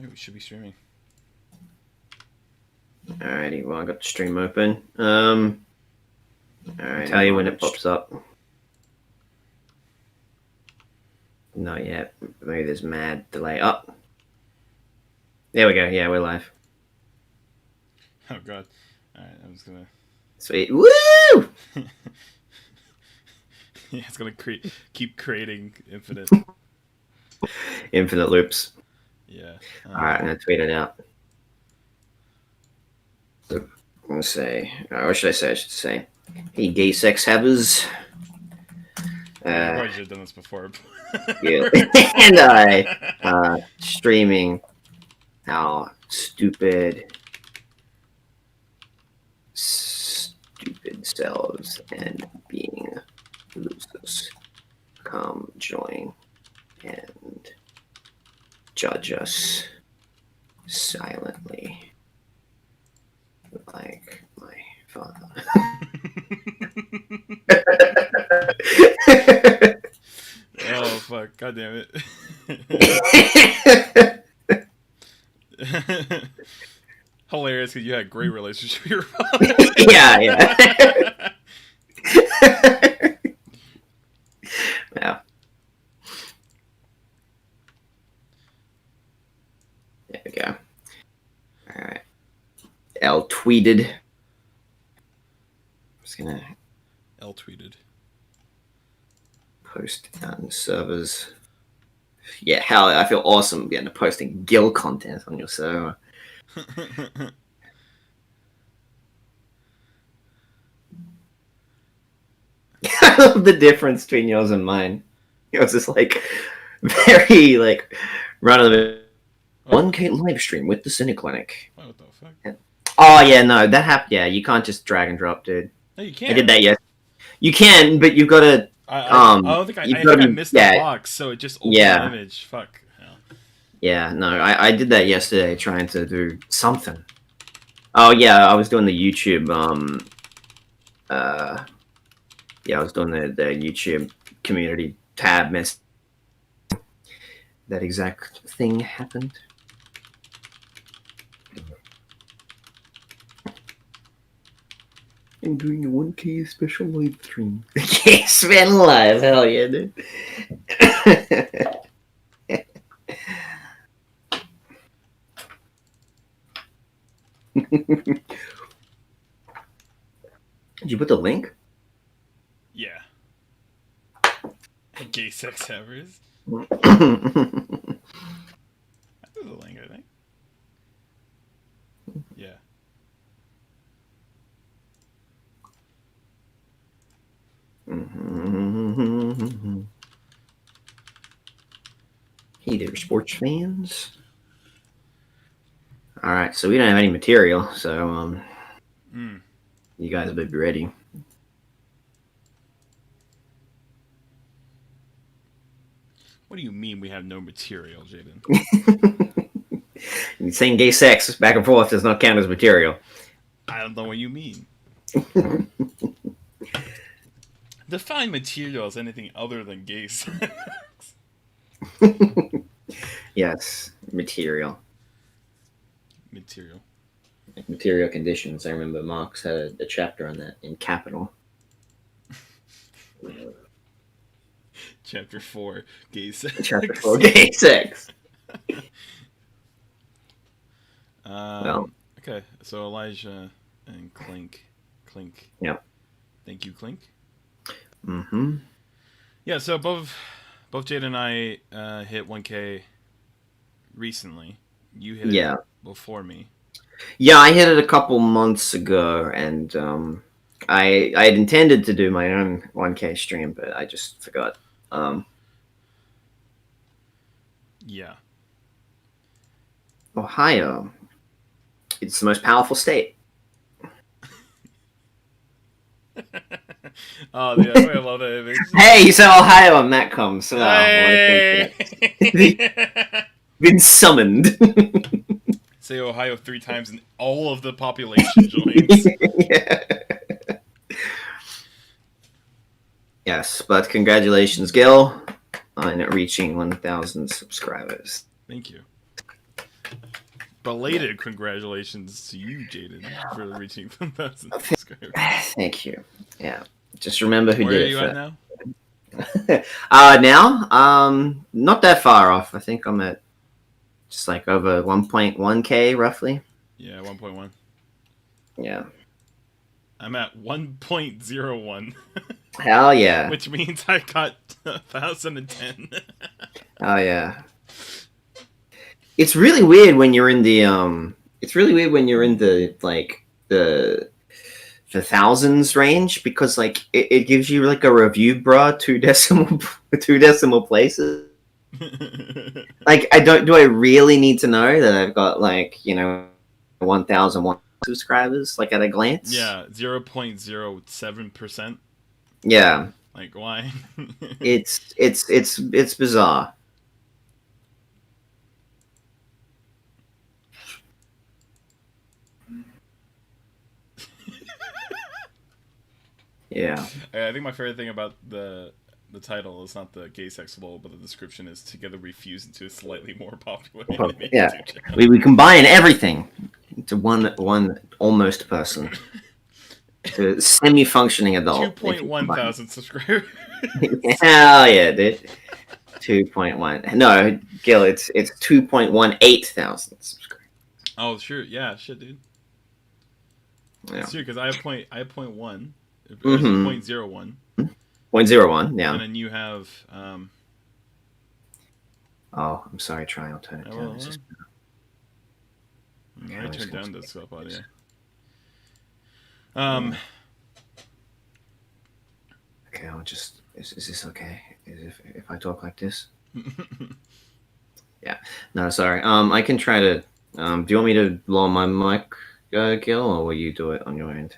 Alright, we should be streaming. Alrighty, well, I got the stream open. Alright, tell you when it pops up. Not yet. Maybe there's mad delay. Oh! There we go. Yeah, we're live. Oh, God. Alright, I'm just gonna... Sweet. Woo! Yeah, it's gonna keep creating infinite loops. Yeah. Alright, I'm gonna tweet it out. I'm gonna say, what should I say? I should say, hey, gay sex havers. You probably should have done this before. Yeah. And I streaming our stupid selves and being losers. Come join and judge us silently like my father. Oh, fuck. God damn it. Hilarious because you had a great relationship with your father. Yeah. Yeah. There we go. Alright. L tweeted. I'm just gonna L tweeted. Post on servers. Yeah, hell, I feel awesome getting to posting Gil content on your server. I love the difference between yours and mine. Yours is like very like run of the 1K live stream with the TheCynicClinic. What the fuck? Oh yeah, no, that happened. Yeah, you can't just drag and drop, dude. No, you can't. I did that. Yes, you can, but you've got to. I don't think I missed the box, so it just opened the image. Fuck. Yeah, no, I did that yesterday, trying to do something. Oh yeah, I was doing the YouTube. Yeah, I was doing the YouTube community tab mess. That exact thing happened. I'm doing a 1K special live stream. Okay, Sven live, hell yeah, dude. Did you put the link? Yeah. Gay sex havers. I put the link, I think. Yeah. Hey there, sports fans. All right, so we don't have any material, so you guys better be ready. What do you mean we have no material, Jaden? Saying gay sex back and forth does not count as material. I don't know what you mean. Define material as anything other than gay sex. Yes, material. Material conditions. I remember Marx had a chapter on that in Capital. Chapter 4, gay sex. Chapter 4, gay sex. Well. Okay, so Elijah and Clink. Yeah. Thank you, Clink. Mm-hmm. Yeah, so both Jade and I hit 1K recently. You hit it before me. Yeah, I hit it a couple months ago, and I had intended to do my own 1K stream, but I just forgot. Yeah. Ohio. It's the most powerful state. Oh, yeah, I love that image. Hey, you said Ohio on that comes. So hey! Been summoned. Say Ohio 3 times and all of the population joins. Yeah. Yes, but congratulations, Gil, on reaching 1,000 subscribers. Thank you. belated congratulations to you, Jaden, for reaching 1,000 subscribers. Thank you. Yeah. Just remember who Where did are it you first. at now? Now, not that far off. I think I'm at just like over 1.1k roughly. Yeah, 1.1. Yeah. I'm at 1.01. Hell yeah. Which means I got 1,010. Oh yeah. It's really weird when you're in the It's really weird when you're in the like the thousands range, because like it gives you like a review bra two decimal places. Like I really need to know that I've got like 1,001 subscribers like at a glance? Yeah, 0.07%. Yeah. Like why? It's bizarre. Yeah. I think my favorite thing about the title is not the gay sex lol, but the description is together we fuse into a slightly more popular anime Yeah. YouTube channel. We combine everything into one almost person. To a semi-functioning adult. 2.1 thousand subscribers. Hell yeah, dude. 2.1. No, Gil, it's 2.18 thousand subscribers. Oh sure, yeah, shit, dude. Yeah. Sure, because I have 0.1. Mm-hmm. 0.01. 0.01, yeah. And then you have Oh, I'm sorry, Try. I'll turn it down. I turned down this up audio. Okay, I'll just. Is this okay? If I talk like this? Yeah. No, sorry. I can try to. Do you want me to lower my mic, Gil, or will you do it on your end?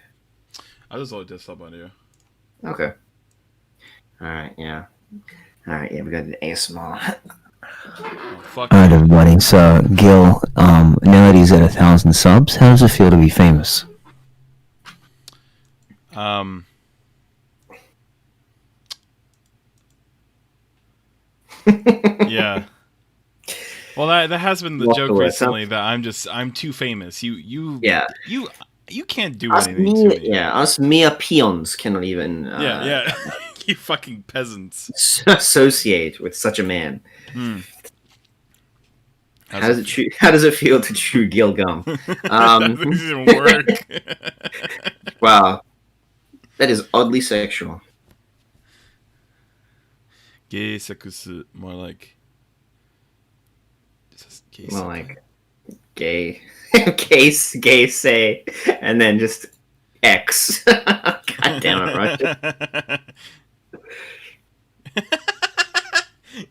I'll just lower desktop audio. Okay. All right. Yeah. All right. Yeah, we got the ASMR. Fuck. Alright, everybody. So, Gil, now that he's at 1,000 subs, how does it feel to be famous? Yeah. Well, that has been the joke recently that I'm too famous. You can't do anything to me. Yeah, us mere peons cannot even. Yeah. You fucking peasants. Associate with such a man. How does it feel to chew Gil gum? That doesn't even work. Wow, that is oddly sexual. Gay sex, more like. More like gay, gay say, and then just X. God damn it, Russia.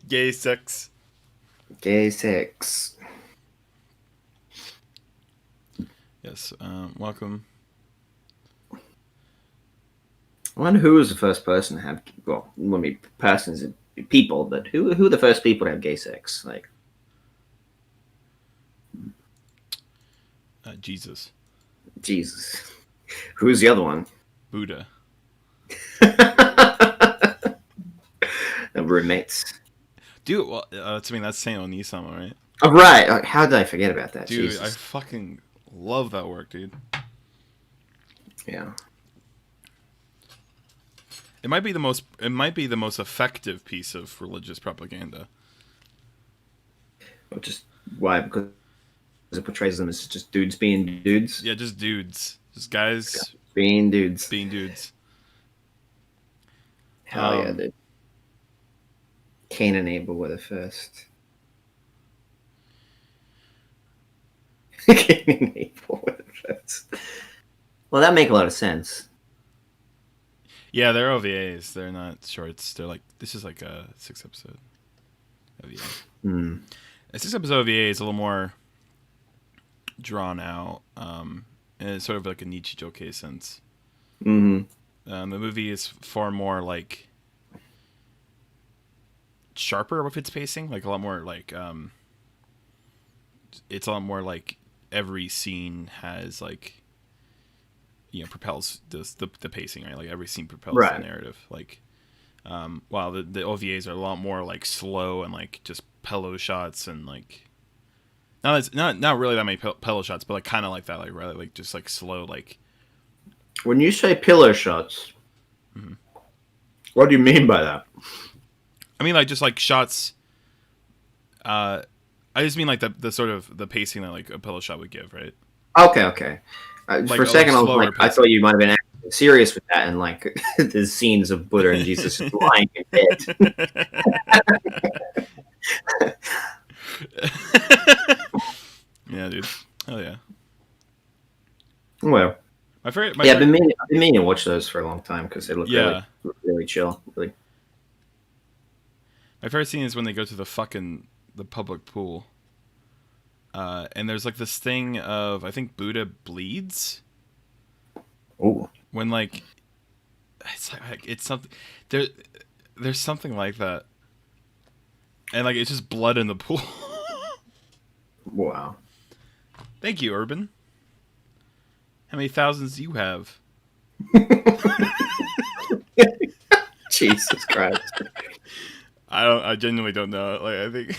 Gay sex. Gay sex. Yes, welcome. I wonder who was the first person to have, well, I mean, persons and people, but who are the first people to have gay sex? Like, Jesus. Who's the other one? Buddha. The roommates. Dude, well, that's Saint Onisama, right? Oh, right. How did I forget about that? Dude, Jesus. I fucking love that work, dude. Yeah. It might be the most effective piece of religious propaganda. Well, just why? Because it portrays them as just dudes being dudes. Yeah, just dudes, just guys being dudes. Hell yeah, dude. Cain and Abel were the first. Cain and Abel were the first. Well, that make a lot of sense. Yeah, they're OVAs. They're not shorts. They're like, this is like a 6-episode OVA. A 6-episode OVA is a little more drawn out, and it's sort of like a Nichijou sense. The movie is far more like sharper with its pacing, like a lot more like it's a lot more like every scene has like, propels the pacing, right? Like every scene propels the narrative. Like while the OVAs are a lot more like slow and like just pillow shots and like No, it's not really that many pillow shots, but like kind of like that, like rather like just like slow, like. When you say pillow shots, what do you mean by that? I mean, like just like shots. I just mean like the sort of the pacing that like a pillow shot would give, right? Okay. Like, for a second, I was like, pacing. I thought you might have been acting serious with that, and like the scenes of Buddha and Jesus just lying in bed. Yeah, dude. Oh yeah. Well, I've been meaning to watch those for a long time because they look really chill. Really. My favorite scene is when they go to the public pool, and there's like this thing of I think Buddha bleeds. Oh. When like it's something there's something like that, and like it's just blood in the pool. Wow. Thank you, Urban. How many thousands do you have? Jesus Christ. I genuinely don't know. Like I think.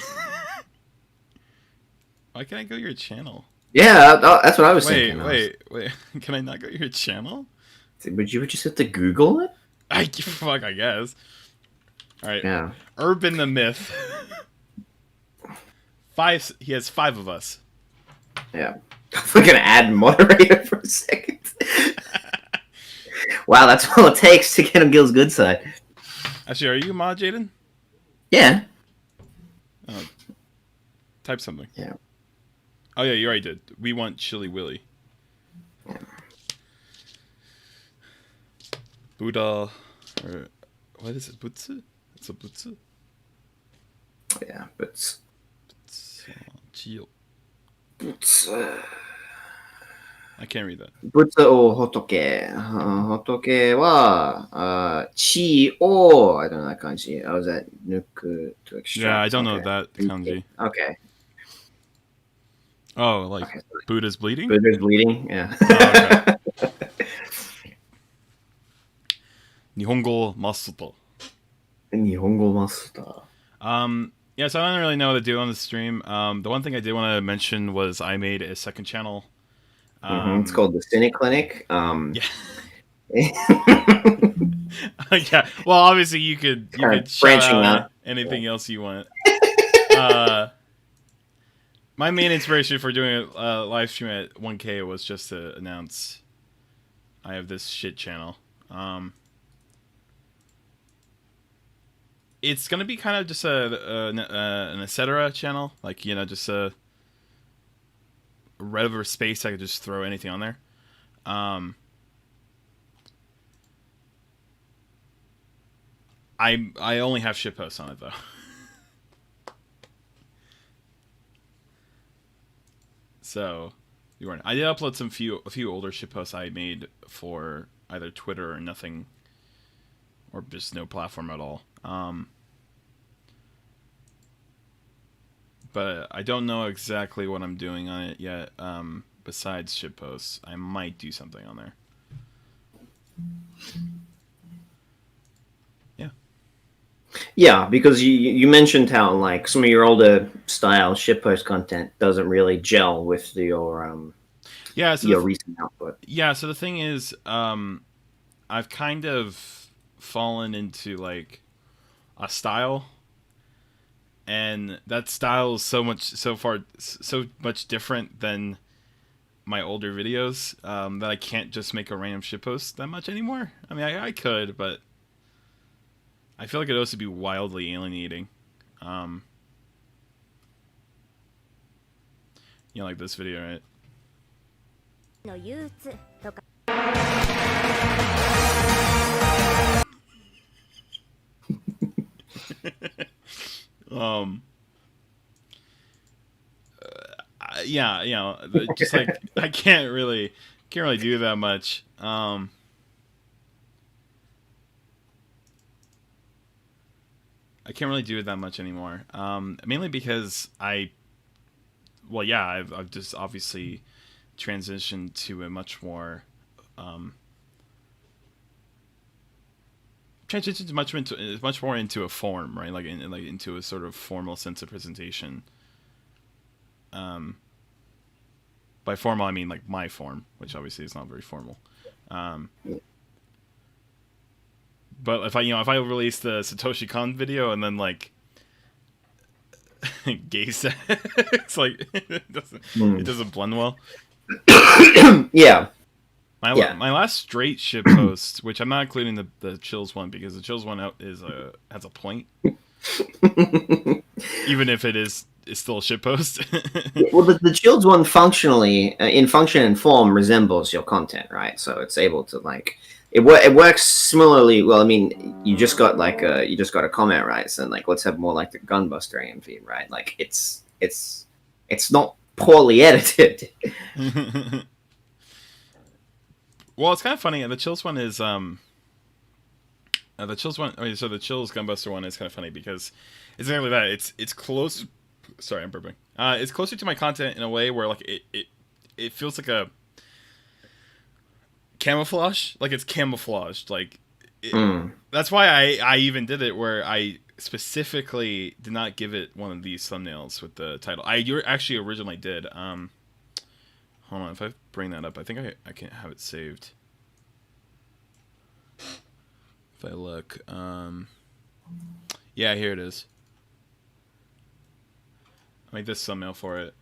Why can't I go to your channel? Yeah, that's what I was thinking. Wait. Can I not go to your channel? Would you just have to Google it? I guess. All right. Yeah. Urban the Myth. He has 5 of us. Yeah. We're gonna add moderator for a second. Wow, that's all it takes to get him Gil's good side. Actually, are you a mod, Jaden? Yeah. Oh, type something. Yeah. Oh yeah, you already did. We want Chili Willy. Yeah. Buddha, or what is it? Butsu? It's a Butsu. Yeah, but. Chiyo. I can't read that. 仏を仏。仏は、地を、I don't know that kanji. I was at 抜く to extract. Yeah, I don't know that kanji. Okay. Oh, like Buddha's bleeding? Buddha's bleeding? Yeah. Oh, okay. Nihongo Master. Nihongo Master. Yeah, so I don't really know what to do on the stream. The one thing I did want to mention was I made a second channel. It's called TheCynicClinic. Yeah. Yeah. Well, obviously you could shout out anything else you want. My main inspiration for doing a live stream at 1K was just to announce I have this shit channel. It's gonna be kind of just an etc. channel, like just a whatever space I could just throw anything on there. I only have shitposts on it though. So you weren't. I did upload a few older shitposts I made for either Twitter or nothing, or just no platform at all. But I don't know exactly what I'm doing on it yet. Besides shitposts, I might do something on there. Yeah. Yeah, because you mentioned how like some of your older style shitpost content doesn't really gel with your recent output. Yeah. So the thing is, I've kind of fallen into like a style. And that style is so much different than my older videos that I can't just make a random shitpost that much anymore. I mean, I could, but I feel like it'd also be wildly alienating. Like this video, right? Yeah, just like I can't really do that much. I can't really do it that much anymore. Mainly because I've just obviously transitioned to a much more much more into a form, right? Like into a sort of formal sense of presentation. By formal, I mean like my form, which obviously is not very formal. But if I release the Satoshi Kon video and then like gay sex, like it doesn't blend well. Yeah. My last straight shit post, which I'm not including the chills one because the chills one has a point, even if it's still a shit post. Well, the chilled one functionally, in function and form, resembles your content, right? So it's able to like it works similarly. Well, I mean, you just got a comment, right? So like, let's have more like the Gunbuster AMV, right? Like it's not poorly edited. Well, it's kind of funny. The chills one is the chills one. Okay, so the chills Gunbuster one is kind of funny because it's exactly that. It's close. Sorry, I'm burping. It's closer to my content in a way where like it feels like a camouflage. Like it's camouflaged. Like that's why I even did it where I specifically did not give it one of these thumbnails with the title. I actually originally did. Hold on, if I bring that up, I think I can have it saved. If I look, yeah, here it is. I made this thumbnail for it.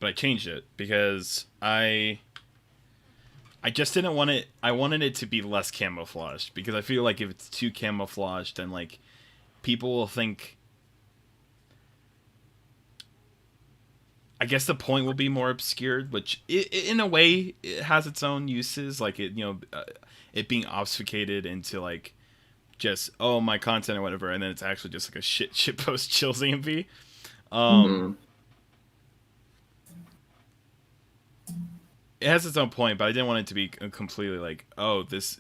But I changed it because I just didn't want it. I wanted it to be less camouflaged because I feel like if it's too camouflaged, then like people will think. I guess the point will be more obscured, which in a way it has its own uses, like it it being obfuscated into like just my content or whatever, and then it's actually just like a shit post chills AMV. It has its own point, but I didn't want it to be completely like, this,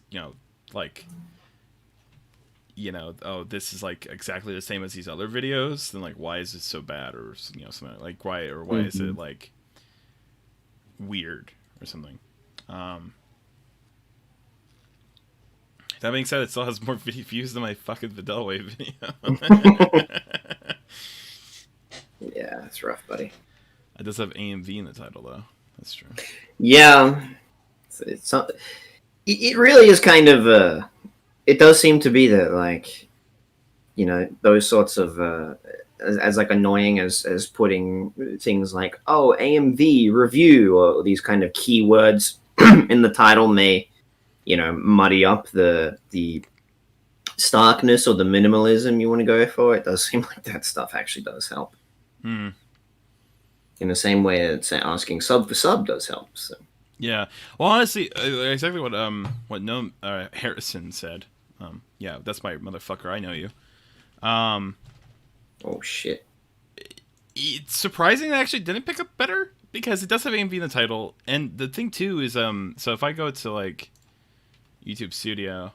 this is like exactly the same as these other videos. Then like, why is it so bad, or something like why is it like weird or something? That being said, it still has more views than my fucking Vidal Wave video. Yeah, it's rough, buddy. It does have AMV in the title, though. That's true. Yeah, it really is kind of it does seem to be that like those sorts of as like annoying as putting things like AMV review or these kind of keywords in the title may muddy up the starkness or the minimalism you want to go for. It does seem like that stuff actually does help. In the same way that asking sub for sub does help. So. Yeah. Well, honestly, exactly what Noam Harrison said. Yeah, that's my motherfucker. I know you. Oh shit. It's surprising that actually didn't pick up better because it does have AMV in the title, and the thing too is so if I go to like YouTube Studio.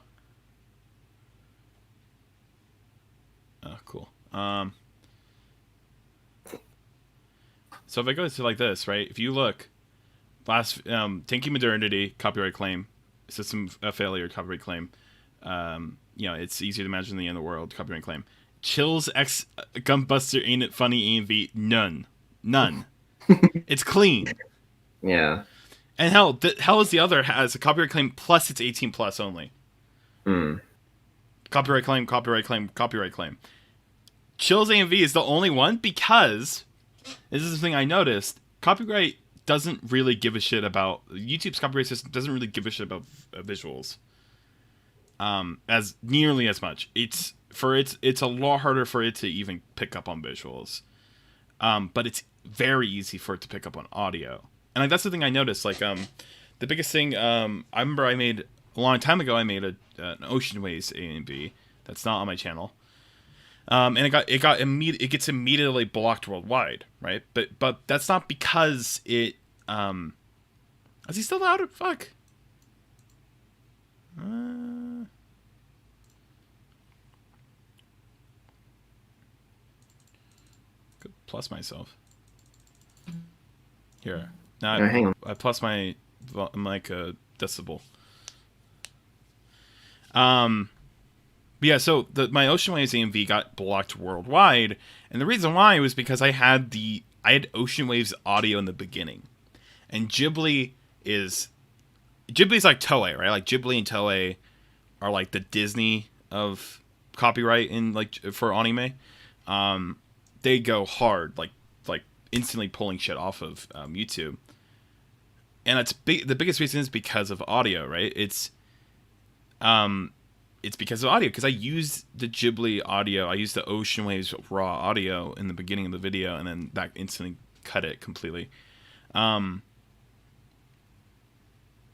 Oh, cool. So if I go to like this, right? If you look, last Tinky Modernity copyright claim, system failure copyright claim. It's easier to imagine the end of the world copyright claim. Chills X Gunbuster Ain't It Funny AMV none. It's clean. Yeah. And hell is the other has a copyright claim plus it's 18 plus only. Copyright claim. Chills AMV is the only one because this is the thing I noticed. Copyright doesn't really give a shit about YouTube's copyright system doesn't really give a shit about visuals. As nearly as much. It's a lot harder for it to even pick up on visuals. But it's very easy for it to pick up on audio. And like that's the thing I noticed. Like the biggest thing I remember I made a long time ago. I made an Ocean Waves AMV that's not on my channel. And it gets immediately blocked worldwide, right? But that's not because it is he still loud? Fuck. Could plus myself. Here. Now hang on. I plus my mic decibel. But yeah, so my Ocean Waves AMV got blocked worldwide, and the reason why was because I had Ocean Waves audio in the beginning, and Ghibli's like Toei, right? Like Ghibli and Toei are like the Disney of copyright in like for anime. They go hard, like instantly pulling shit off of YouTube, and the biggest reason is because of audio, right? It's because of audio, because I used the Ghibli audio. I used the Ocean Waves raw audio in the beginning of the video, and then that instantly cut it completely. But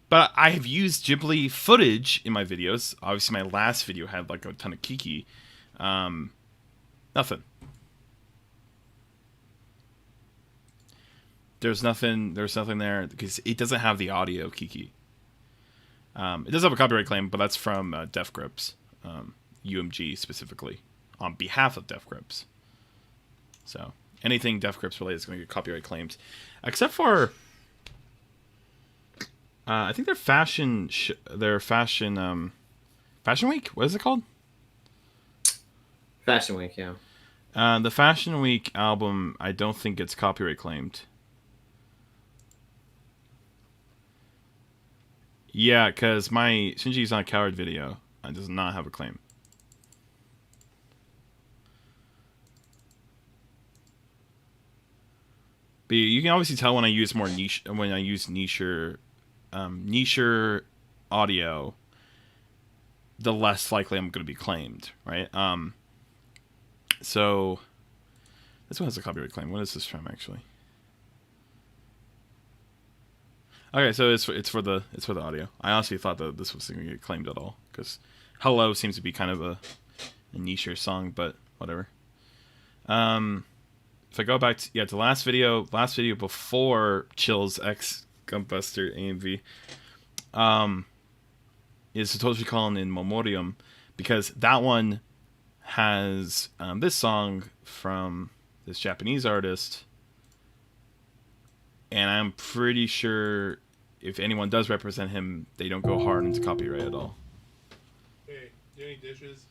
I have used Ghibli footage in my videos. Obviously, my last video had like a ton of Kiki. Nothing. There's nothing there because it doesn't have the audio Kiki. It does have a copyright claim, but that's from Def Grips, UMG specifically, on behalf of Def Grips. So anything Def Grips related is going to get copyright claimed, except for I think their fashion week. What is it called? Fashion Week, yeah. The Fashion Week album, I don't think it's copyright claimed. Yeah, because my Shinji's Not a Coward video does not have a claim. But you can obviously tell when I use niche audio, the less likely I'm going to be claimed, right? So this one has a copyright claim. What is this from actually? Okay, so it's for the audio. I honestly thought that this was going to get claimed at all because "Hello" seems to be kind of a niche song, but whatever. If I go back to the last video before Chill's X Gumbuster AMV, is Satoshi Kon in Memoriam, because that one has this song from this Japanese artist. And I'm pretty sure if anyone does represent him, they don't go hard into copyright at all. Hey, do you need dishes?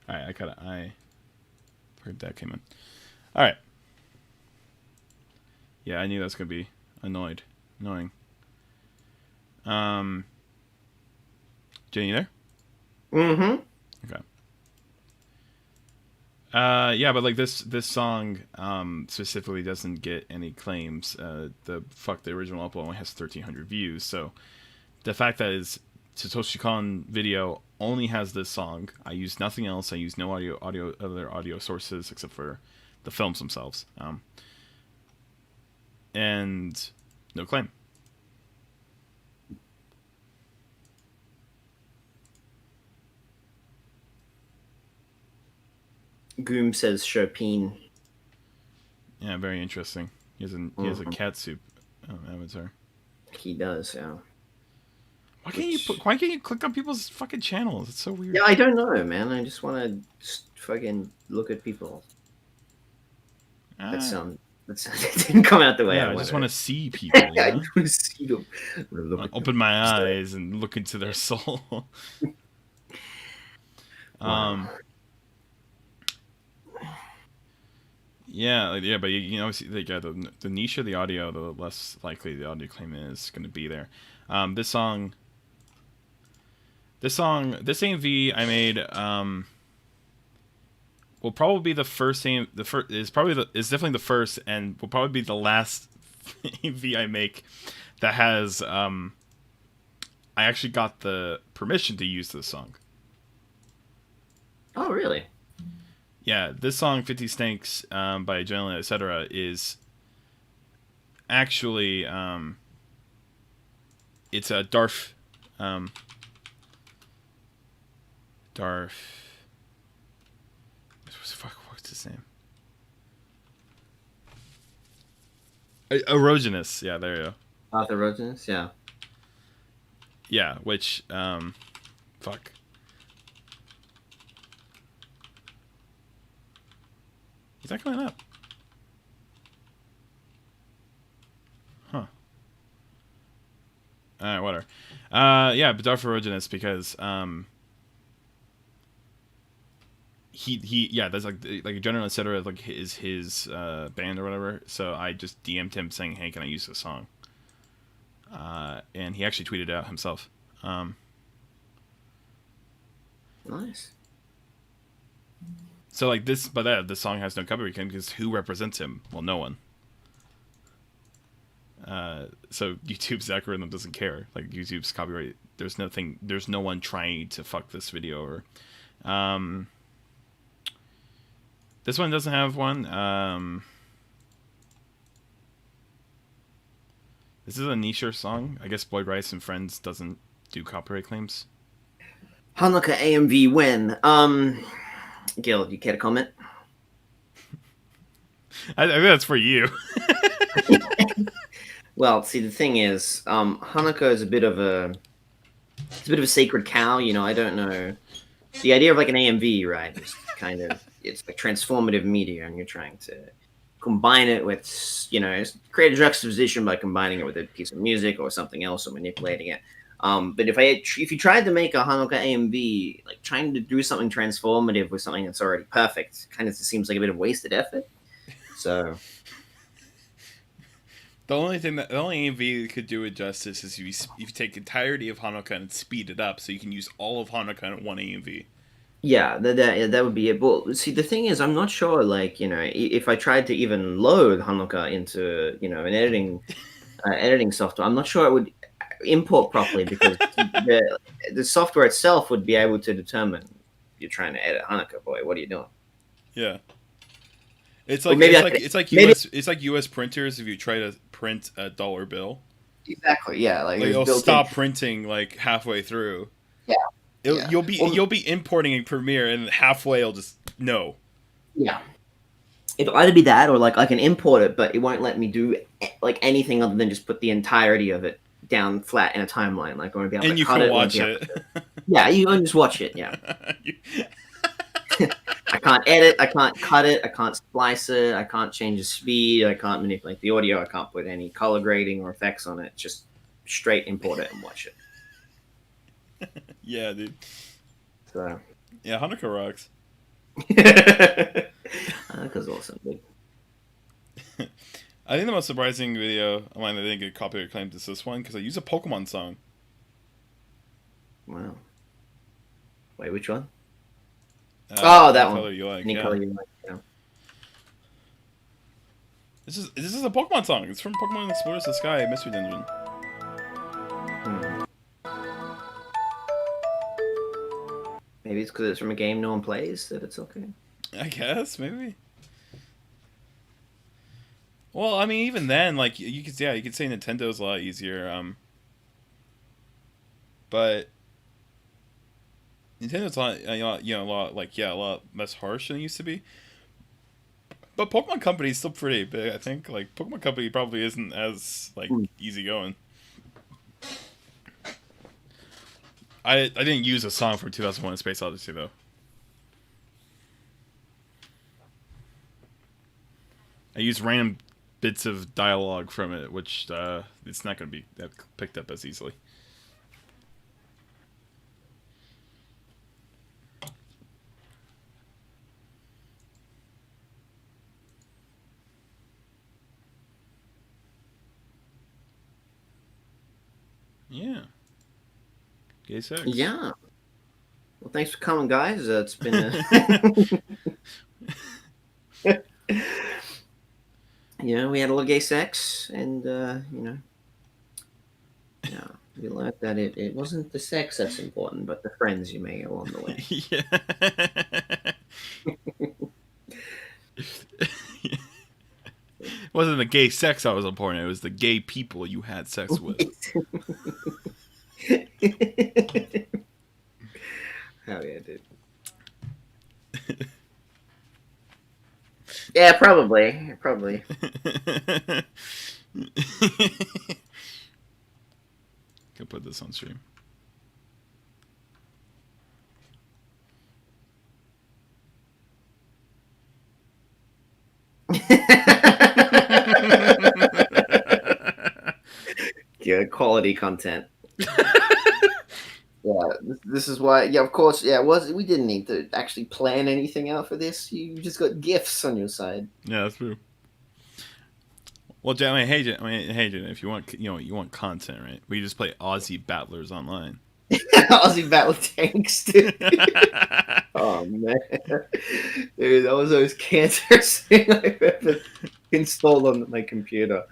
Alright, I heard that came in. Alright. Yeah, I knew that was going to be annoying. Jenny, you there? Mm-hmm. Okay. Yeah, but like this song specifically doesn't get any claims. The original upload only has 1,300 views, so the fact that is Satoshi Kon video only has this song. I use nothing else. I use no other audio sources except for the films themselves. And no claim. Goom says Chopin. Yeah, very interesting. He has a cat soup avatar. He does, yeah. Why can't you click on people's fucking channels? It's so weird. Yeah, I don't know, man. I just want to fucking look at people. That didn't come out the way I wanted. I just want to see people. You know? I just want to see them. Open my eyes and look into their soul. Yeah, but you know, the niche of the audio, the less likely the audio claim is going to be there. This AMV I made will probably be the first is definitely the first and will probably be the last AMV I make that has I actually got the permission to use this song. Oh, really? Yeah, this song 50 Stinks by Adrenaline, etc. is actually it's a Darf what's his name? Erogenous. Yeah, there you go. Erogenous, yeah. Yeah, which fuck. He's not coming up. Huh. Alright, whatever. Yeah, Bizarre Ferruginous because he yeah, that's like General Etc. like his band or whatever. So I just DM'd him saying, "Hey, can I use this song?" And he actually tweeted it out himself. Nice. So like this, but this song has no copyright claim because who represents him? Well, no one. So YouTube's algorithm doesn't care. Like YouTube's copyright, there's nothing. There's no one trying to fuck this video over. This one doesn't have one. This is a niche song. I guess Boyd Rice and Friends doesn't do copyright claims. Hanukkah AMV win. Gil, you care to comment? I think that's for you. Well, see, the thing is, Hanukkah is a bit of a sacred cow. You know, I don't know. The idea of like an AMV, right? Is kind of it's like transformative media, and you're trying to combine it with, you know, create a juxtaposition by combining it with a piece of music or something else or manipulating it. But if you tried to make a Hanukkah AMV, like trying to do something transformative with something that's already perfect, kind of seems like a bit of wasted effort. So. The only AMV could do it justice is if you take entirety of Hanukkah and speed it up, so you can use all of Hanukkah in one AMV. Yeah, that would be it. But see, the thing is, I'm not sure. Like, you know, if I tried to even load Hanukkah into, you know, an editing software, I'm not sure it would import properly because the software itself would be able to determine you're trying to edit Hanukkah. Boy, what are you doing? Yeah. It's Or like maybe it's like US printers if you try to print a dollar bill. Exactly. Yeah. Like it'll stop printing like halfway through. Yeah. You'll be importing in Premiere and halfway it'll just no. Yeah. It'll either be that or like I can import it, but it won't let me do like anything other than just put the entirety of it down flat in a timeline. Like I won't be able to cut it. Watch it. Yeah, you can just watch it. Yeah. I can't edit, I can't cut it, I can't splice it, I can't change the speed, I can't manipulate the audio, I can't put any color grading or effects on it. Just straight import it and watch it. Yeah, dude. So. Yeah, Hanukkah rocks. Hanukkah's awesome, dude. I think the most surprising video of mine that didn't get copyright claimed is this one because I use a Pokemon song. Wow. Wait, which one? That one. Color you like, Any color you like, yeah. This is a Pokemon song. It's from Pokemon Explorers the Sky Mystery Dungeon. Maybe it's because it's from a game no one plays that it's okay. I guess maybe. Well, I mean, even then, like you could say Nintendo's a lot easier. But Nintendo's a lot less harsh than it used to be. But Pokemon Company is still pretty big. I think like Pokemon Company probably isn't as like easygoing. I didn't use a song from 2001: Space Odyssey though. I used random bits of dialogue from it, which it's not going to be picked up as easily. Yeah. Gay sex. Yeah. Well, thanks for coming, guys. It's been you know, we had a little gay sex, and you know, yeah, we learned that it wasn't the sex that's important, but the friends you make along the way. Yeah. It wasn't the gay sex that was important. It was the gay people you had sex with. Hell yeah, dude. Yeah, probably. Can put this on stream. quality content. Yeah, this is why. Yeah, of course. Yeah, we didn't need to actually plan anything out for this. You just got gifts on your side. Yeah, that's true. Well, hey, Jen, if you want, you want content, right? We just play Aussie Battlers online. Aussie Battle Tanks, dude. Oh man, dude, that was the most cancerous thing I've ever installed on my computer.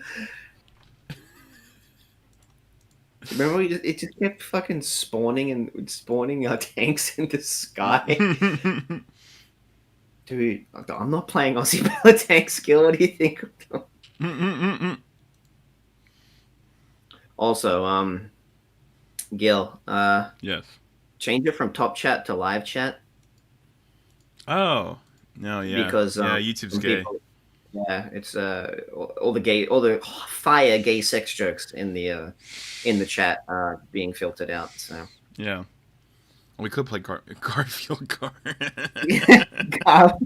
Remember, it just kept fucking spawning our tanks in the sky. Dude, I'm not playing Aussie Battle Tanks, Gil. What do you think? Also, Gil, yes. change it from top chat to live chat. Oh no, yeah, Because YouTube's gay. Yeah, it's all the fire gay sex jokes in the chat are being filtered out. So yeah, we could play Garfield Car. God.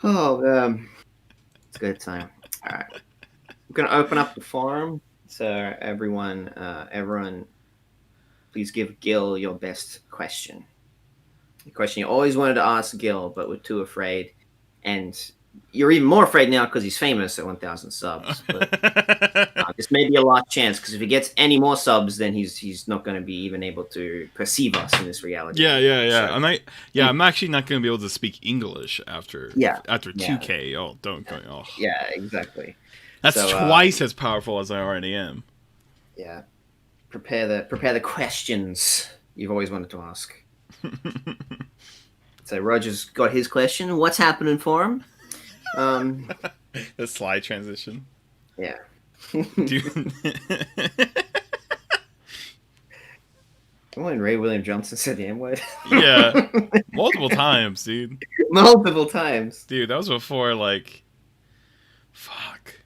Oh man, it's a good time. All right, I'm gonna open up the forum. So everyone, please give Gil your best question. The question you always wanted to ask Gil, but were too afraid, and you're even more afraid now because he's famous at 1,000 subs. But this may be a last chance, because if he gets any more subs, then he's not going to be even able to perceive us in this reality. Yeah. So, I'm actually not going to be able to speak English after 2K. Oh, don't go. Oh. Yeah, exactly. That's twice as powerful as I already am. Yeah. Prepare the questions you've always wanted to ask. So Roger's got his question. What's happening for him? The slide transition. Yeah. Dude. When Ray William Johnson said the M-word. Yeah. Multiple times, dude. Multiple times. Dude, that was before, like... Fuck.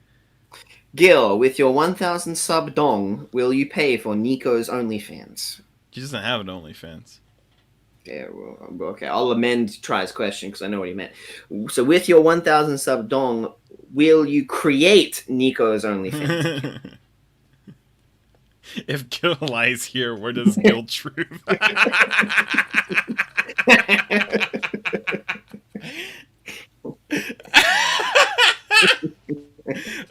Gil, with your 1,000 sub dong, will you pay for Nico's OnlyFans? He doesn't have an OnlyFans. Yeah, well, okay. I'll amend Try's question because I know what he meant. So, with your 1,000 sub dong, will you create Nico's OnlyFans? If Gil lies here, where does Gil truth?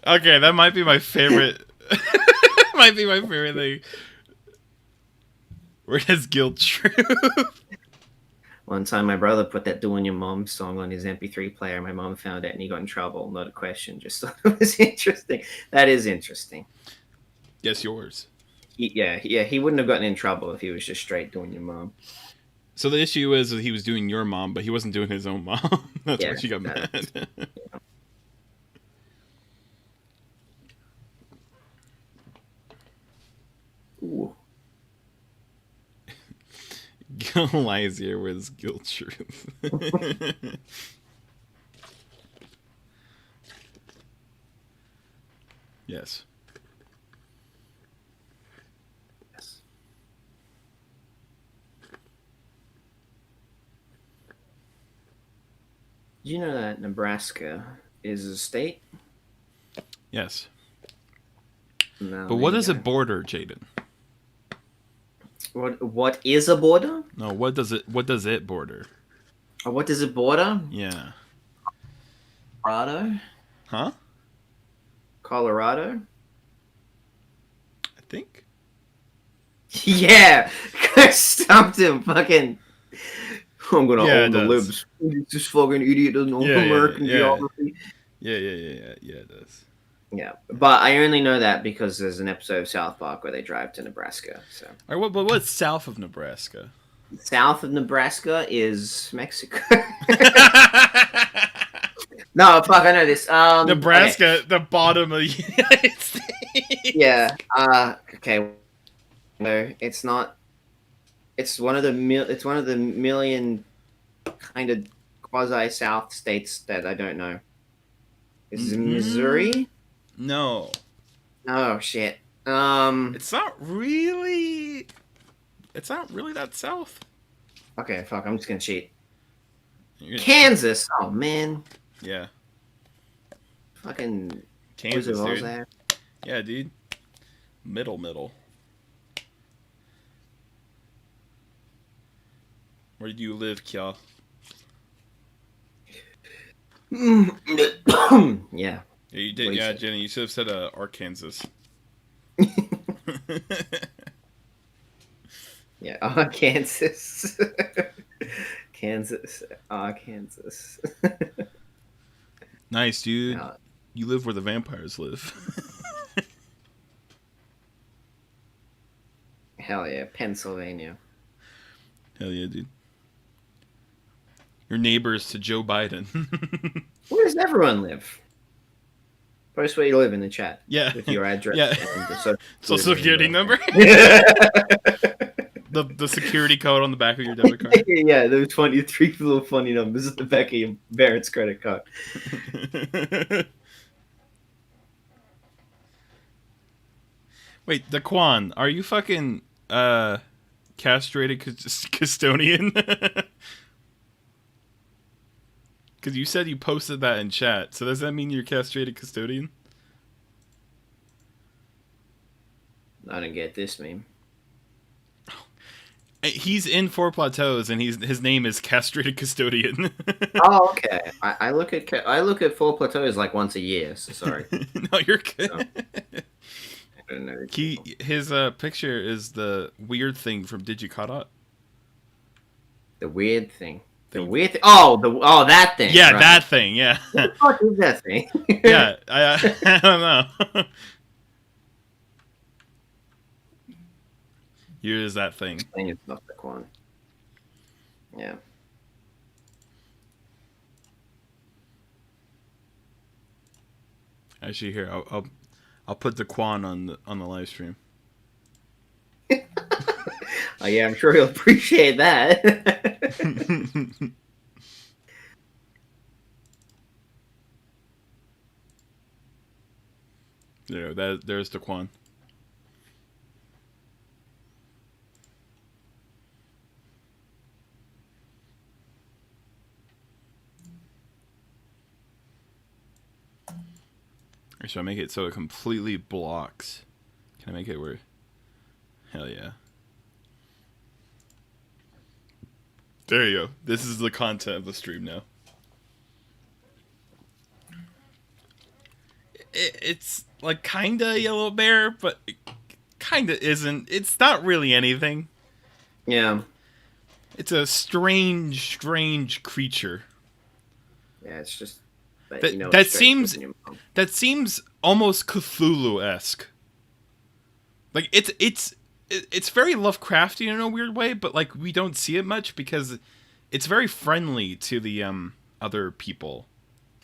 Okay, that might be my favorite. Might be my favorite thing. Where does Gil truth? One time, my brother put that "Doing Your Mom" song on his MP3 player. My mom found it, and he got in trouble. Not a question, just thought it was interesting. That is interesting. Yes, yours. He wouldn't have gotten in trouble if he was just straight "Doing Your Mom." So the issue is that he was doing your mom, but he wasn't doing his own mom. That's why she got mad. Ooh. Gil lies here with Gil truth. Yes. Did you know that Nebraska is a state? Yes. No, But what does it border, Jaden? What is a border? No, what does it border? Or what does it border? Yeah. Colorado? Huh? Colorado? I think. Yeah! Stumped him, fucking... I'm gonna own the libs. This fucking idiot doesn't know American geography. Yeah, it does. Yeah, but I only know that because there's an episode of South Park where they drive to Nebraska. So, all right, what's south of Nebraska? South of Nebraska is Mexico. No, fuck, I know this. Nebraska, okay. The bottom of the United States. Yeah. Okay. No, it's not. It's one of the million kind of quasi South states that I don't know. Is it Missouri? No. Oh shit. It's not really that south. Okay, fuck, I'm just gonna cheat. Kansas. Oh man. Yeah. Fucking Kansas, Wizard of Oz dude. ass. Yeah, dude. Middle. Where do you live, Kya? Yeah. Yeah, you did. Yeah, Jenny, you should have said Arkansas. Yeah, Kansas. Kansas. Kansas. Nice, dude. Yeah. You live where the vampires live. Hell yeah, Pennsylvania. Hell yeah, dude. Your neighbors to Joe Biden. Where does everyone live? Post where you live in the chat. Yeah. With your address Yeah. and the Social security number. the security code on the back of your debit card. Yeah, those three little funny numbers at the back of your parents' credit card. Wait, Daquan, are you fucking castrated custodian? Because you said you posted that in chat. So does that mean you're castrated custodian? I didn't get this meme. He's in Four Plateaus, and his name is Castrated Custodian. Oh, okay. I look at Four Plateaus like once a year. So sorry. No, you're good. No. I don't know. His picture is the weird thing from Digicaught. The weird thing. Oh, that thing. Yeah, right. that thing. Yeah. What the fuck is that thing? Yeah, I don't know. Here is that thing. Explain yourself, Daquan. Yeah. Actually, here I'll put Daquan on the live stream. Oh yeah, I'm sure he'll appreciate that. There's Daquan. Or should I make it so it completely blocks? Can I make it where? Hell yeah. There you go. This is the content of the stream now. It's like kinda Yellow Bear, but it kinda isn't. It's not really anything. Yeah. It's a strange creature. Yeah, it's just that seems almost Cthulhu-esque. Like it's very Lovecraftian in a weird way, but like we don't see it much because it's very friendly to the other people.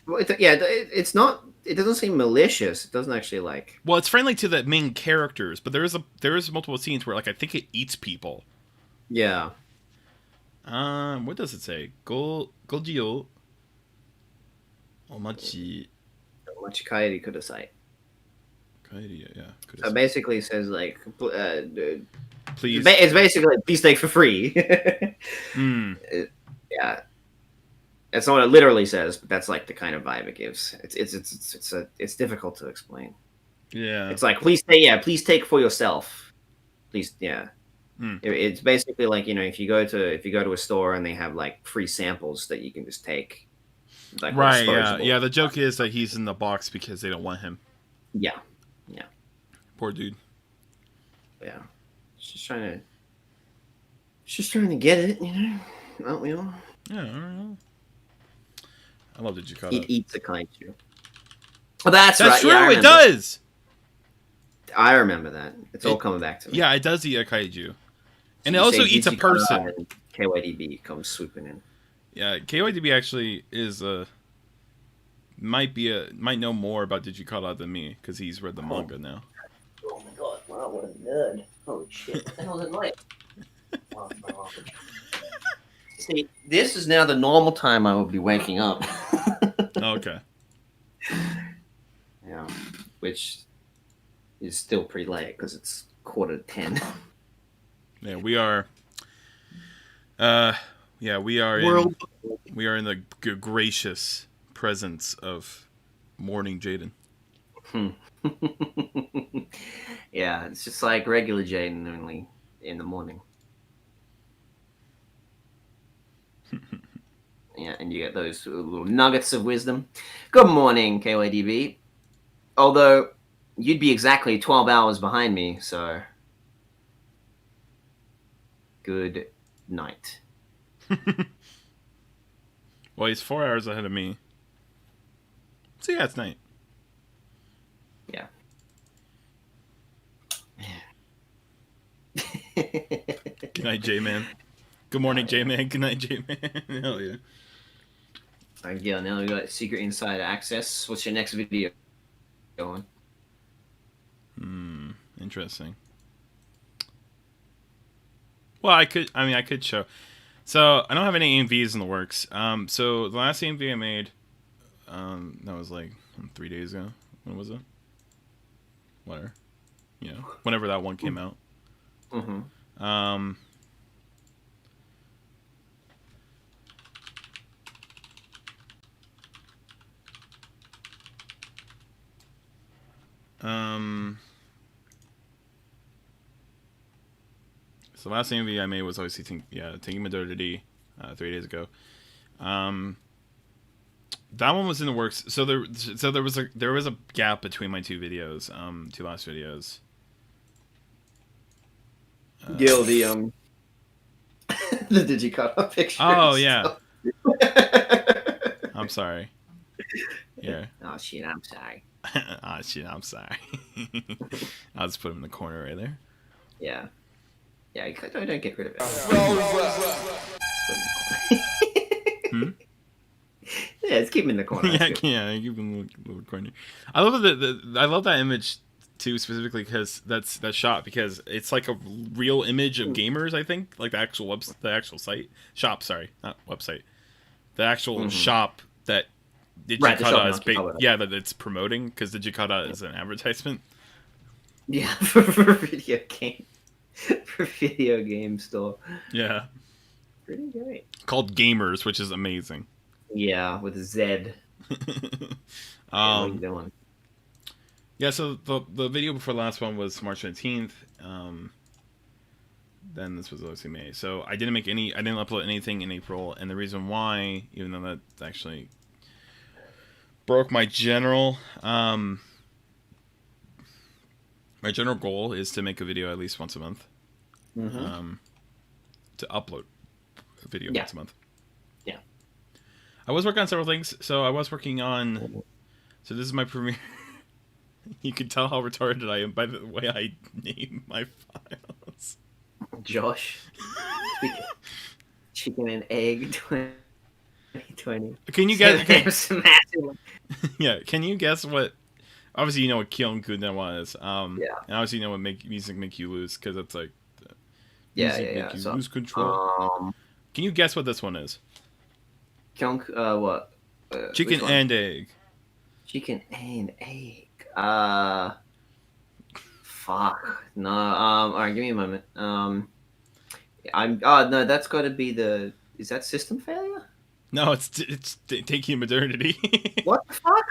Well, it's not. It doesn't seem malicious. It doesn't actually like. Well, it's friendly to the main characters, but there is multiple scenes where like I think it eats people. Yeah. What does it say? Golgio. Omachi. Omachi kaeri kudasai. Kaeri, yeah. So basically, it says like, please. It's basically please take for free. Yeah. That's not what it literally says, but that's like the kind of vibe it gives. It's difficult to explain. Yeah. It's like please take for yourself. Please, yeah. It's basically like, if you go to a store and they have like free samples that you can just take. Like right, yeah. The joke is that he's in the box because they don't want him. Yeah. Poor dude. Yeah. It's just trying to get it, aren't we all? Yeah, I don't know. I love Digicaught. It eats a kaiju. Oh, that's right. True, yeah, it does! I remember that. It's all coming back to me. Yeah, it does eat a kaiju. And So it also eats a person. And KYDB comes swooping in. Yeah, KYDB actually is might know more about Digicaught than me because he's read the manga now. Oh my god! Wow, what a nerd! Holy shit! What the hell is it like? See, this is now the normal time I will be waking up. Okay. Yeah, which is still pretty late because it's 9:45. Yeah, we are. We are in the gracious presence of morning Jaden. Yeah, it's just like regular Jaden, only in the morning. Yeah, and you get those little nuggets of wisdom. Good morning, KYDB. Although, you'd be exactly 12 hours behind me, so... Good night. Well, he's 4 hours ahead of me. So yeah, it's night. Yeah. Good night, J-Man. Good morning, J-Man. Good night, J-Man. Hell yeah. Alright, Gil, now we got secret insider access. What's your next video going? Interesting. Well, I could show. So, I don't have any AMVs in the works. So, the last AMV I made, that was like 3 days ago. When was it? Whatever. You know, whenever that one came out. Mm-hmm. So the last AMV I made was obviously taking Modernity 3 days ago. That one was in the works. So there was a gap between my two videos, two last videos. Gil, the the Digicata picture. Oh yeah. I'm sorry. Yeah. Oh shit, I'm sorry. Oh shit, I'm sorry. I'll just put him in the corner right there. Yeah. Yeah, don't get rid of it. Yeah, let's keep him in the corner. Yeah, keep him in the corner. I love that image too, specifically because that shot, because it's like a real image of gamers. I think like the actual site shop. Sorry, not website. The actual shop that Digicata is that it's promoting, because Digicata is an advertisement. Yeah, for video game. For video game store. Yeah. Pretty great. Called Gamers, which is amazing. Yeah, with a Z. What are you doing? Yeah, so the video before the last one was March 19th. Then this was obviously May. So I didn't upload anything in April, and the reason why, even though that actually broke my general goal is to make a video at least once a month. To upload a video once a month. Yeah. I was working on several things. So I was working on... So this is my premiere. You can tell how retarded I am by the way I name my files. Josh. Chicken and Egg 2020. Can you guess... Yeah, can you guess what... Obviously, you know what Kion Kudewa is. And obviously, you know what music make you lose, because it's like... Make you lose control. Can you guess what this one is? What? Chicken and egg. Chicken and egg. Fuck. No. Alright, give me a moment. No, that's got to be the... Is that System Failure? No, it's Taking Modernity. What the fuck?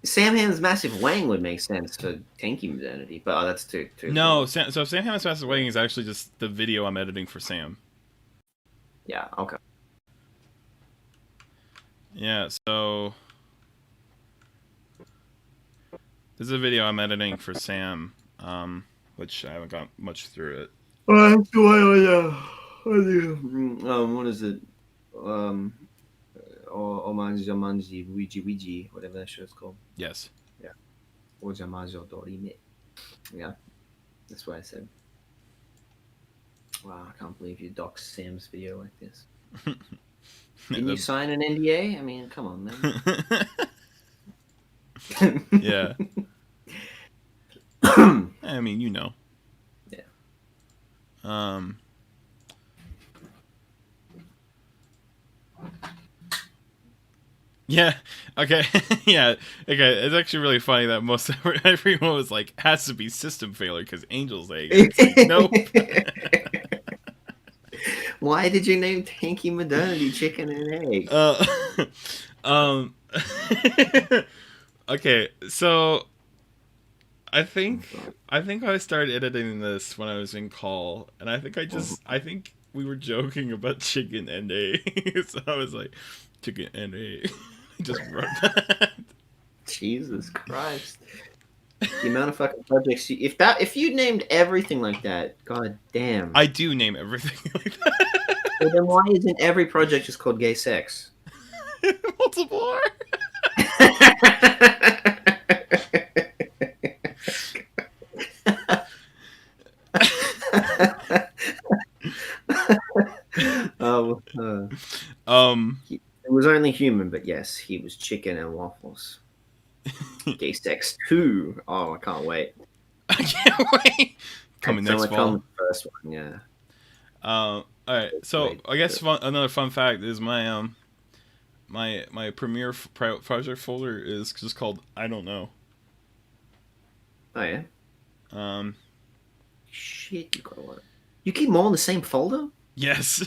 Sam Hamm's Massive Wang would make sense for Tanky Modernity, but that's too No, so Sam Hamm's Massive Wang is actually just the video I'm editing for Sam. Yeah, okay. Yeah, so this is a video I'm editing for Sam, which I haven't got much through it. What is it? Omanji, Ouija, whatever that show's called. Yes. Yeah. Ojamajo Dorime. Yeah. That's what I said. Wow, I can't believe you doxed Sam's video like this. Didn't you sign an NDA? I mean, come on, man. Yeah. I mean, you know. Yeah. Yeah. Okay. Yeah. Okay. It's actually really funny that most everyone was like, has to be System Failure because Angel's Egg. It's like, nope. Why did you name Tanky Modernity Chicken and Egg? Um. Okay, so I think I started editing this when I was in call, and I think I think we were joking about chicken and egg, so I was like, chicken and egg. Just wrote that. Jesus Christ. The amount of fucking projects if you named everything like that, god damn. I do name everything like that. Well, then why isn't every project just called gay sex? Multiple. It was only human, but yes, he was chicken and waffles. Gay sex 2. Oh, I can't wait. I can't wait. Coming next fall. The first one, yeah. All right. So I guess another fun fact is my my Premiere project folder is just called I don't know. Oh yeah. Um. Shit, you got a lot. You keep them all in the same folder? Yes.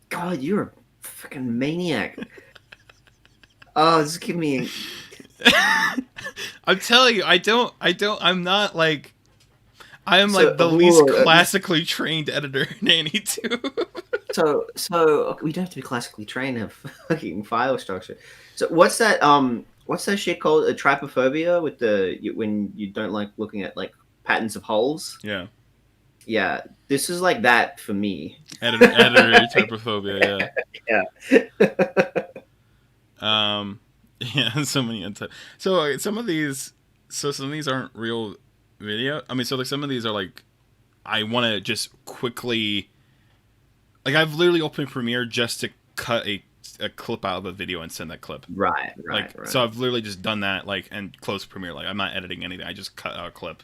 God, you're a freaking maniac. Oh, just give me. I'm telling you, I'm not like. I am like the least classically trained editor in any two. So we don't have to be classically trained to have fucking file structure. So what's that shit called? A trypophobia with when you don't like looking at like patterns of holes? Yeah. Yeah, this is like that for me. Editor trypophobia, yeah. Yeah, so many so some of these aren't real video. I mean, so like some of these are like I want to just quickly like I've literally opened Premiere just to cut a clip out of a video and send that clip. Right. So I've literally just done that and closed Premiere. Like I'm not editing anything. I just cut out a clip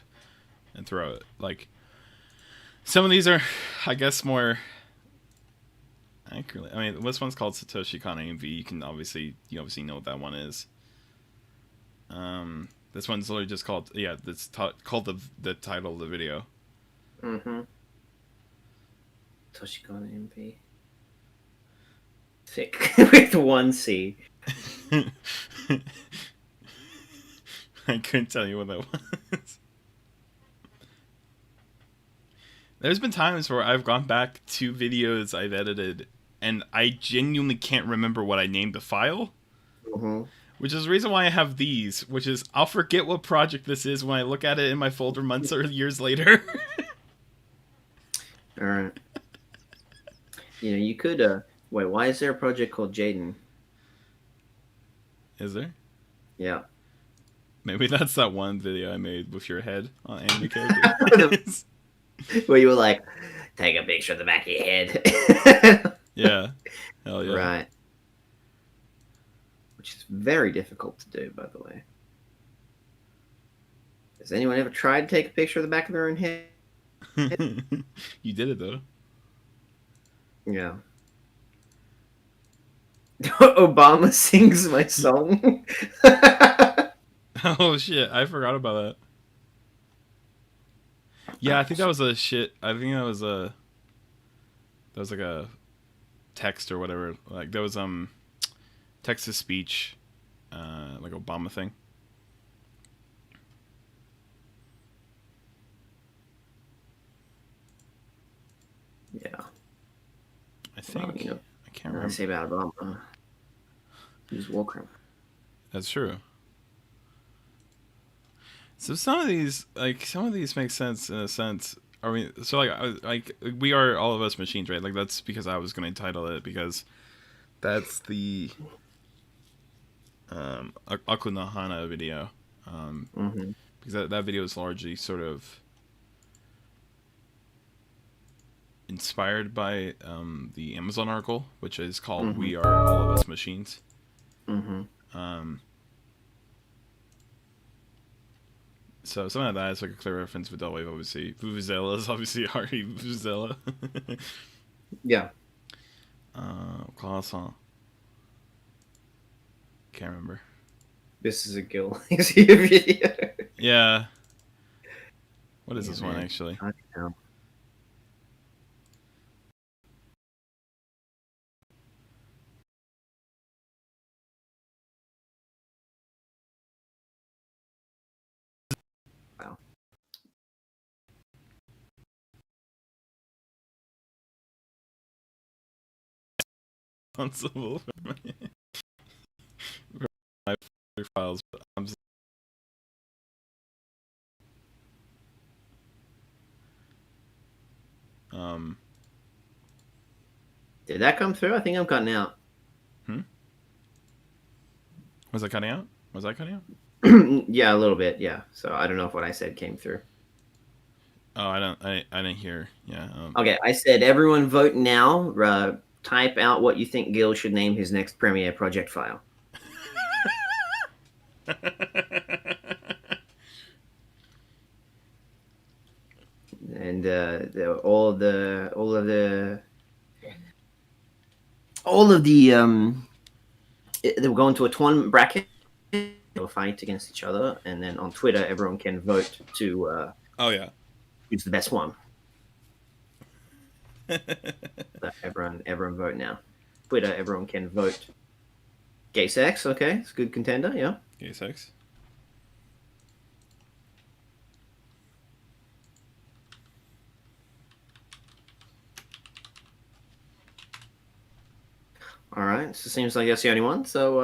and throw it. Like some of these are, I guess, more accurately. I mean, this one's called Satoshi Kon AMV. You obviously know what that one is. This one's literally just called called the title of the video. Mm-hmm. Satoshi Kon AMV. Thick with one C. I couldn't tell you what that was. There's been times where I've gone back to videos I've edited and I genuinely can't remember what I named the file. Mm-hmm. Which is the reason why I have these, which is I'll forget what project this is when I look at it in my folder months or years later. Alright. You could, wait, why is there a project called Jaden? Is there? Yeah. Maybe that's that one video I made with your head on anime characters. Where you were like, take a picture of the back of your head. Yeah. Hell yeah. Right. Which is very difficult to do, by the way. Has anyone ever tried to take a picture of the back of their own head? You did it, though. Yeah. Obama sings my song. Oh, shit. I forgot about that. Yeah, I think that was a shit. I think that was like a text or whatever. Like, that was, text to speech, like Obama thing. Yeah. I think. Well, I can't remember. I say about Obama. He's war criminal. That's true. So some of these make sense in a sense. I mean, so like we are all of us machines, right? Like that's because I was going to title it because that's the Akunahana video. Mm-hmm. Because that video is largely sort of inspired by the Amazon article, which is called Mm-hmm. "We Are All of Us Machines." Mm-hmm. So something like that is like a clear reference with Delwave, obviously. Vuvuzela is obviously Harry Vuvuzela. Yeah. Croissant. Can't remember. This is a Gil video. Yeah. What is this one, actually? I don't know. Wow. Responsible for my files, but I'm Did that come through? I think I'm cutting out. Was I cutting out? Was I cutting out? Yeah, a little bit. Yeah. So I don't know if what I said came through. Oh, I didn't hear. Yeah. Okay, I said everyone vote now. Type out what you think Gil should name his next Premiere project file. And they'll go into a tournament bracket. They'll fight against each other, and then on Twitter, everyone can vote to oh yeah. who's the best one. So everyone vote now. Twitter, everyone can vote. Gay sex, okay, it's a good contender, yeah. Gay sex. All right, so it seems like that's the only one. So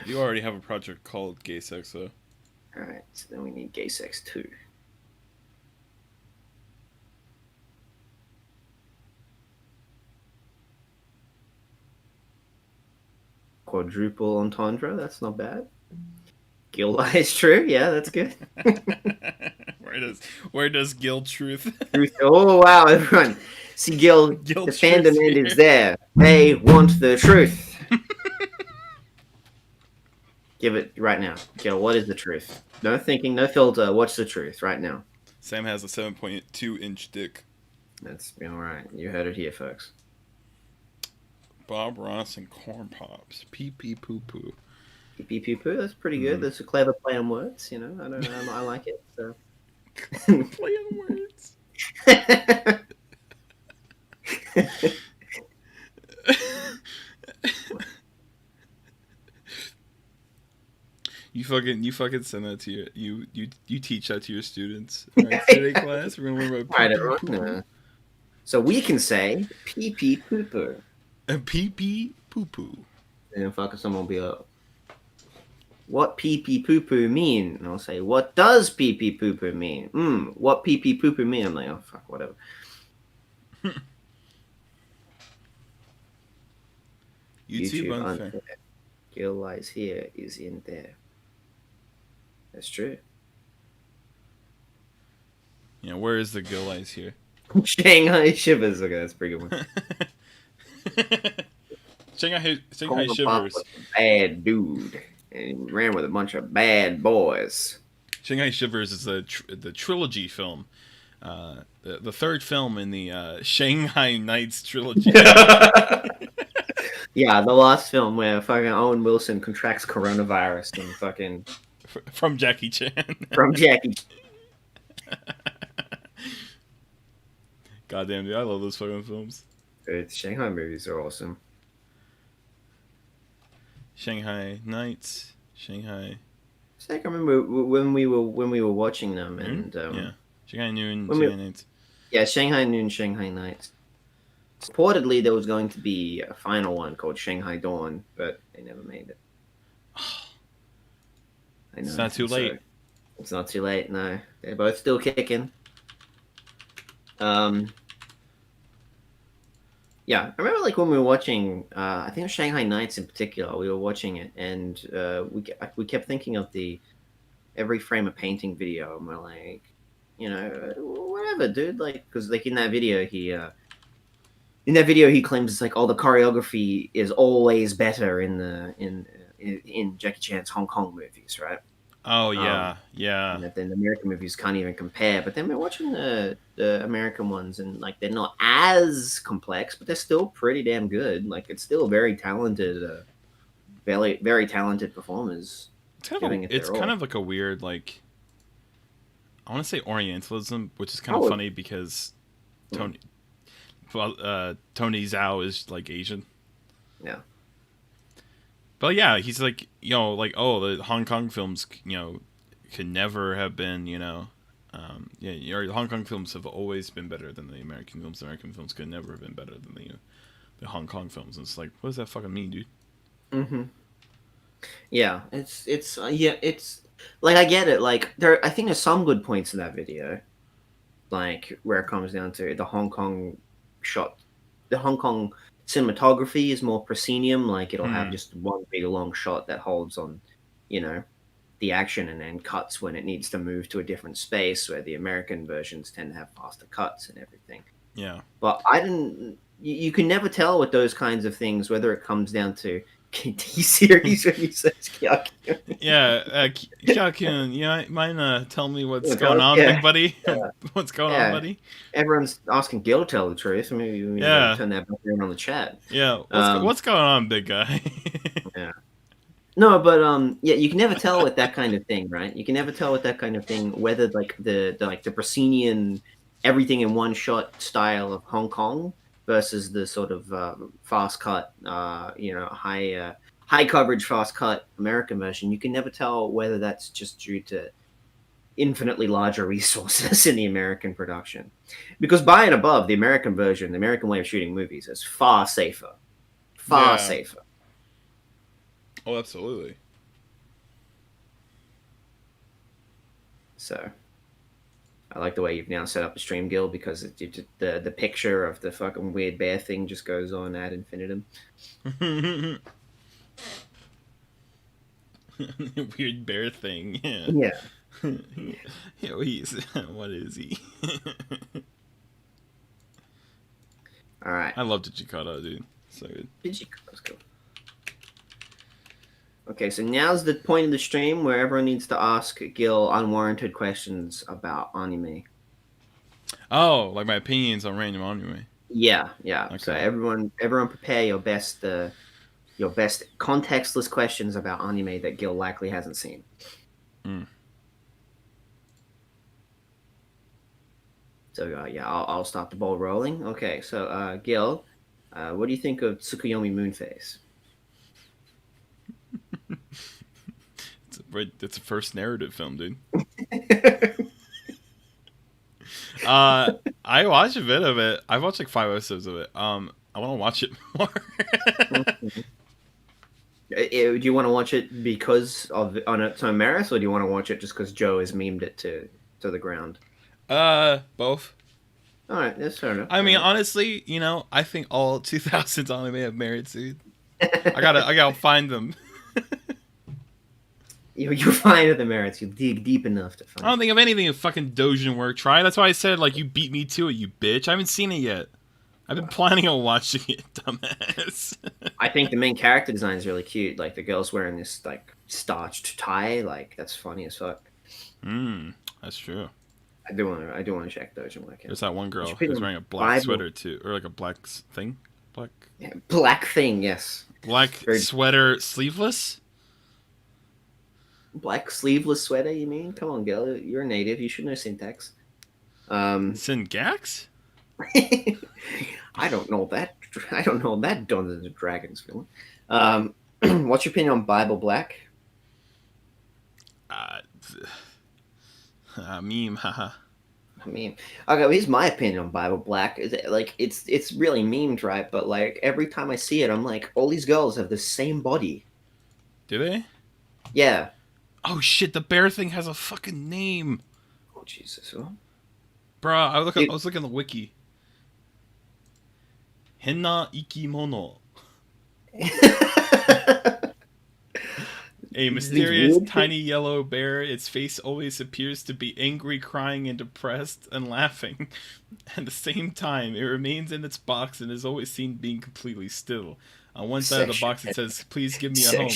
You already have a project called Gay Sex, though. all right, so then we need Gay Sex 2. Quadruple entendre, that's not bad. Gil lies true, yeah, that's good. Where does Gil Truth? Oh wow, everyone. See Gil, Gil the fandom Truth's end is there. They want the truth. Give it right now. Gil, what is the truth? No thinking, no filter. What's the truth right now? Sam has a 7.2-inch dick. That's all right. You heard it here, folks. Bob Ross and Corn Pops. Pee pee poo poo. Pee pee poo poo. That's pretty good. That's a clever play on words. You know, I don't know. I like it. So. Play on words. You fucking send that to you teach that to your students. All right, today class we're gonna learn about All right, everyone. So we can say pee pee poo poo. Pee pee poo poo. And fucking someone will be like, what pee pee poo poo mean? And I'll say, what does pee pee poo poo mean? What pee pee poo poo mean? I'm like, oh fuck, whatever. YouTube unfair. Gil lies here is in there. That's true. Yeah, where is the Gil lies here? Shanghai Shivers. Okay, that's a pretty good one. Shanghai Shivers. Bad dude. And ran with a bunch of bad boys. Shanghai Shivers is the trilogy film. The third film in the Shanghai Nights trilogy. Yeah, the last film where fucking Owen Wilson contracts coronavirus and fucking... From Jackie Chan. From Jackie Chan. Goddamn, dude, I love those fucking films. Dude, Shanghai movies are awesome. Shanghai Nights, Shanghai. It's like I remember when we were watching them, and yeah, Shanghai Noon, Shanghai Nights. Yeah, Shanghai Noon, Shanghai Nights. Reportedly, there was going to be a final one called Shanghai Dawn, but they never made it. I know, it's not too late. It's not too late. No, they're both still kicking. Yeah, I remember like when we were watching, I think it was Shanghai Nights in particular. We were watching it, and we kept thinking of the every frame a painting video, and we're like, you know, whatever, dude. Like, because like in that video, he claims it's like, oh, the choreography is always better in Jackie Chan's Hong Kong movies, right? Oh yeah, yeah. And then the American movies can't even compare. But then we're watching the American ones, and like they're not as complex, but they're still pretty damn good. Like it's still very talented, very very talented performers. It's kind of like a weird like. I want to say Orientalism, which is kind of funny because Tony Zhao is like Asian. Yeah. But yeah, he's like, you know, like, oh, the Hong Kong films, you know, could never have been, your Hong Kong films have always been better than the American films. The American films could never have been better than the Hong Kong films. And it's like, what does that fucking mean, dude? Mm-hmm. Yeah, it's like I get it. Like I think there's some good points in that video, like where it comes down to the Hong Kong shot, the Hong Kong cinematography is more proscenium. Like it'll have just one big long shot that holds on, the action and then cuts when it needs to move to a different space. Where the American versions tend to have faster cuts and everything. Yeah, but I didn't. You can never tell with those kinds of things whether it comes down to KT series when he says Kyakyun. Yeah, Kyakyun, you mind tell me what's going on, big buddy? Yeah. What's going on, buddy? Everyone's asking Gil to tell the truth. Maybe we turn that back around on the chat. Yeah, what's going on, big guy? Yeah. No, but you can never tell with that kind of thing, right? You can never tell with that kind of thing whether like the proscenium, everything in one shot style of Hong Kong versus the sort of fast cut, high coverage, fast cut American version. You can never tell whether that's just due to infinitely larger resources in the American production, because by and above, the American version, the American way of shooting movies is far safer. Oh, absolutely. So I like the way you've now set up a stream, Gil, because the picture of the fucking weird bear thing just goes on ad infinitum. Weird bear thing. Yeah. What is he? All right. I love Tachikata, dude. So good. Tachikata's cool. Okay, so now's the point of the stream where everyone needs to ask Gil unwarranted questions about anime. Oh, like my opinions on random anime. Yeah. Okay. So everyone prepare your best contextless questions about anime that Gil likely hasn't seen. So I'll start the ball rolling. Okay, so Gil, what do you think of Tsukuyomi Moonface? It's a first narrative film, dude. I watched a bit of it. I watched like 5 episodes of it. I want to watch it more. Do you want to watch it because of on its own merits, or do you want to watch it just because Joe has memed it to the ground? Both. All right, that's fair enough. I mean, honestly, I think all 2000s anime have merits, dude. I gotta find them. You find the merits. You dig deep enough to find. I don't think of anything of fucking Dojin work. Try. That's why I said like you beat me to it, you bitch. I haven't seen it yet. I've been planning on watching it, dumbass. I think the main character design is really cute. Like the girl's wearing this like starched tie. Like that's funny as fuck. That's true. I do want to check Dojin work. There's that one girl who's wearing a black sweater too, or like a black thing. Black thing. Yes. Black sweater, sleeveless. Black sleeveless sweater, you mean? Come on, girl. You're a native. You should know syntax. Syngax? I don't know that. I don't know that Dungeons and Dragons villain. What's your opinion on Bible Black? Meme, haha. Okay, here's my opinion on Bible Black. Is it, like it's really memed, right? But like every time I see it, I'm like, all these girls have the same body. Do they? Yeah. Oh shit! The bear thing has a fucking name. Oh Jesus! Huh? Bruh, I was looking at the wiki. Henna ikimono. A mysterious tiny yellow bear. Its face always appears to be angry, crying, and depressed, and laughing. At the same time, it remains in its box and is always seen being completely still. On one side of the box it says, "Please give me a home."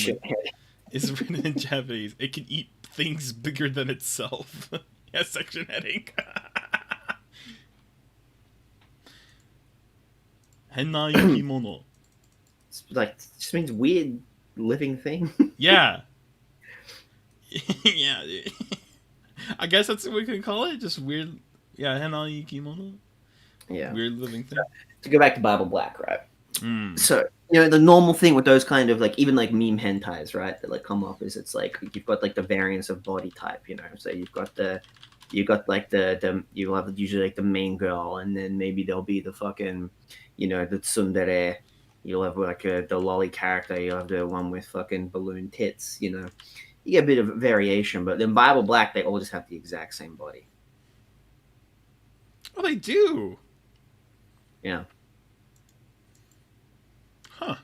It's written in Japanese. It can eat things bigger than itself. Yeah, section heading. Henna ikimono. It's like, it just means weird living thing. Yeah. Yeah. I guess that's what we could call it. Just weird. Yeah, henna ikimono. Yeah. Weird living thing. To go back to Bible Black, right? So the normal thing with those kind of like even like meme hentais, right? That like come up is it's like you've got like the variance of body type, so you got like the you'll have usually like the main girl, and then maybe there'll be the fucking the tsundere. You'll have like the lolly character. You'll have the one with fucking balloon tits. You get a bit of variation, but in Bible Black they all just have the exact same body. Oh, they do. Yeah. Huh.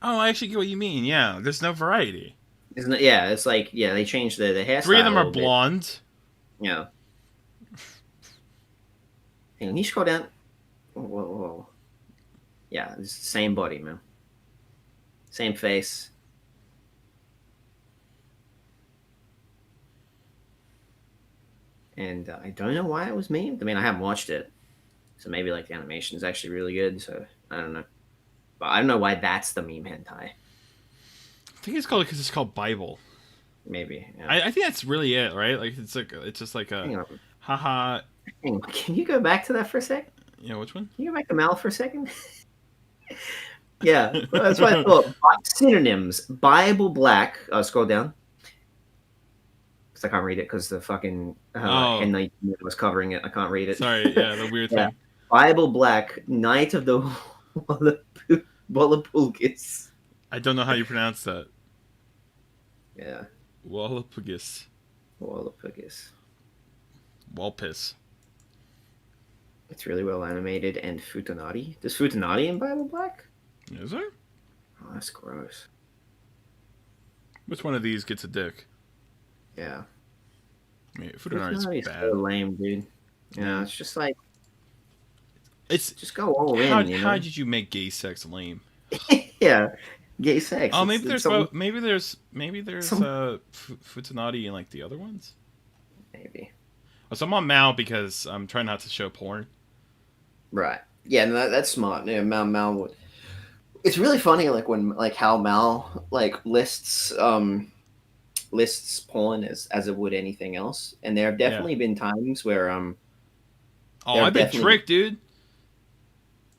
Oh, I actually get what you mean. Yeah, there's no variety. Isn't it? Yeah, it's like they changed the hairstyle. 3 of them a are little bit. blonde. Yeah. Hang on, you scroll down. Whoa. Yeah, it's the same body, man. Same face. And I don't know why it was memed. I mean, I haven't watched it, so maybe like the animation is actually really good. So I don't know, but I don't know why that's the meme hentai. I think it's called because it's called Bible. Maybe. Yeah. I think that's really it, right? Like it's just like Hang a on. haha. Hang on. Can you go back to that for a sec? Yeah, which one? Can you go back to Mal for a second? Yeah, that's what I thought. Synonyms: Bible Black. Scroll down. I can't read it because the fucking Henna was covering it. I can't read it. Sorry, yeah, the weird thing. Bible Black, Knight of the Walpurgis. I don't know how you pronounce that. Yeah. Walpurgis. Walpurgis. Walpiss. It's really well animated and Futanari. Does Futanari in Bible Black? Is there? Oh, that's gross. Which one of these gets a dick? Yeah. I mean, Futanari's bad. So lame, dude. Yeah, it's just like it's just go all in. How did you make gay sex lame? Yeah, gay sex. Oh, maybe there's Futanari in like the other ones. Maybe. Oh, so I'm on Mal because I'm trying not to show porn. Right. Yeah, no, that's smart. Yeah, Mal would. It's really funny, like when how Mal lists porn as it would anything else, and there have definitely been times where Oh, I've been tricked, dude.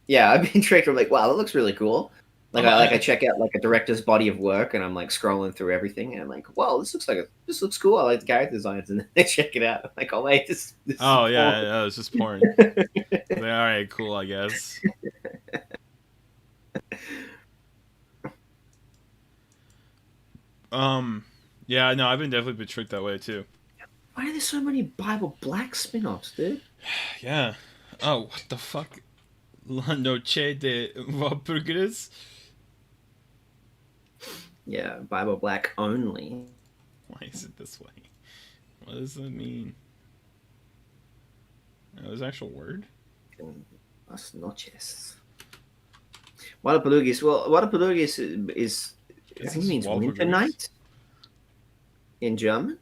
Yeah, I've been tricked. I'm like, wow, that looks really cool. I check out like a director's body of work, and I'm like scrolling through everything, and I'm like, wow, this looks cool. I like the character designs, and then I check it out. I'm like, oh wait, this. Oh yeah, it's just porn. Like, all right, cool, I guess. Yeah, no, I've definitely been tricked that way too. Why are there so many Bible Black spin-offs, dude? Yeah. Oh, what the fuck? La Noche de Walpurgis? Yeah, Bible Black only. Why is it this way? What does that mean? Oh, there's an actual word? Las noches. Walpurgis. Well, Walpurgis is I think it means winter night in German.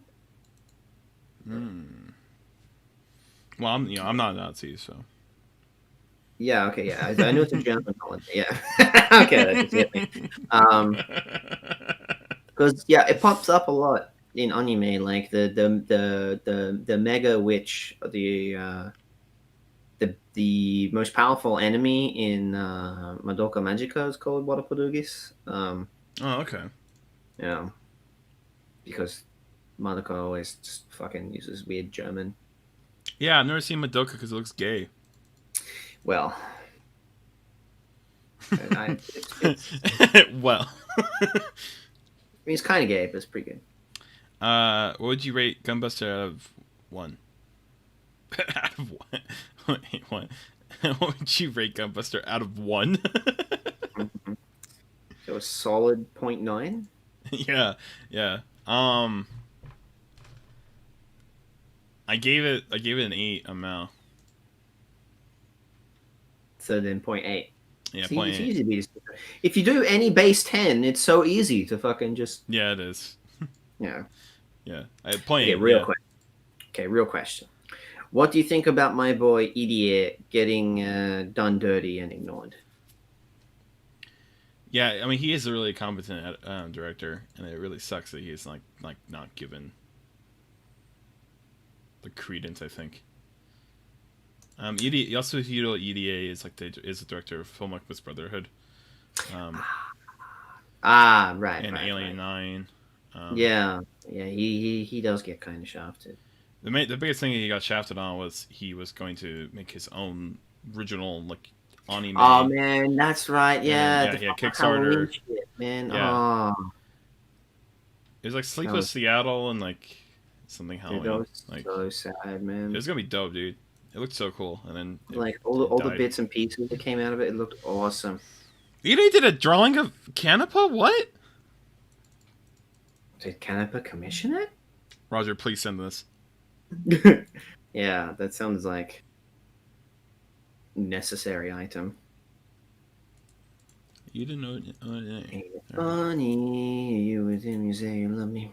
Well, I'm not a Nazi, so. Yeah. Okay. Yeah. I know it's a German holiday. Yeah. Okay. That just hit me. Because it pops up a lot in anime, like the mega witch, the most powerful enemy in Madoka Magica is called Walpurgis. Oh, okay. Yeah. Because Madoka always just fucking uses weird German. Yeah, I've never seen Madoka because it looks gay. Well. Well. I mean, it's kind of gay, but it's pretty good. What would you rate Gunbuster out of 1? Out of 1? Wait, what? What would you rate Gunbuster out of 1? So a solid 0.9? Yeah. I gave it an 8 on Mal. So then 0.8. Yeah, it's 0.8. Easy to be. If you do any base 10, it's so easy to fucking just. Yeah, it is. Yeah. Yeah. 0.8. Okay, real question. What do you think about my boy Idiot getting done dirty and ignored? Yeah, I mean, he is a really competent director, and it really sucks that he's not given the credence, I think. Also Hiro EDA is is the director of Full Metal Brotherhood. Right. And right, Alien right. 9. Yeah. He does get kind of shafted. The biggest thing he got shafted on was he was going to make his own original anime. Oh man, that's right. Yeah, And the he had fucking Halloween Kickstarter. shit, man. Yeah, Oh, it was like that Sleepless was, Seattle and something dude, that Halloween. was so sad, It man. was gonna be dope, dude. It looked so cool, and then Like it all the died. bits and pieces that came out of it, it looked awesome. EDA did a drawing of Canepa. What? Did Canepa commission it? Roger, please send this. Yeah, that sounds like necessary item. You didn't know. Ain't it funny, you was in me say you love me.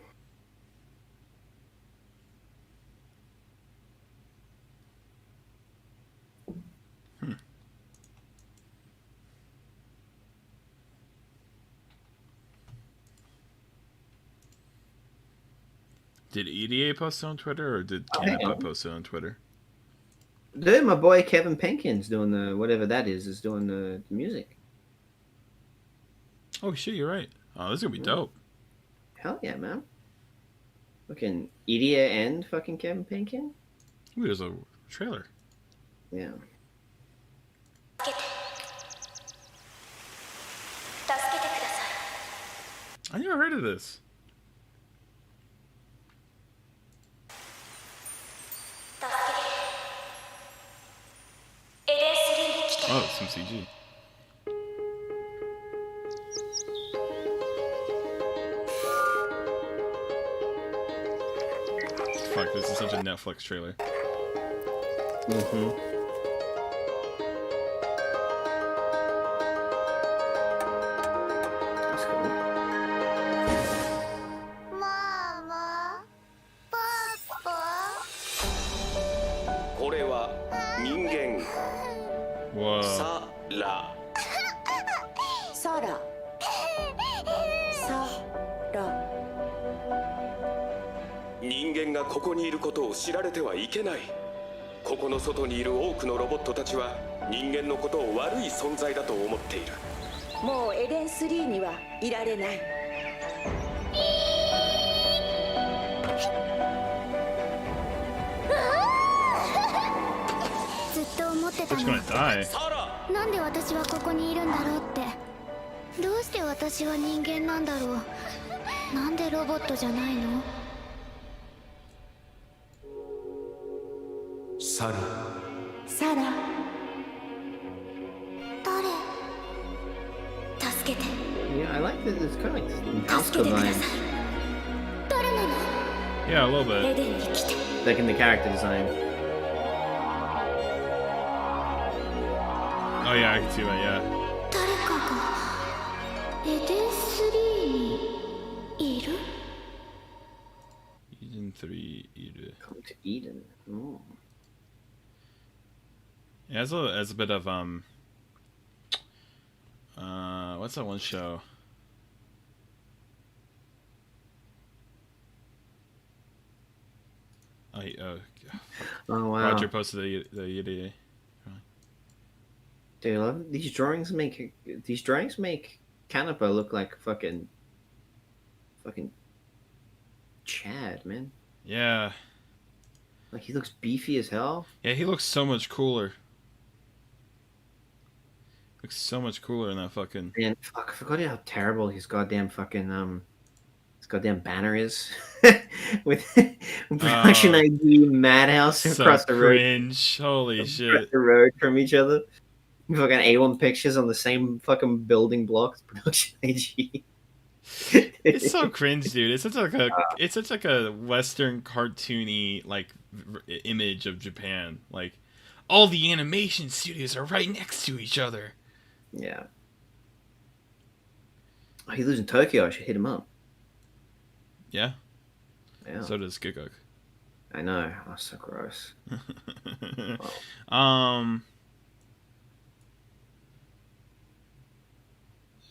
Did EDA post it on Twitter or did hang Canepa on. post it on Twitter? Dude, my boy Kevin Penkin's doing the whatever that is doing the music. Oh shit, you're right. Oh, this is gonna be dope. Hell yeah, man. Fucking Idia and fucking Kevin Penkin? Ooh, there's a trailer. Yeah. I never heard of this. Oh, some CG. Fuck, this is such a Netflix trailer. Mm-hmm. That's cool. Mama, Papa. これは人間 Whoa. サラサラ。サラ。人間がここにいることを知られてはいけない。ここの外にいる多くのロボットたちは人間のことを悪い存在だと思っている。もうエデン3にはいられない。ずっと思ってた Which の gonna die? サラなんで私はここにいるんだろうってどうして私は人間なんだろうなんでロボットじゃないのサラサラ。誰助けて Yeah, I like this. It's kind of like this 助けてくだ vibes. さい誰なの Yeah, a little エ bit. デンに来て Like in the character design. Oh yeah, I can see that. Yeah. 誰かがエデン3にいる Eden 3 Eden. Come to Eden. Oh. Yeah, as a bit of what's that one show? Oh wow. Roger posted the EDA. Dude, I love these drawings make Canepa look like fucking Chad, man. Yeah. Like he looks beefy as hell. Yeah, he looks so much cooler. Looks so much cooler in that fucking. And fuck, I forgot how terrible his goddamn banner is with production ID Madhouse So across the road. cringe. Holy shit. Across the road from each other. Fucking A1 pictures on the same fucking building blocks. Production IG. It's so cringe, dude. It's such like a Western cartoony image of Japan. Like all the animation studios are right next to each other. Yeah. Oh, he lives in Tokyo. I should hit him up. Yeah. Yeah. So does Gigok. I know. Oh, so gross.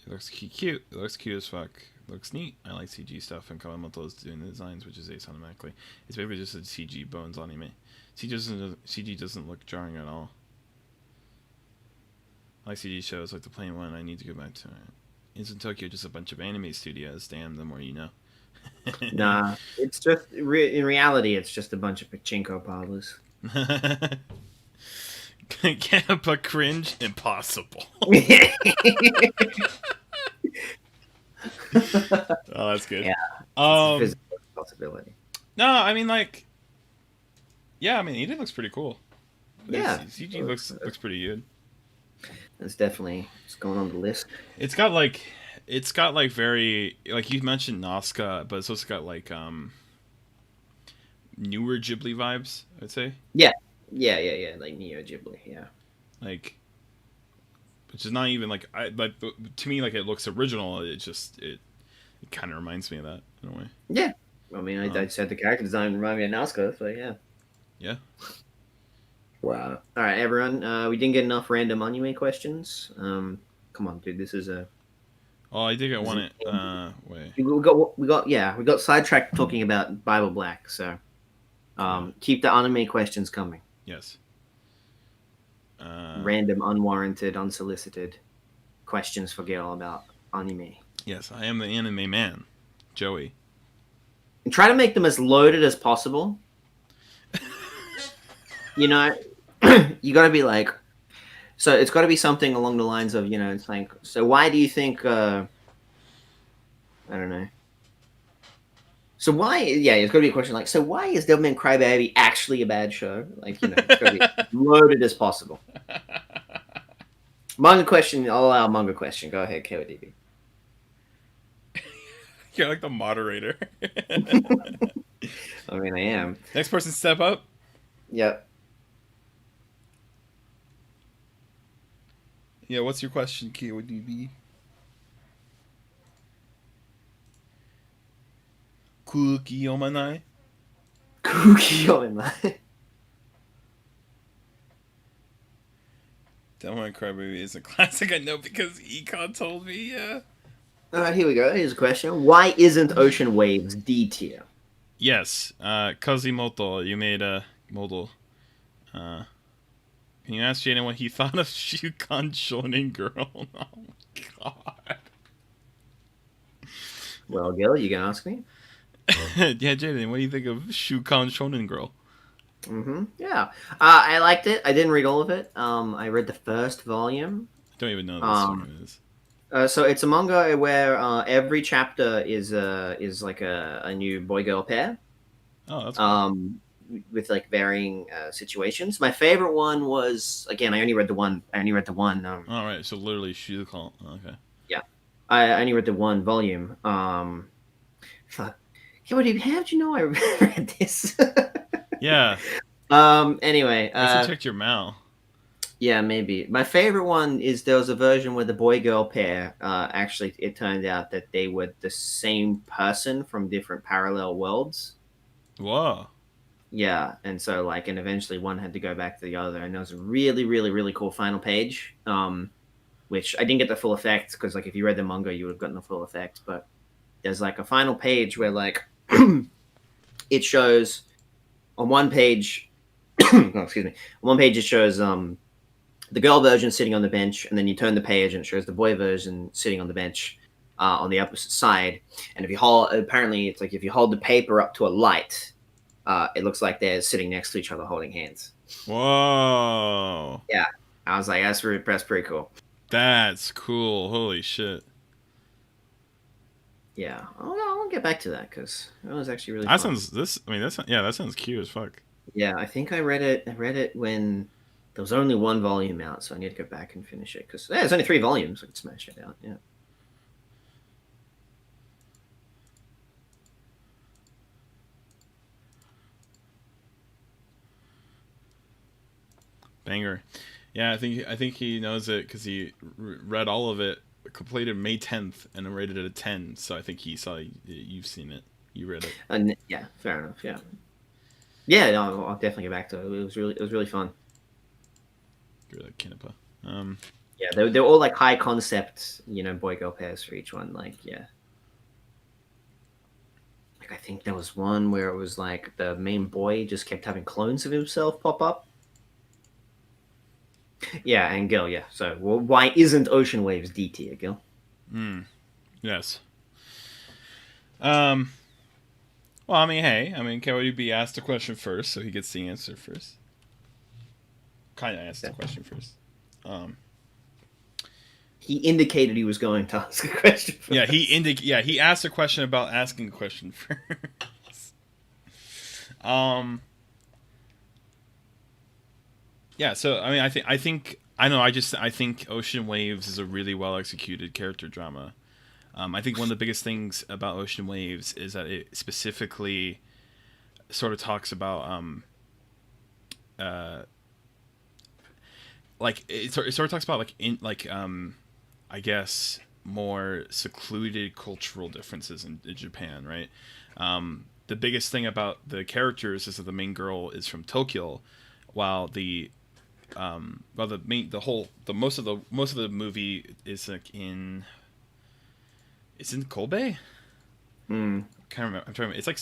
It looks cute. It looks cute as fuck. It looks neat. I like CG stuff, and Kawamoto is doing the designs, which is ace automatically. It's maybe just a CG bones anime. CG doesn't look jarring at all. I like CG shows like the plain one. I need to go back to it. Isn't Tokyo just a bunch of anime studios? Damn, the more you know. Nah, it's just in reality, it's just a bunch of pachinko parlors. Can't but cringe? Impossible. Oh, that's good. Yeah, Um, it's a physical possibility. no, I mean like, yeah, I mean Eden looks pretty cool. Yeah, CG looks pretty good. That's definitely it's going on the list. It's got like very like you mentioned Nazca, but it's also got like newer Ghibli vibes. I'd say. Yeah, like Neo Ghibli. Yeah, like, which is not even like but to me like it looks original. It kind of reminds me of that in a way. Yeah, I mean, I said the character design reminded me of Nazca, so yeah. Yeah. Wow. All right, everyone. We didn't get enough random anime questions. Come on, dude. This is a. Oh, I think I want it. Wait. We got sidetracked talking about Bible Black. So, keep the anime questions coming. Yes. Random, unwarranted, unsolicited questions for Gail about anime. Yes, I am the anime man, Joey. And try to make them as loaded as possible. You know, you got to be like, so it's got to be something along the lines of, you know, it's like, so why do you think, I don't know. So why, it's got to be a question like, so why is Devilman Crybaby actually a bad show? Like, you know, it's got to be loaded as possible. Manga question, I'll allow manga question. Go ahead, KODB. You're like the moderator. I mean, I am. Next person step up. Yep. Yeah, what's your question, KODB? Cookie omanai? Cookie omanai. Devilman Crybaby is a classic, I know, because Econ told me, yeah. All right, here we go. Here's a question. Why isn't Ocean Waves D tier? Yes, Kazimoto, you made a model. Can you ask Jaden what he thought of Shukan Shonen Girl? Oh my god. Well, Gil, you can ask me. Yeah, Jaden, what do you think of Shukan Shonen Girl? Yeah. I liked it. I didn't read all of it. I read the first volume. I don't even know what this is. So it's a manga where every chapter is like a new boy-girl pair. Oh, that's cool. With like varying situations. My favorite one was, again, I only read the one. All right, so literally Shukan. Okay. Yeah. I only read the one volume. Fuck. How did you know I read this? Yeah. Anyway. I checked your mail. Yeah, maybe. My favorite one is there was a version where the boy-girl pair, actually, it turned out that they were the same person from different parallel worlds. Whoa. Yeah, and so, like, and eventually one had to go back to the other, and there was a really, really, really cool final page, which I didn't get the full effect, because, like, if you read the manga, you would have gotten the full effect, but there's, like, a final page where, like, it shows, on one page, excuse me, on one page it shows, the girl version sitting on the bench, and then you turn the page and it shows the boy version sitting on the bench on the opposite side. And if you hold, apparently it's like if you hold the paper up to a light, it looks like they're sitting next to each other holding hands. Whoa. Yeah, I was like, that's pretty cool. That's cool. Holy shit. Yeah, I'll get back to that because it was actually really. That fun. that sounds cute as fuck. Yeah, I think I read it when there was only one volume out, so I need to go back and finish it because there's only 3 volumes. I could smash it out. Yeah. Banger. Yeah, I think he knows it because he read all of it, completed May 10th, and rated it a 10. So I think he saw you've seen it. You read it. Yeah, fair enough. Yeah. Yeah, no, I'll definitely get back to it. It was really fun. You're like Kinapa. Yeah, they're all like high concept, boy girl pairs for each one. Like, yeah. Like, I think there was one where it was like the main boy just kept having clones of himself pop up. Yeah, and Gil, yeah. So, well, why isn't Ocean Waves D tier, Gil? Yes. Well, I mean, hey, can we be asked a question first so he gets the answer first? Kind of asked the question first. He indicated he was going to ask a question first. Yeah, he asked a question about asking a question first. Yeah, so I mean, I think Ocean Waves is a really well executed character drama. I think one of the biggest things about Ocean Waves is that it specifically sort of talks about like it sort of talks about I guess more secluded cultural differences in Japan, right? The biggest thing about the characters is that the main girl is from Tokyo, while most of the movie is like it's in Kobe. Can't remember. I'm trying to remember. It's like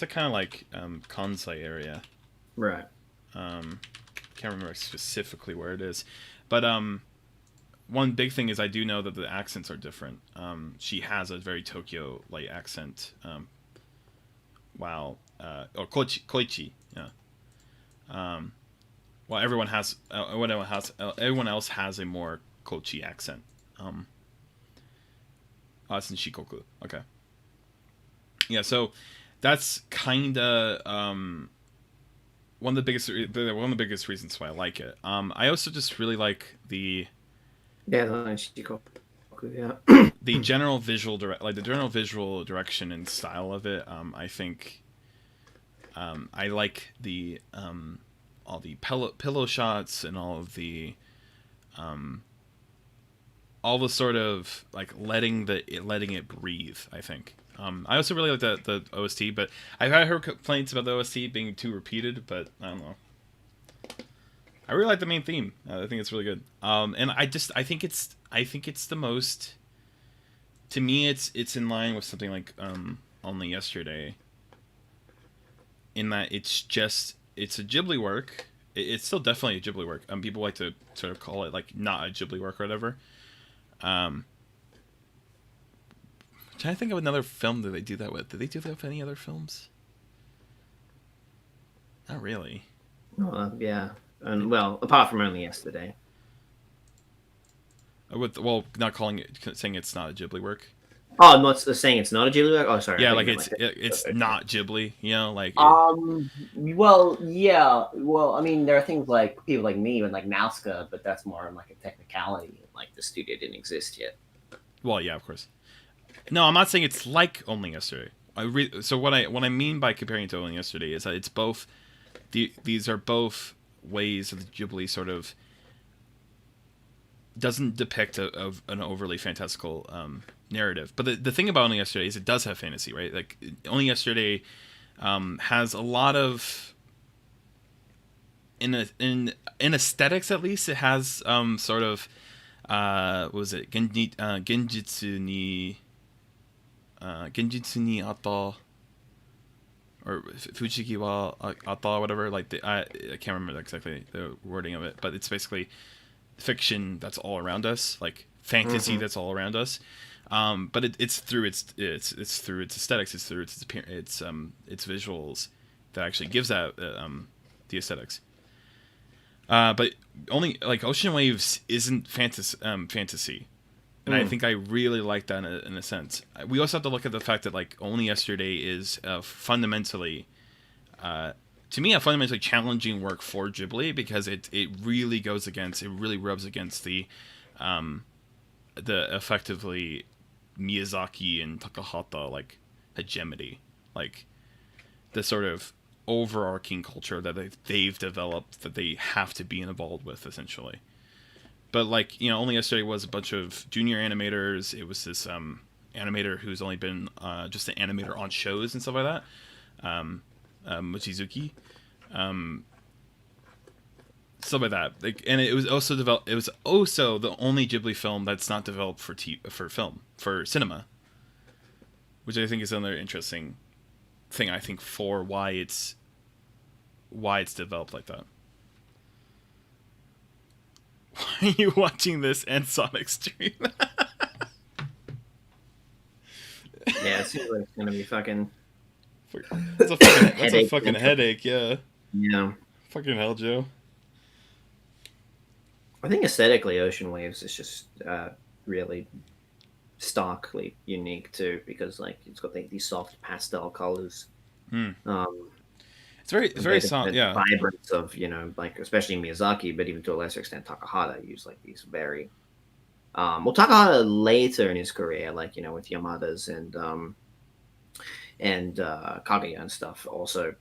kind of like Kansai area. Right. Can't remember specifically where it is, but one big thing is I do know that the accents are different. She has a very Tokyo like accent. Or Koichi, yeah. Well, everyone else has a more Kochi accent. It's in Shikoku. Okay. Yeah, so that's kind of one of the biggest reasons why I like it. I also just really like the Shikoku, yeah. the general visual direction and style of it. I think I like the all the pillow shots and all the sort of like letting it breathe. I think. I also really like the OST, but I've heard complaints about the OST being too repeated. But I don't know. I really like the main theme. I think it's really good. And I think it's the most. To me, it's in line with something like Only Yesterday. In that it's a Ghibli work. It's still definitely a Ghibli work. People like to sort of call it like not a Ghibli work or whatever. I'm trying to think of another film that they do that with. Did they do that with any other films? Not really. Yeah. And well, apart from Only Yesterday. Not saying it's not a Ghibli work. Oh, I'm not saying it's not a Ghibli work. Oh, sorry. Yeah, like it's not Ghibli. You know, like. Well, yeah. Well, I mean, there are things like people like me and like Nausica, but that's more like a technicality. Like the studio didn't exist yet. Well, yeah, of course. No, I'm not saying it's like Only Yesterday. So what I mean by comparing it to Only Yesterday is that it's both. These are both ways that Ghibli sort of doesn't depict an overly fantastical narrative. But the thing about Only Yesterday is it does have fantasy, right? Like Only Yesterday has a lot of in aesthetics, at least. It has sort of what was it Genjitsu ni Ata or Fujiki wa Ata, whatever. Like I can't remember exactly the wording of it, but it's basically fiction that's all around us, like fantasy that's all around us. But it's through its aesthetics, it's through its visuals that actually gives that the aesthetics. But only like Ocean Waves isn't fantasy. And I think I really like that in a sense. We also have to look at the fact that like Only Yesterday is fundamentally, to me, a fundamentally challenging work for Ghibli because it really rubs against the effectively Miyazaki and Takahata like hegemony, like the sort of overarching culture that they've developed that they have to be involved with essentially. But like, Only Yesterday was a bunch of junior animators. It was this animator who's only been just an animator on shows and stuff like that. Mochizuki. stuff like that. Like, and it was also developed. It was also the only Ghibli film that's not developed for cinema, which I think is another interesting thing. I think for why it's developed like that. Why are you watching this and Sonic stream? Yeah, it seems like it's gonna be fucking. That's a fucking headache. Yeah. Yeah. Fucking hell, Joe. I think aesthetically, Ocean Waves is just really starkly unique too, because like it's got these soft pastel colors. It's very soft. Yeah. Vibrance of like especially Miyazaki, but even to a lesser extent Takahata used like these very. Well, Takahata later in his career, like with Yamada's and Kaguya and stuff, also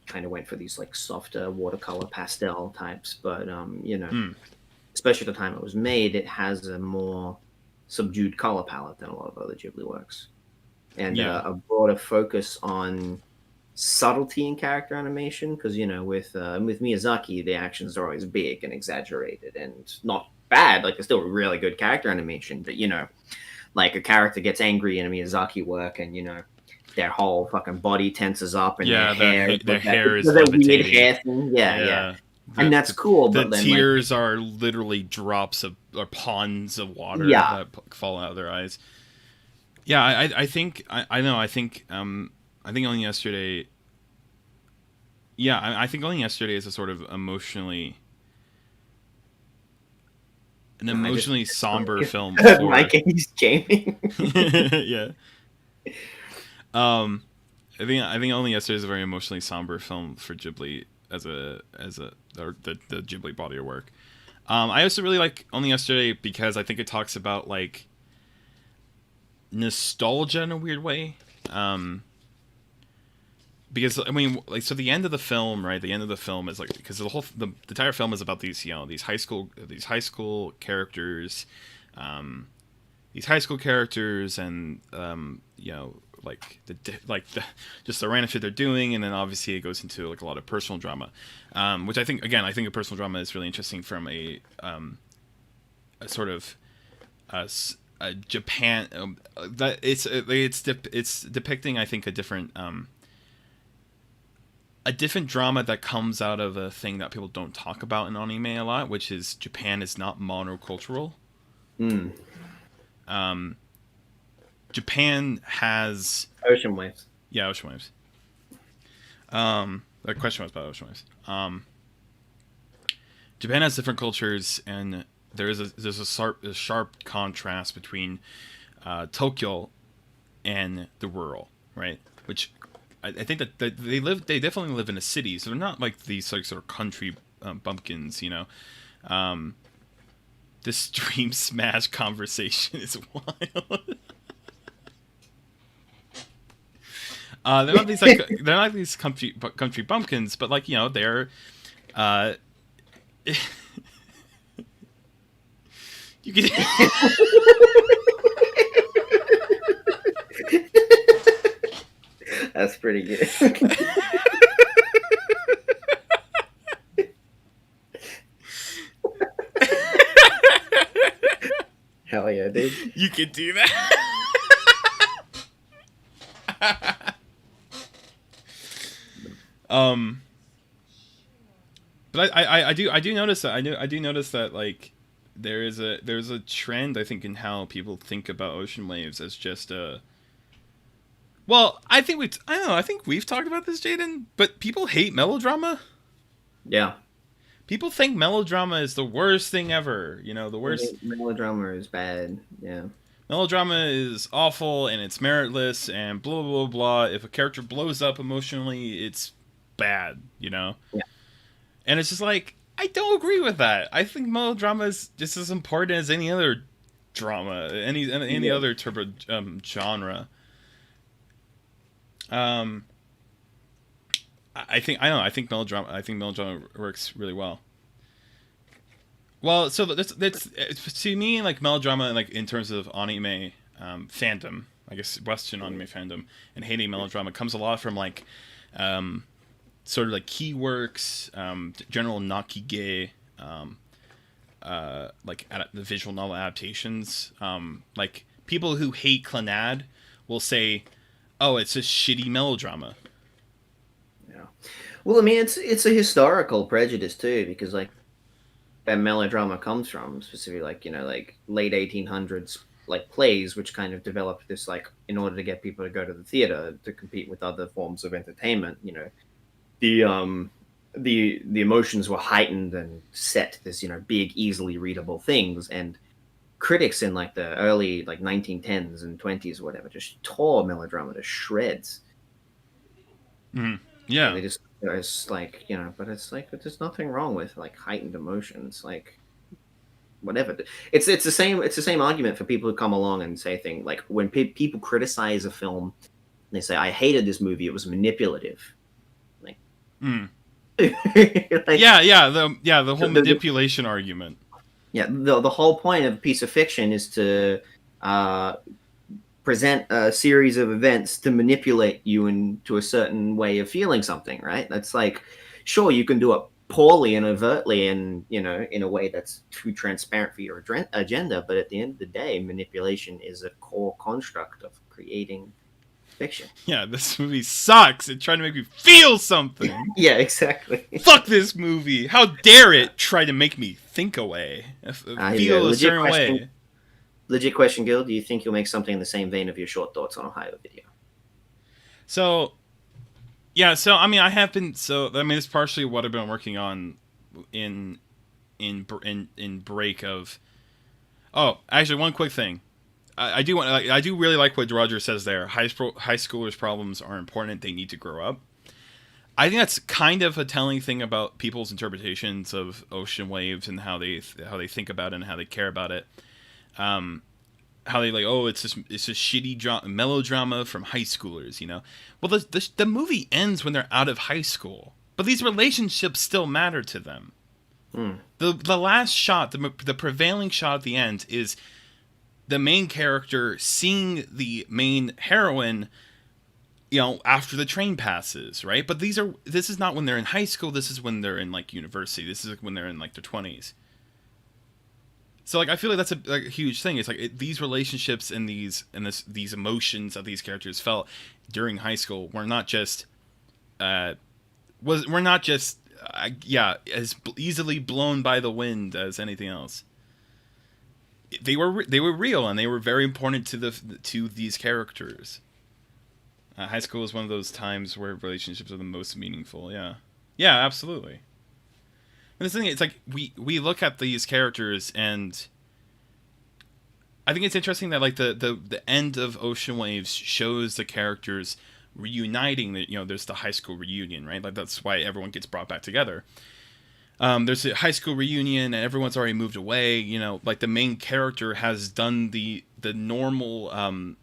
kind of went for these like softer watercolor pastel types, but especially at the time it was made, it has a more subdued color palette than a lot of other Ghibli works, and a broader focus on subtlety in character animation. Because with Miyazaki, the actions are always big and exaggerated and not bad. Like, it's still really good character animation, but like a character gets angry in a Miyazaki work, and their whole fucking body tenses up, and their hair is levitating. Weird hair thing. Yeah. And that's cool. The but then, tears are literally drops of or ponds of water that fall out of their eyes. Yeah, I think I think Only Yesterday. Yeah, I think Only Yesterday is a sort of emotionally somber film. Mike, he's gaming. Yeah. I think Only Yesterday is a very emotionally somber film for Ghibli as the Ghibli body of work. I also really like Only Yesterday because I think it talks about like nostalgia in a weird way. Because I mean, like, so the end of the film, right? The end of the film is like, because the entire film is about these these high school characters, and just the random shit they're doing, and then obviously it goes into like a lot of personal drama, which I think a personal drama is really interesting from a sort of a Japan that it's depicting, I think, a different drama that comes out of a thing that people don't talk about in anime a lot, which is Japan is not monocultural. Japan has Ocean Waves. Yeah, Ocean Waves. The question was about Ocean Waves. Japan has different cultures, and there's a sharp contrast between Tokyo and the rural, right? Which I think that they definitely live in a city, so they're not like these like sort of country bumpkins, This stream smash conversation is wild. They're not these country bumpkins, but like they're you can. That's pretty good. Hell yeah, dude. You can do that. But I do notice that I do notice that like there's a trend, I think, in how people think about Ocean Waves as just a. Well, I think we've talked about this, Jaden, but people hate melodrama. Yeah. People think melodrama is the worst thing ever. The worst. Melodrama is bad. Yeah. Melodrama is awful and it's meritless and blah blah blah. If a character blows up emotionally, it's bad. Yeah. And it's just like, I don't agree with that. I think melodrama is just as important as any other drama, any other type of genre. I think melodrama works really well. Well, so that's to me, like, melodrama, like, in terms of anime fandom, I guess Western anime fandom, and hating melodrama comes a lot from like sort of like key works, general nakige, the visual novel adaptations. Like people who hate Clannad will say, "Oh, it's a shitty melodrama." Yeah. Well, I mean, it's a historical prejudice too, because like that melodrama comes from specifically like late 1800s like plays, which kind of developed this like in order to get people to go to the theater to compete with other forms of entertainment. The emotions were heightened and set to this big, easily readable things, and critics in like the early like 1910s and 20s or whatever just tore melodrama to shreds. Yeah, they just it's like but it's like there's nothing wrong with like heightened emotions, like whatever. It's the same argument for people who come along and say things like when people criticize a film, they say, I hated this movie, it was manipulative. Like, like the whole manipulation argument. Yeah, the whole point of a piece of fiction is to present a series of events to manipulate you into a certain way of feeling something, right? That's like, sure, you can do it poorly and overtly and in a way that's too transparent for your agenda, but at the end of the day, manipulation is a core construct of creating fiction. Yeah, this movie sucks. It's trying to make me feel something. Yeah, exactly. Fuck this movie. How dare it try to make me think away, feel a certain way. Legit question, Gil. Do you think you'll make something in the same vein of your short thoughts on Ohio video? So, yeah. So I mean, it's partially what I've been working on in break of. Oh, actually, one quick thing. I do really like what Roger says there. High schoolers' problems are important. They need to grow up. I think that's kind of a telling thing about people's interpretations of ocean waves and how they think about it and how they care about it. How they like, oh, it's a shitty melodrama from high schoolers, Well, the movie ends when they're out of high school, but these relationships still matter to them. The last shot, the prevailing shot at the end is the main character seeing the main heroine, after the train passes, right? But this is not when they're in high school. This is when they're in like university. This is like when they're in like their 20s. So like I feel like that's a huge thing. It's like these relationships and these emotions that these characters felt during high school were not just as easily blown by the wind as anything else. They were real and they were very important to these characters. High school is one of those times where relationships are the most meaningful. Yeah, absolutely. And the thing is, it's like we look at these characters, and I think it's interesting that like the end of Ocean Waves shows the characters reuniting. There's the high school reunion, right? Like that's why everyone gets brought back together. There's a high school reunion, and everyone's already moved away. Like the main character has done the normal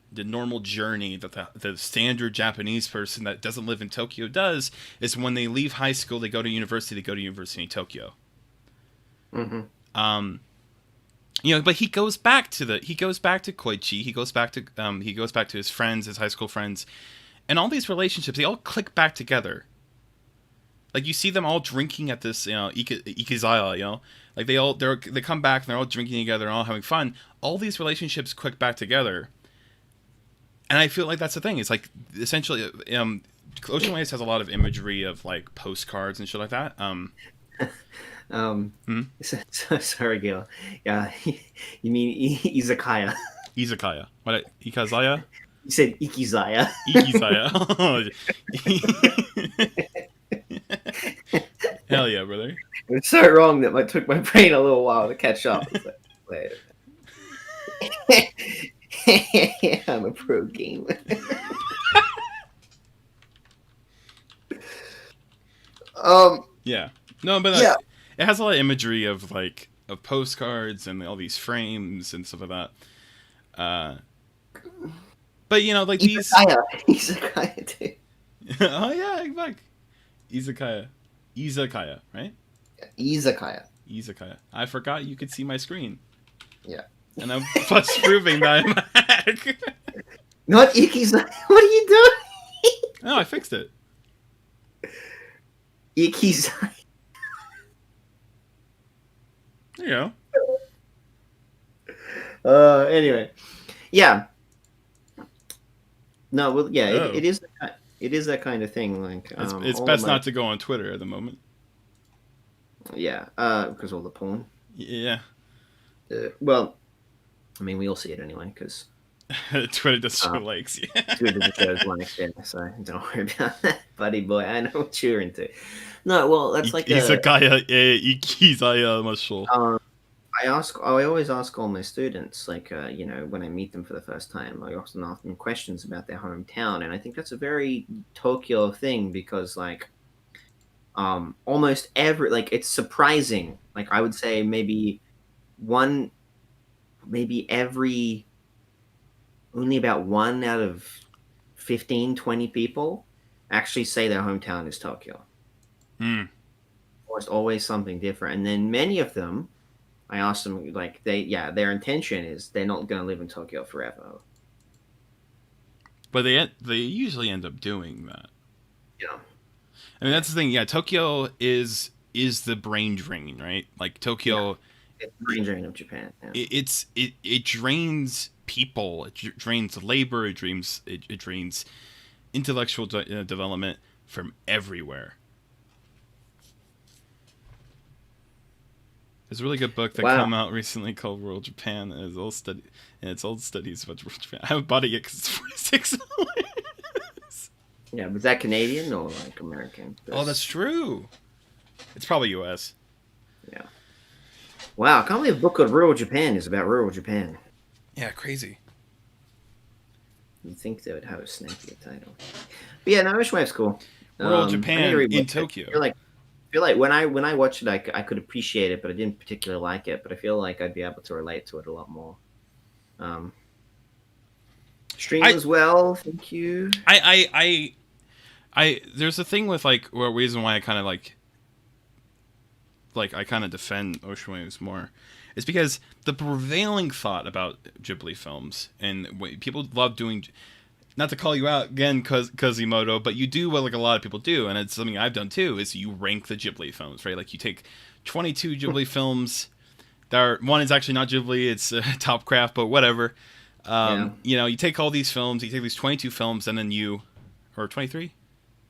journey that the standard Japanese person that doesn't live in Tokyo does. Is when they leave high school, they go to university. They go to university in Tokyo. But he goes back to Koichi. He goes back to his friends, his high school friends, and all these relationships. They all click back together. Like you see them all drinking at this, ikizaya, like they come back and they're all drinking together and all having fun. All these relationships click back together, and I feel like that's the thing. It's like essentially, Ocean Waves has a lot of imagery of like postcards and shit like that. Sorry, Gil. Yeah, you mean izakaya? Izakaya. What? Ikazaya? You said ikizaya. Ikizaya. Hell yeah, brother. It's so wrong that it took my brain a little while to catch up. Like, I'm a pro gamer. Yeah. No, but yeah. It has a lot of imagery of like of postcards and all these frames and stuff like that. But like these Izakaya too. Oh yeah, like Izakaya, right? Izakaya. I forgot you could see my screen. Yeah. And I'm plus proving that I'm a hack. Not Ikizaya. What are you doing? No, I fixed it. Ikizaya. There you go. Anyway, yeah. No, well, yeah, Oh. it is. It is that kind of thing. Like, It's all best of my, not to go on Twitter at the moment. yeah, because all the porn. Yeah. Well, I mean, we all see it anyway, because Twitter does show likes. Yeah. Twitter just shows likes, yeah, so don't worry about that, buddy boy. I know what you're into. No, well, that's like Izakaya Ikizaya Masho. I always ask all my students, like, when I meet them for the first time, I often ask them questions about their hometown, and I think that's a very Tokyo thing because, like, almost every, like, it's surprising. Like, I would say maybe every, only about 1 out of 15, 20 people actually say their hometown is Tokyo. Almost always something different, and then many of them, I asked them, like, their intention is they're not going to live in Tokyo forever. But they usually end up doing that. Yeah. I mean, that's the thing. Yeah, Tokyo is the brain drain, right? Like Tokyo, It's the brain drain of Japan. Yeah. it drains people. It drains labor. It drains intellectual development from everywhere. There's a really good book that came out recently called Rural Japan, and it's old studies about rural Japan. I haven't bought it yet because it's $46. Yeah, was that Canadian or like American? Oh, that's true. It's probably U.S. Yeah. Wow, I can't believe a book called Rural Japan is about rural Japan. Yeah, crazy. You'd think they would have a snappier title. But yeah, no, Wishwave's cool. Rural Japan in Tokyo. I feel like when I watched it, I could appreciate it, but I didn't particularly like it. But I feel like I'd be able to relate to it a lot more. Stream as well. Thank you. There's a thing with like, or a reason why I kind of like I kind of defend Ocean Waves more. It's because the prevailing thought about Ghibli films, and what people love doing, not to call you out again, Kazimoto, but you do what like a lot of people do, and it's something I've done too, is you rank the Ghibli films, right? Like you take 22 Ghibli films that are, one is actually not Ghibli, it's Top Craft, but whatever. You take all these films, you take these 22 films, and then or 23?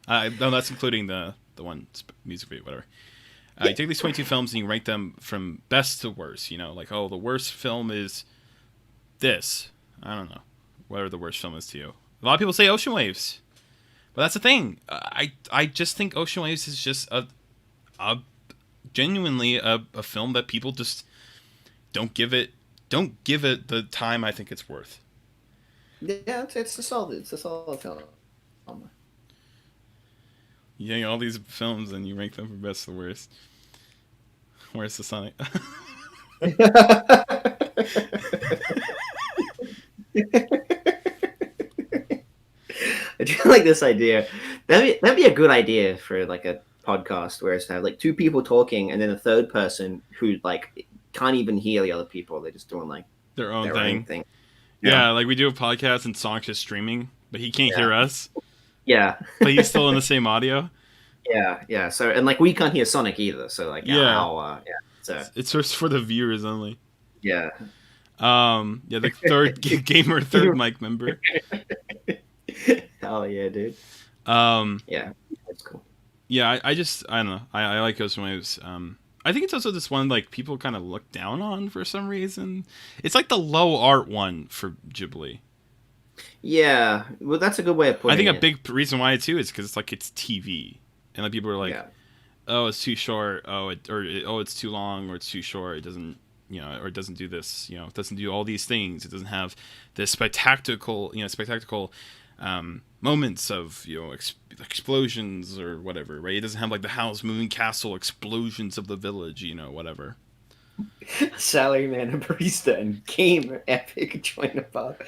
No, that's including the one music video, whatever. You take these 22 films and you rank them from best to worst. Like, oh, the worst film is this. I don't know. Whatever the worst film is to you. A lot of people say Ocean Waves. But that's the thing. I just think Ocean Waves is just a genuinely a film that people just don't give it the time I think it's worth. Yeah, it's a solid film. You all these films and you rank them from best to worst. Where's the Sonic? I do like this idea. That'd be a good idea for like a podcast where it's to have like two people talking and then a third person who like can't even hear the other people. They're just doing like their own thing. Yeah, like we do a podcast and Sonic's just streaming, but he can't hear us. Yeah. But he's still in the same audio. Yeah. So, and like we can't hear Sonic either. So like, So it's just for the viewers only. Yeah. The third gamer, third mic member. Oh yeah, dude. Yeah, that's cool. Yeah, I don't know. I like Ocean Waves. I think it's also this one like people kind of look down on for some reason. It's like the low art one for Ghibli. Yeah, well, that's a good way of putting it. I think a big reason why too is because it's TV, and like people are like, "Oh, it's too short. It's too long, or it's too short. It doesn't, or it doesn't do this. It doesn't do all these things. It doesn't have this spectacular moments of explosions or whatever, right? It doesn't have like the Howl's Moving Castle explosions of the village, whatever." Salaryman, a barista, and game epic joint about.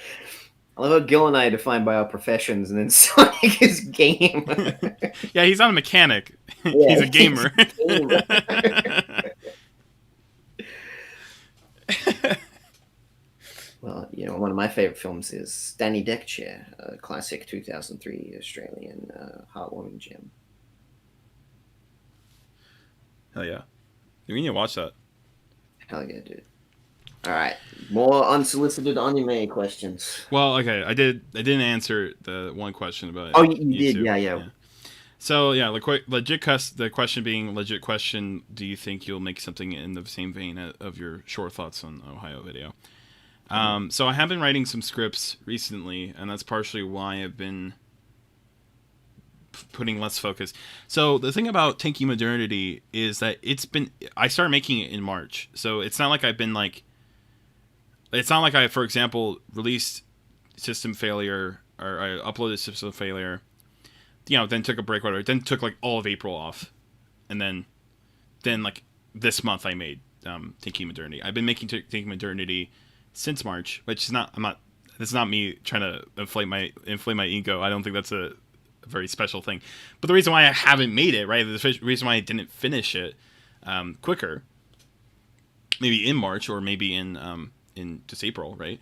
I love how Gil and I define by our professions, and then Sonic is game. Yeah, he's not a mechanic. Yeah, he's a gamer. Well, one of my favorite films is Danny Deckchair, a classic 2003 Australian heartwarming gem. Hell yeah. We need to watch that. Hell yeah, dude. All right, more unsolicited anime questions. Well, okay, I didn't answer the one question about. Oh, you did, YouTube. yeah. So yeah, the question being legit question: do you think you'll make something in the same vein of your short thoughts on Ohio video? So I have been writing some scripts recently, and that's partially why I've been putting less focus. So the thing about Tanky Modernity is that I started making it in March, so it's not like I've been like. It's not like I, for example, released System Failure, or I uploaded System Failure, then took a break, whatever, then took like all of April off, and then like this month I made Tanky Modernity. I've been making Tanky Modernity since March, which is not, that's not me trying to inflate my ego. I don't think that's a very special thing. But the reason why I haven't made it, right, the reason why I didn't finish it quicker, maybe in March or maybe in just April, right?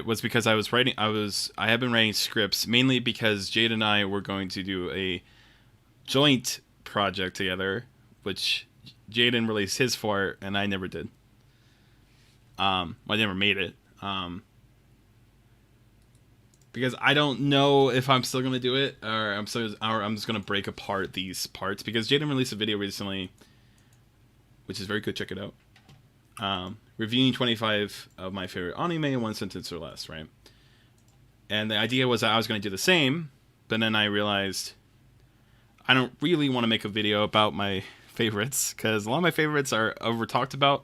Was because I have been writing scripts mainly because Jade and I were going to do a joint project together, which Jaden released his for, and I never did. I never made it. Because I don't know if I'm still gonna do it, or I'm just gonna break apart these parts. Because Jaden released a video recently, which is very good. Check it out. Reviewing 25 of my favorite anime in one sentence or less, right? And the idea was that I was going to do the same, but then I realized I don't really want to make a video about my favorites, because a lot of my favorites are over talked about.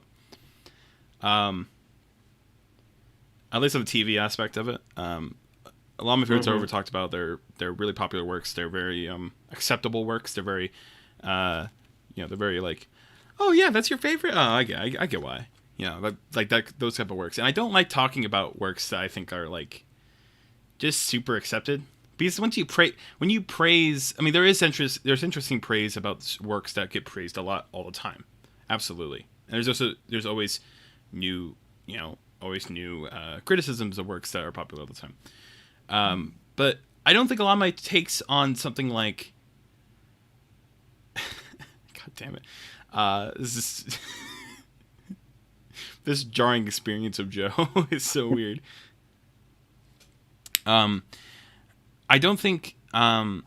At least on the TV aspect of it. A lot of my favorites are over talked about. They're really popular works. They're very acceptable works. They're very, they're very like, oh yeah, that's your favorite. Oh, I get why. Like that, those type of works. And I don't like talking about works that I think are like just super accepted, because when you praise, I mean, there's interesting praise about works that get praised a lot all the time. Absolutely. And there's always new criticisms of works that are popular all the time. But I don't think a lot of my takes on something like, God damn it. This jarring experience of Joe is so weird. I don't think I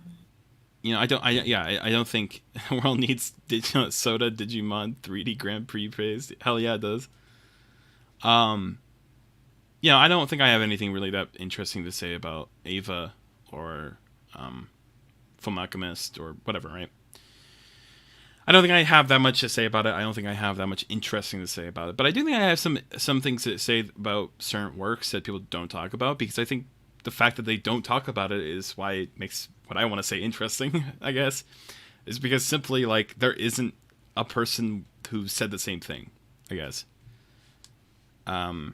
don't think the world needs Soda Digimon 3D Grand Prix praised. Hell yeah, it does. I don't think I have anything really that interesting to say about Ava or Full Alchemist or whatever, right? I don't think I have that much to say about it. I don't think I have that much interesting to say about it. But I do think I have some things to say about certain works that people don't talk about, because I think the fact that they don't talk about it is why it makes what I want to say interesting, I guess. Is because simply, like, there isn't a person who said the same thing, I guess. Not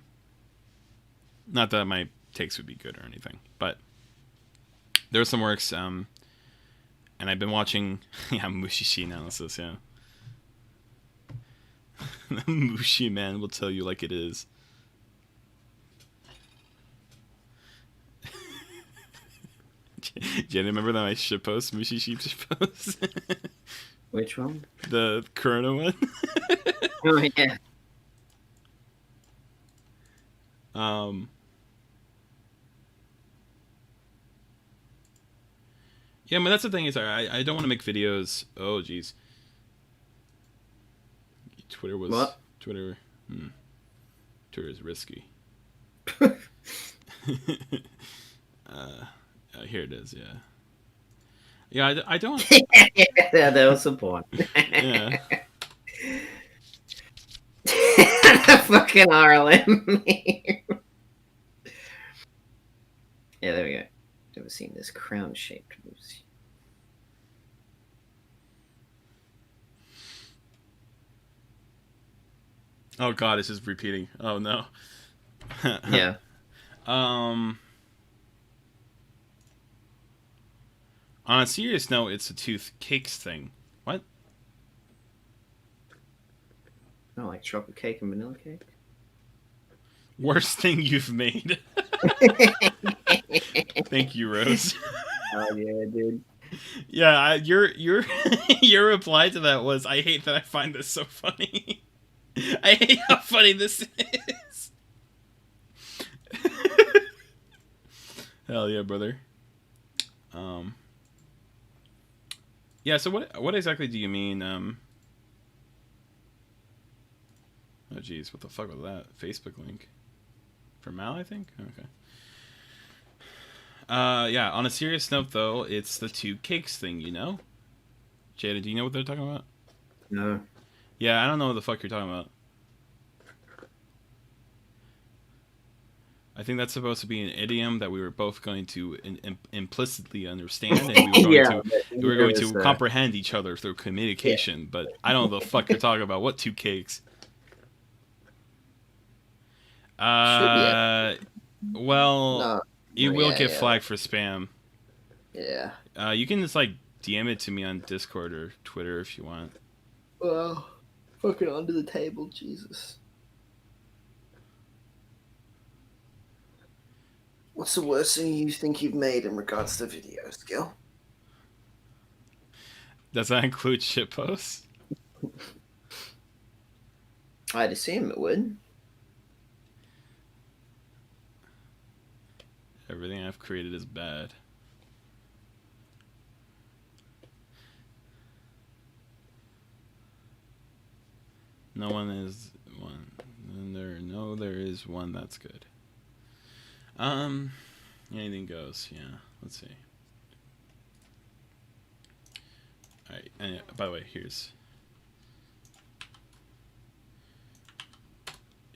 that my takes would be good or anything, but there are some works, and I've been watching, Mushishi analysis, yeah. Mushi man will tell you like it is. Jenny, remember that I shitpost Mushishi shitpost? Which one? The Corona one. Oh yeah. Yeah, but that's the thing is, I don't want to make videos. Oh, jeez. Twitter was... What? Twitter is risky. Here it is, yeah. Yeah, I don't... Yeah, that was the point. Yeah. Fucking Harlan. Yeah, there we go. Never seen this crown-shaped moose. Oh god, it's just repeating. Oh no. Yeah. On a serious note, it's a tooth cakes thing. What? Oh, like chocolate cake and vanilla cake? Worst thing you've made. Thank you, Rose. Oh yeah, dude. Yeah, your your reply to that was, "I hate that I find this so funny." I hate how funny this is. Hell yeah, brother. Yeah. So what exactly do you mean? Oh geez, what the fuck was that? Facebook link for Mal, I think. Okay. Yeah. On a serious note, though, it's the two cakes thing. You know, Jada, do you know what they're talking about? No. Yeah, I don't know what the fuck you're talking about. I think that's supposed to be an idiom that we were both going to implicitly understand, and we were going to comprehend each other through communication. Yeah. But I don't know the fuck you're talking about. What two cakes? Well, no. You will get flagged for spam. Yeah. You can just like DM it to me on Discord or Twitter if you want. Well, fucking under the table, Jesus. What's the worst thing you think you've made in regards to videos, Gil? Does that include shitposts? I'd assume it would. Everything I've created is bad. No one is one. There is one that's good. Anything goes. Yeah. Let's see. All right. And by the way, here's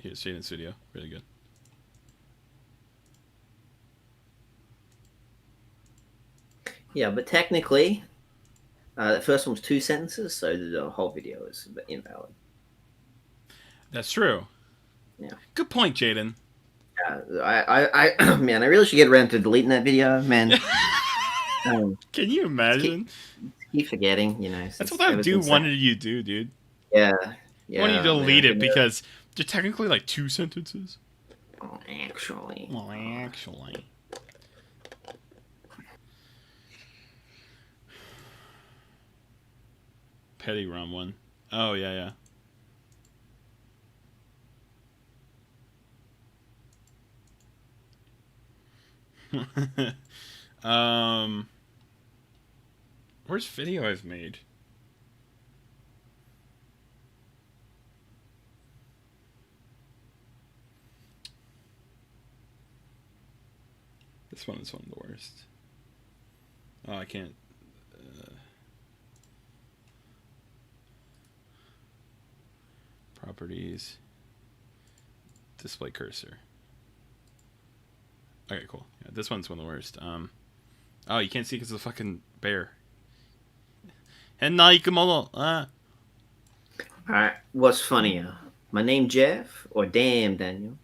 Jaden's video. Really good. Yeah, but technically, the first one was 2 sentences, so the whole video is invalid. That's true. Yeah. Good point, Jaden. I man, I really should get around to deleting that video, man. Can you imagine? Keep forgetting, you know. That's what that dude wanted you to do, dude. Yeah. He wanted you to delete it because they're technically like 2 sentences. Oh, actually. Petty Rum one. Oh, yeah. Where's video I've made? This one is one of the worst. Oh, I can't. Properties. Display cursor. Okay, cool. Yeah, this one's one of the worst. Oh, you can't see because of the fucking bear. And now you can Alright, what's funnier? My name Jeff or damn Daniel?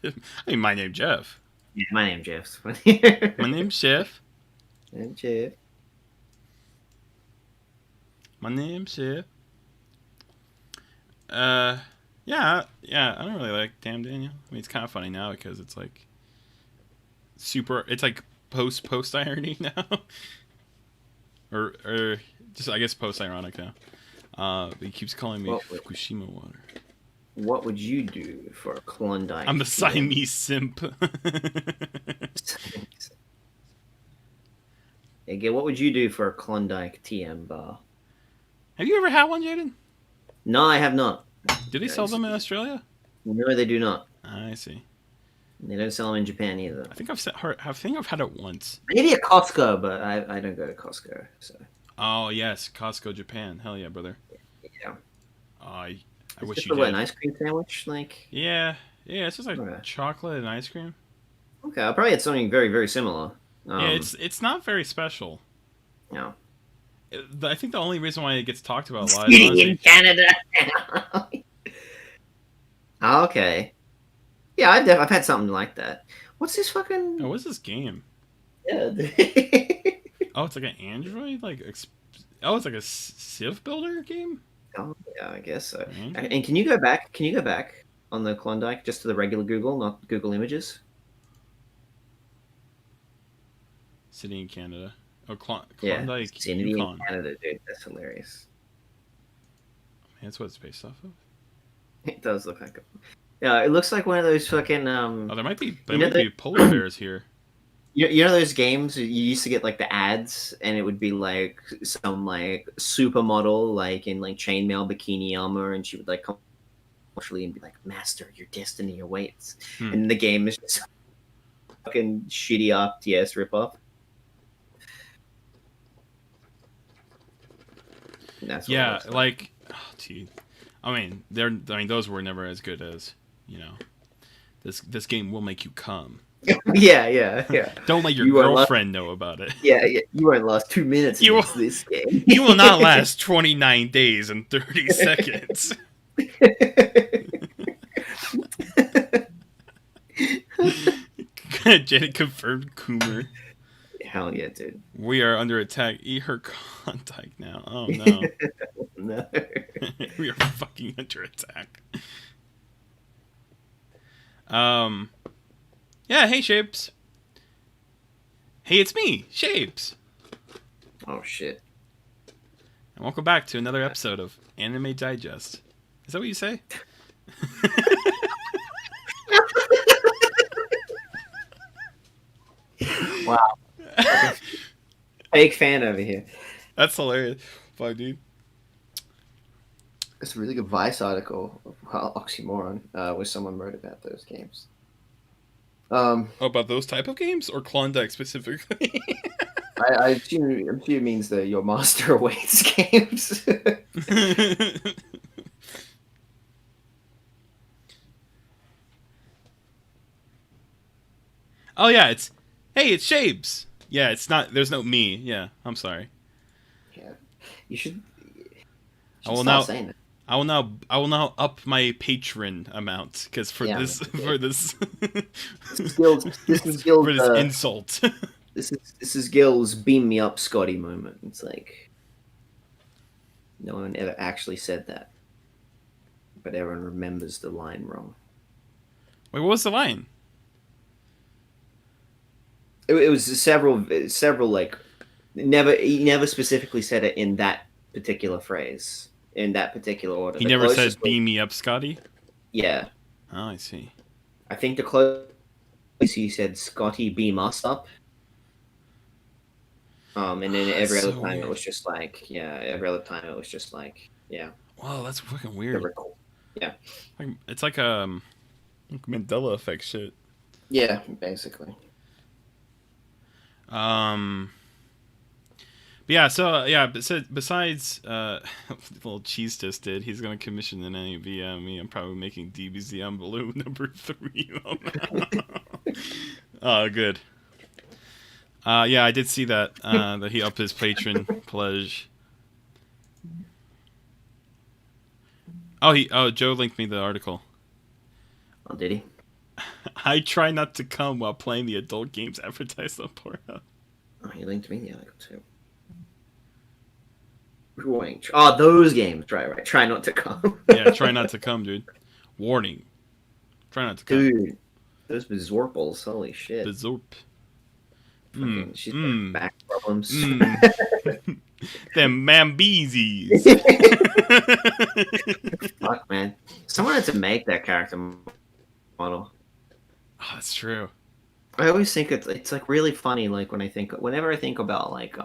I mean, my name Jeff. Yeah, my name Jeff's funny. My name's Jeff. I'm Jeff. My name's Jeff. Yeah, I don't really like Damn Daniel. I mean, it's kind of funny now because it's like it's like post irony now, or just I guess post ironic now. But he keeps calling me Fukushima water. What would you do for a Klondike? I'm the Siamese simp. Hey, what would you do for a Klondike TM bar? Have you ever had one, Jaden? No, I have not. Do they sell them in Australia? No, they do not. I see. They don't sell them in Japan either. I think I've had it once. Maybe at Costco, but I don't go to Costco. So. Oh yes, Costco Japan. Hell yeah, brother. Yeah. I wish just you did. An ice cream sandwich, like. Yeah. It's just like chocolate and ice cream. Okay, I'll probably had something very, very similar. Yeah, it's not very special. No. I think the only reason why it gets talked about a lot is in Canada. Okay. Yeah, I've had something like that. What's this fucking? Oh, what's this game? Yeah. Oh, it's like an Android, it's like a Civ builder game. Oh yeah, I guess so. Android? And can you go back? Can you go back on the Klondike just to the regular Google, not Google Images? City in Canada. Oh, Klondike. City in Canada, dude. That's hilarious. Man, that's what it's based off of. It does look like yeah, it looks like one of those fucking Oh, there might be the- polar bears here. you know those games you used to get like the ads and it would be like some like supermodel like in like chainmail bikini armor and she would like come actually and be like, "Master, your destiny awaits." And the game is just fucking shitty RTS ripoff. That's what it Yeah, looks like, oh, gee. I mean, those were never as good as, this game will make you come. yeah. Don't let your You are girlfriend know about it. Yeah, you won't last 2 minutes You against will- this game. You will not last 29 days and 30 seconds. Janet confirmed Coomer. Hell yeah, dude. We are under attack. Eat her contact now. Oh no. No. We are fucking under attack. Yeah, hey Shapes. Hey, it's me, Shapes. Oh shit. And welcome back to another episode of Anime Digest. Is that what you say? Wow. Fake fan over here. That's hilarious. Fuck, dude. It's a really good Vice article of how Oxymoron, where someone wrote about those games. Oh, about those type of games or Klondike specifically? I assume it means the Your Master Awaits games. Oh yeah, it's it's Shapes. Yeah, it's not. There's no me. Yeah, I'm sorry. Yeah, you should. I will stop now. saying that. I will now up my patron amount because for Yeah, this This is Gil's for this insult. This is Gil's beam me up, Scotty moment. It's like no one ever actually said that, but everyone remembers the line wrong. Wait, what was the line? It was several like he never specifically said it in that particular phrase in that particular order. He The never said closest was- "beam me up, Scotty." Yeah, Oh, I see. I think the closest he said Scotty beam us up. And then every That's other so time weird. it was just like, every other time it was just like, Wow, that's fucking the weird. record. It's like Mandela effect shit. Yeah, basically. But yeah, so yeah, besides little Cheese Toast did, he's gonna commission an NA via me. I'm probably making DBZ on Balloon number 3. Oh, good. Yeah, I did see that that he upped his patron pledge. Oh, Joe linked me the article. Oh, did he? I try not to come while playing the adult games advertised on Pornhub. Oh, he linked me the article too. Wait. Oh, those games. Right. Try not to come. Yeah, try not to come, dude. Warning. Try not to come. Dude, those Bizorpals. Holy shit. Bizorp. Fucking- she's got back problems. Them Mambeezes. Fuck, man. Someone had to make that character model. Oh, that's true. I always think it's like really funny. Like whenever I think about like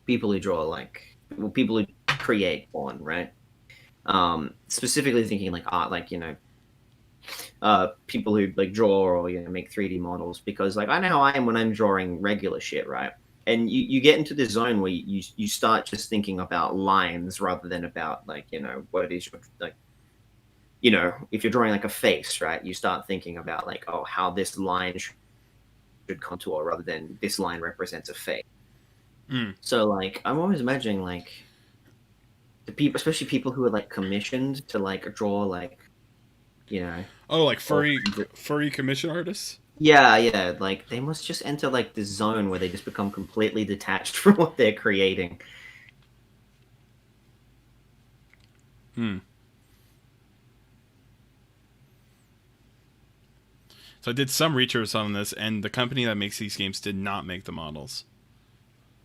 people who draw people who create porn, right? Specifically thinking like art, like people who like draw or make 3D models, because like I know how I am when I'm drawing regular shit, right? And you get into this zone where you start just thinking about lines rather than about like what it is like. If you're drawing like a face, right, you start thinking about like, oh, how this line should contour rather than this line represents a face. So like, I'm always imagining like the people, especially people who are like commissioned to like draw like, Oh, like furry commission artists? Yeah, like they must just enter like this zone where they just become completely detached from what they're creating. So I did some research on this, and the company that makes these games did not make the models.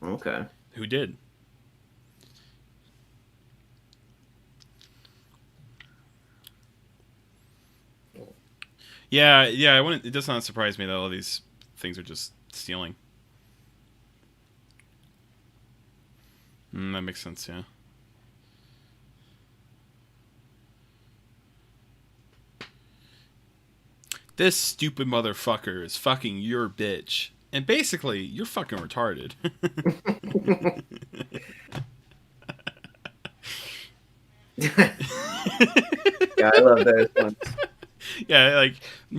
Okay. Who did? Yeah, yeah. I wouldn't. It does not surprise me that all these things are just stealing. That makes sense. Yeah. This stupid motherfucker is fucking your bitch, and basically, you're fucking retarded. Yeah, I love those ones. Yeah, like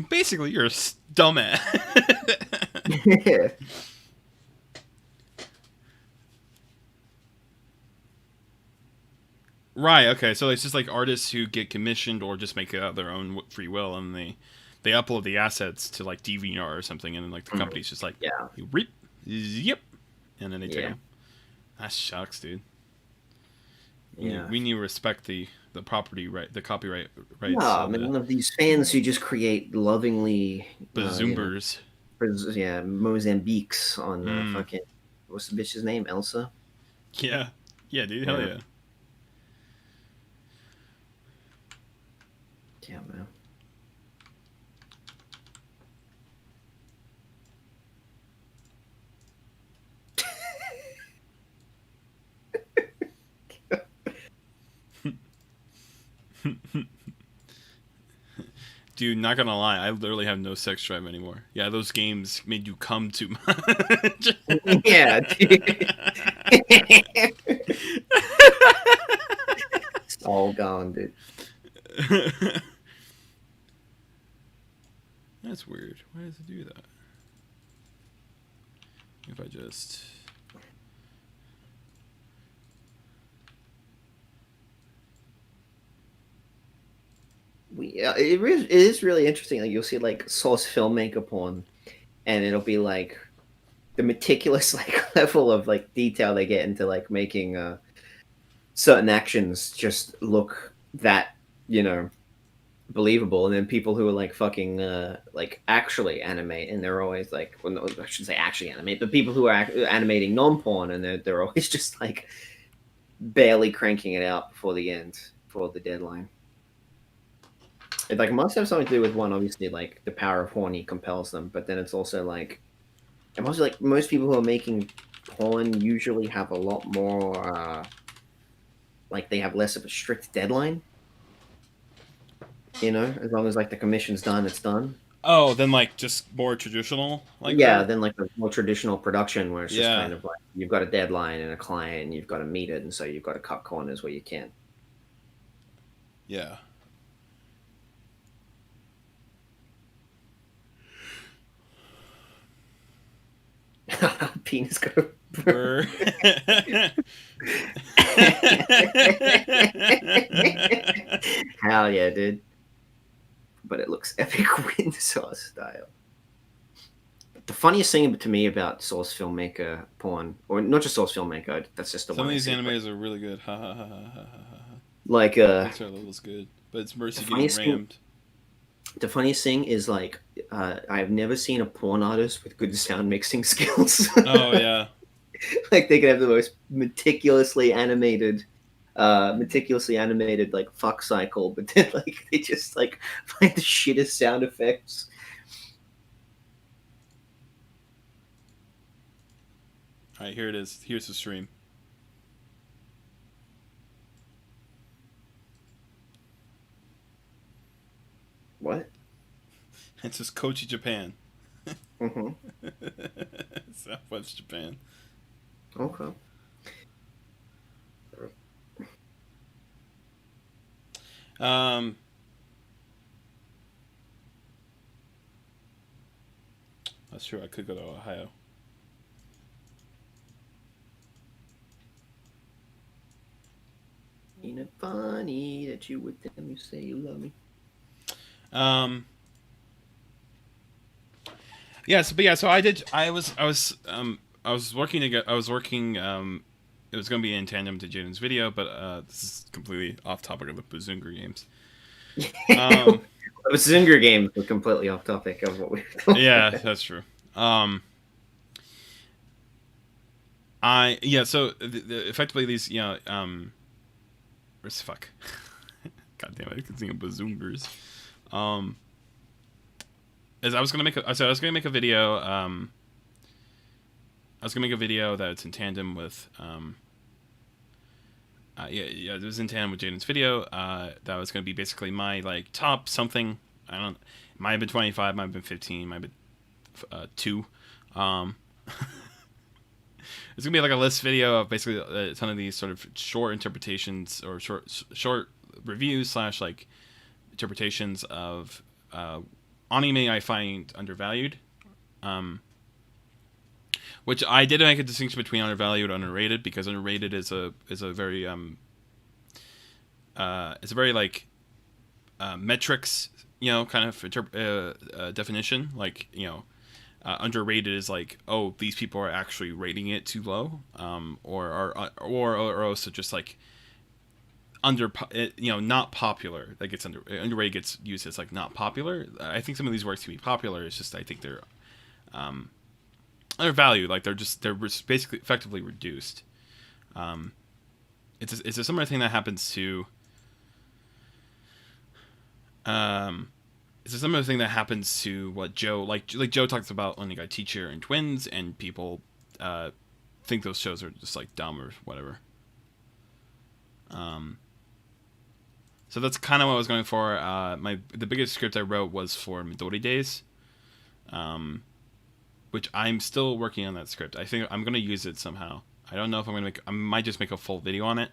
basically, you're a dumbass. Yeah. Right. Okay. So it's just like artists who get commissioned or just make it out their own free will, and they upload the assets to like DeviantArt or something, and then like the company's just like, Yeah. you reap, yep, and then they take Yeah. them. That sucks, dude. Yeah. We need to respect the property right, the copyright rights. No, of none of these fans who just create lovingly, Bazoombers. Mozambiques on fucking, what's the bitch's name? Elsa? Yeah. Yeah, dude. Hell Yeah. yeah. Yeah, man. Dude, not gonna lie, I literally have no sex drive anymore. Yeah, those games made you come too much. Yeah, dude. It's all gone, dude. That's weird. Why does it do that? If I just... It is really interesting. Like, you'll see like source filmmaker porn, and it'll be like the meticulous like level of like detail they get into like making certain actions just look that, believable. And then people who are like fucking like actually animate, and they're always like, well, no, I shouldn't say actually animate, but people who are animating non-porn, and they're always just like barely cranking it out before the deadline. It like must have something to do with, one, obviously like the power of horny compels them, but then it's also like, and also like most people who are making porn usually have a lot more like they have less of a strict deadline. As long as like the commission's done, it's done. Oh, then like just more traditional? Like Yeah, then like a more traditional production where it's just Yeah. kind of like you've got a deadline and a client and you've got to meet it, and so you've got to cut corners where you can. Yeah. Penis go. Brr. Hell yeah, dude. But it looks epic wind sauce style. The funniest thing to me about source filmmaker porn, or not just source filmmaker, that's just the Some one. of I these see, animators are really good. Ha ha ha ha ha ha. like Pixar level's good, but it's Mercy The getting funniest thing- rammed. the funniest thing is like I've never seen a porn artist with good sound mixing skills. Oh yeah. Like they can have the most meticulously animated like fuck cycle, but then like they just like find the shittest sound effects. All right, here it is. Here's the stream. What? It's just Kochi, Japan. Mm-hmm. Southwest Japan. Okay. That's true. I could go to Ohio. Ain't it funny that you would tell me, say you love me? Yeah. So I was working it was going to be in tandem to Jaden's video, but this is completely off topic of the Bazoonger games. The Zinger games were completely off topic of what we were talking Yeah, about. that's true. So effectively these, where's fuck? God damn it, I can think of Bazoongers. is I was gonna make a video. I was gonna make a video that's in tandem with it was in tandem with Jaden's video. That was gonna be basically my like top something. I don't. It might have been 25, might have been 15, might have been 2. It's gonna be like a list video of basically a ton of these sort of short interpretations or short reviews slash like interpretations of anime I find undervalued. Which I did make a distinction between undervalued and underrated, because underrated is a very it's a very like metrics, kind of definition. Like, underrated is like, oh, these people are actually rating it too low, or also just like not popular. Like it's underrated gets used as like not popular. I think some of these works can be popular. It's just I think they're undervalued. Like they're basically effectively reduced. It's a similar thing that happens to. It's a similar thing that happens to what Joe like Joe talks about Only God Teacher and Twins, and people think those shows are just like dumb or whatever. So that's kind of what I was going for. The biggest script I wrote was for Midori Days, which I'm still working on that script. I think I'm gonna use it somehow. I don't know if I might just make a full video on it.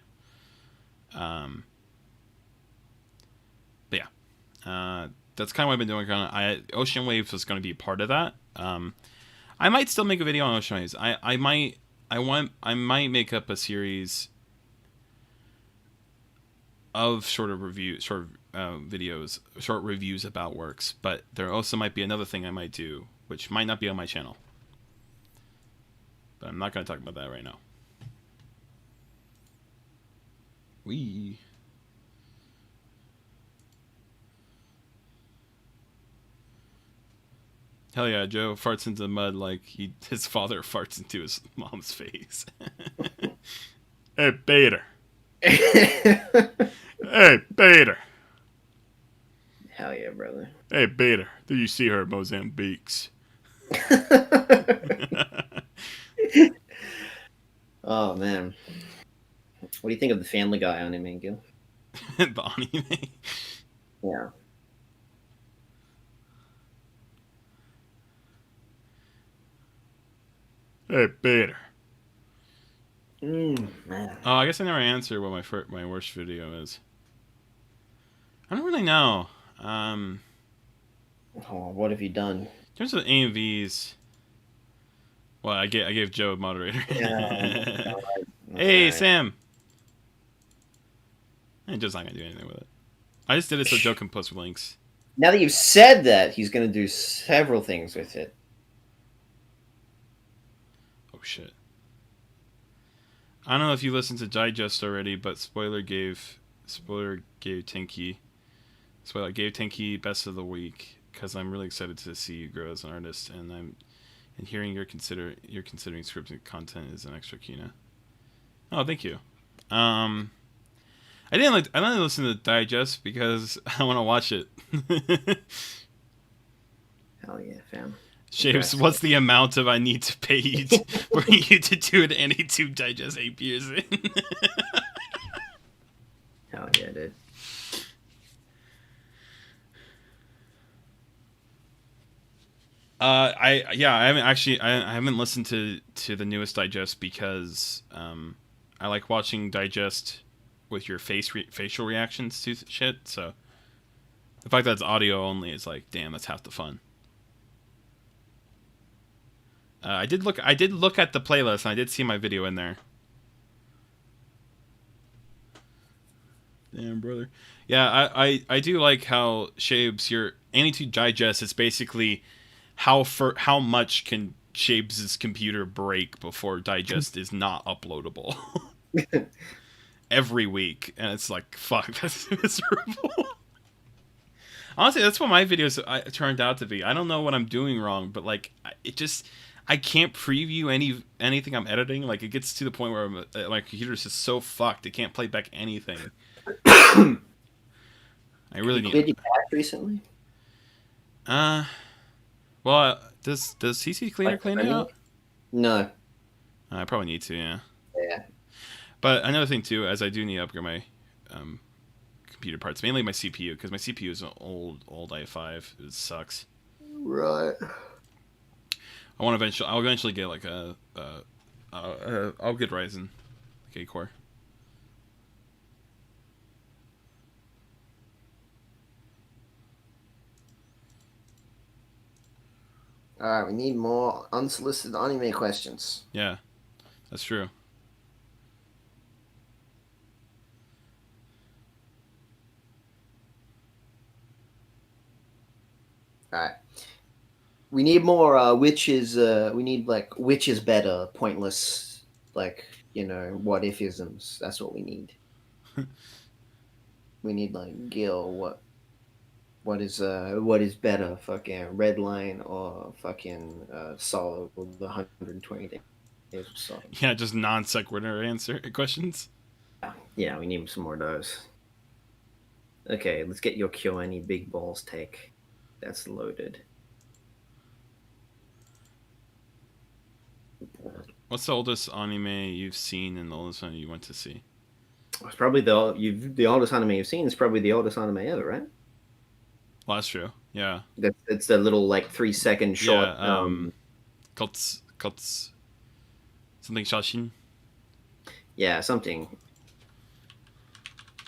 But yeah, that's kind of what I've been doing. Ocean Waves was going to be a part of that. I might still make a video on Ocean Waves. I might make up a series of short reviews about works. But there also might be another thing I might do, which might not be on my channel. But I'm not going to talk about that right now. Hell yeah, Joe farts into the mud like his father farts into his mom's face. Hey, Peter. Hey, Peter. Hell yeah, brother. Hey, Peter. Did you see her at Mozambique's? Oh, man. What do you think of the Family Guy anime, Gil? The anime? Yeah. Hey, Peter. Man. Oh, I guess I never answered what my worst video is. I don't really know. What have you done? In terms of AMVs, well, I gave Joe a moderator. Yeah. Hey, right. Sam. I'm just not gonna do anything with it. I just did it so Joe can post links. Now that you've said that, he's going to do several things with it. Oh shit. I don't know if you listened to Digest already, but Spoiler gave Tenki best of the week, because I'm really excited to see you grow as an artist, and hearing you're considering scripted content is an extra Kina. Oh, thank you. I didn't listen to Digest because I want to watch it. Hell yeah, fam. Shapes, what's the amount of I need to pay you for you to do an AnyTube Digest 8 years in? Hell yeah, dude. I haven't listened to the newest Digest because I like watching Digest with your facial reactions to shit. So the fact that it's audio only is like, damn, that's half the fun. I did look at the playlist, and I did see my video in there. Damn, brother. Yeah, I do like how Shabes, your AnyTube Digest is basically how much can Shabes' computer break before Digest is not uploadable. Every week, and it's like, fuck, that's miserable. Honestly, that's what my videos turned out to be. I don't know what I'm doing wrong, but like, I can't preview anything I'm editing. Like, it gets to the point where my computer's just so fucked, it can't play back anything. I really need. Did you patch recently? Well, does CC Cleaner clean it out? No. I probably need to, yeah. Yeah. But another thing too, as I do need to upgrade my computer parts, mainly my CPU, because my CPU is an old i5. It sucks. Right. I'll eventually get like I'll get Ryzen, like 8-core. All right, we need more unsolicited anime questions. Yeah, that's true. All right. We need more which is better, pointless, like, what if isms. That's what we need. We need like Gil, what is better, fucking Red Line or fucking Solo, the 120 days of song. Yeah, just non sequitur answer questions. Yeah, we need some more of those. Okay, let's get your KyoAni big balls take. That's loaded. What's the oldest anime you've seen and the oldest one you went to see? It's probably the oldest anime you've seen is probably the oldest anime ever, right? Well, that's true. Yeah. It's a little like 3-second short. Yeah. Kots something Shashin. Yeah, something.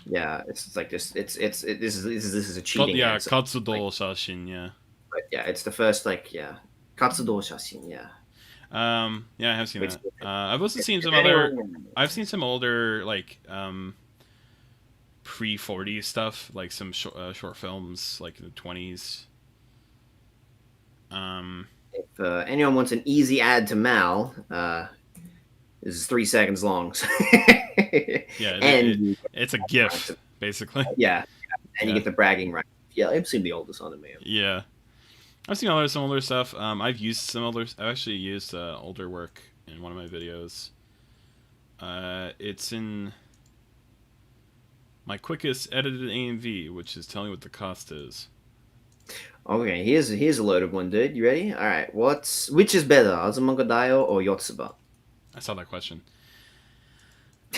Yeah, it's like this. This is a cheating. Yeah, answer. Katsudo Shashin. Yeah. But yeah, it's the first Katsudo Shashin. Yeah. Yeah, I have seen Which- that. I've also seen some anyone- I've seen some older like pre-40s stuff, like some short films like in the 20s. If anyone wants an easy add to Mal, this is 3 seconds long. Yeah, and it's a GIF basically. yeah, and you Yeah. get the bragging right. Yeah, I've seen the oldest anime. Yeah, I've seen some older stuff. I've used some older. I've actually used older work in one of my videos. It's in my quickest edited AMV, which is telling what the cost is. Okay, here's a loaded one, dude. You ready? All right. Which is better, Azumanga Daioh or Yotsuba? I saw that question.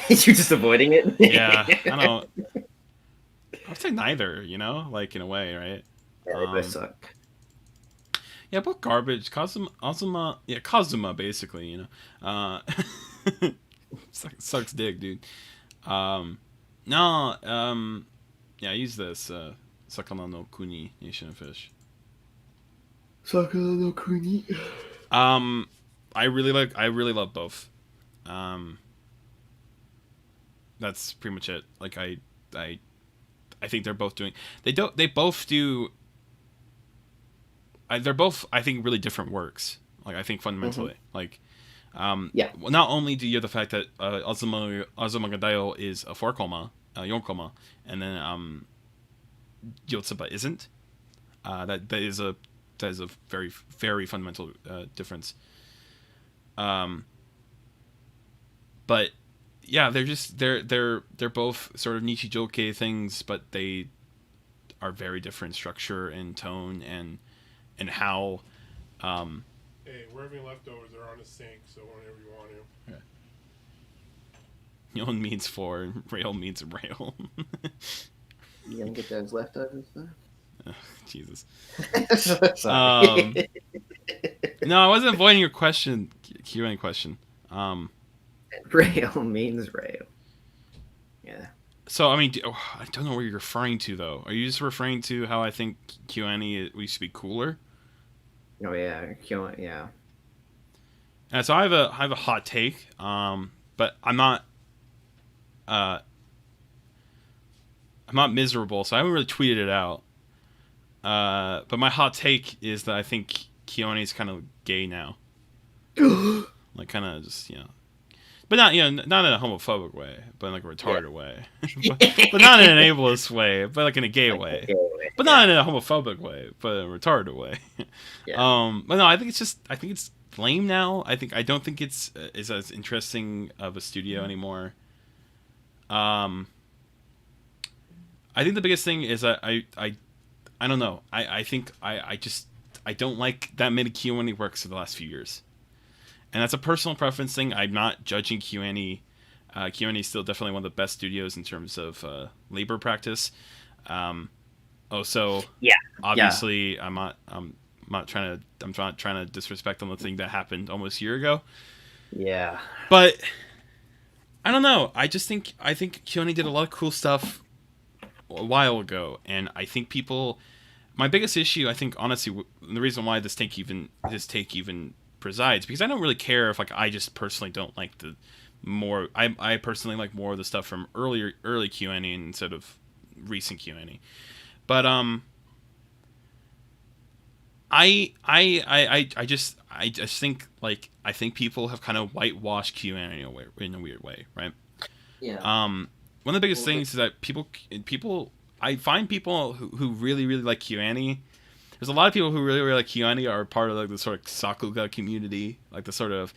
You're just avoiding it. Yeah, I don't. I'd say neither. Like in a way, right? Yeah, they both suck. Yeah, both garbage. Kazuma, basically. Sucks dick, dude. No. Yeah, I use this. Sakana no Kuni, Nation of Fish. Sakana no Kuni. I really love both. That's pretty much it. Like I think they're both doing. They both do. They're both, I think, really different works. Like I think fundamentally, like, yeah. Well, not only do you have the fact that Azumanga Daioh is a 4-koma, 4-koma, and then Yotsuba isn't. That is a very very fundamental difference. But yeah, they're both sort of Nichijoke things, but they are very different structure and tone and how. Hey, we're having leftovers. They're on the sink, so whenever you want to. Okay. Yon means 4, rail means rail. You gonna get those leftovers though? Jesus. Sorry. No, I wasn't avoiding your question, Q&A question. Rail means rail. Yeah. So, I mean, I don't know what you're referring to, though. Are you just referring to how I think Q&A used to be cooler? Oh yeah, yeah. And so I have a hot take, but I'm not miserable, so I haven't really tweeted it out. But my hot take is that I think Keone is kind of gay now. Like, kind of just, but not in a homophobic way, but in like a retarded way. but not in an ableist way, but like in a gay way. But not in a homophobic way, but in a retarded way. Yeah. But no, I think it's lame now. I don't think it's as interesting of a studio anymore. I think the biggest thing is I don't know. I think I I don't like that many KyoAni works in the last few years, and that's a personal preference thing. I'm not judging KyoAni. KyoAni is still definitely one of the best studios in terms of labor practice. Also, obviously, I'm not trying to disrespect on the thing that happened almost a year ago. Yeah. But I don't know. I think KyoAni did a lot of cool stuff a while ago, and I think people. My biggest issue, I think, honestly, the reason why this take even presides, because I don't really care if, like, I just personally don't like the more. I personally like more of the stuff from early KyoAni instead of recent KyoAni. But I just think, like, I think people have kind of whitewashed KyoAni in a weird way, right? Yeah. One of the biggest things is that people I find people who really like KyoAni. There's a lot of people who really like KyoAni are part of, like, the sort of Sakuga community, like the sort of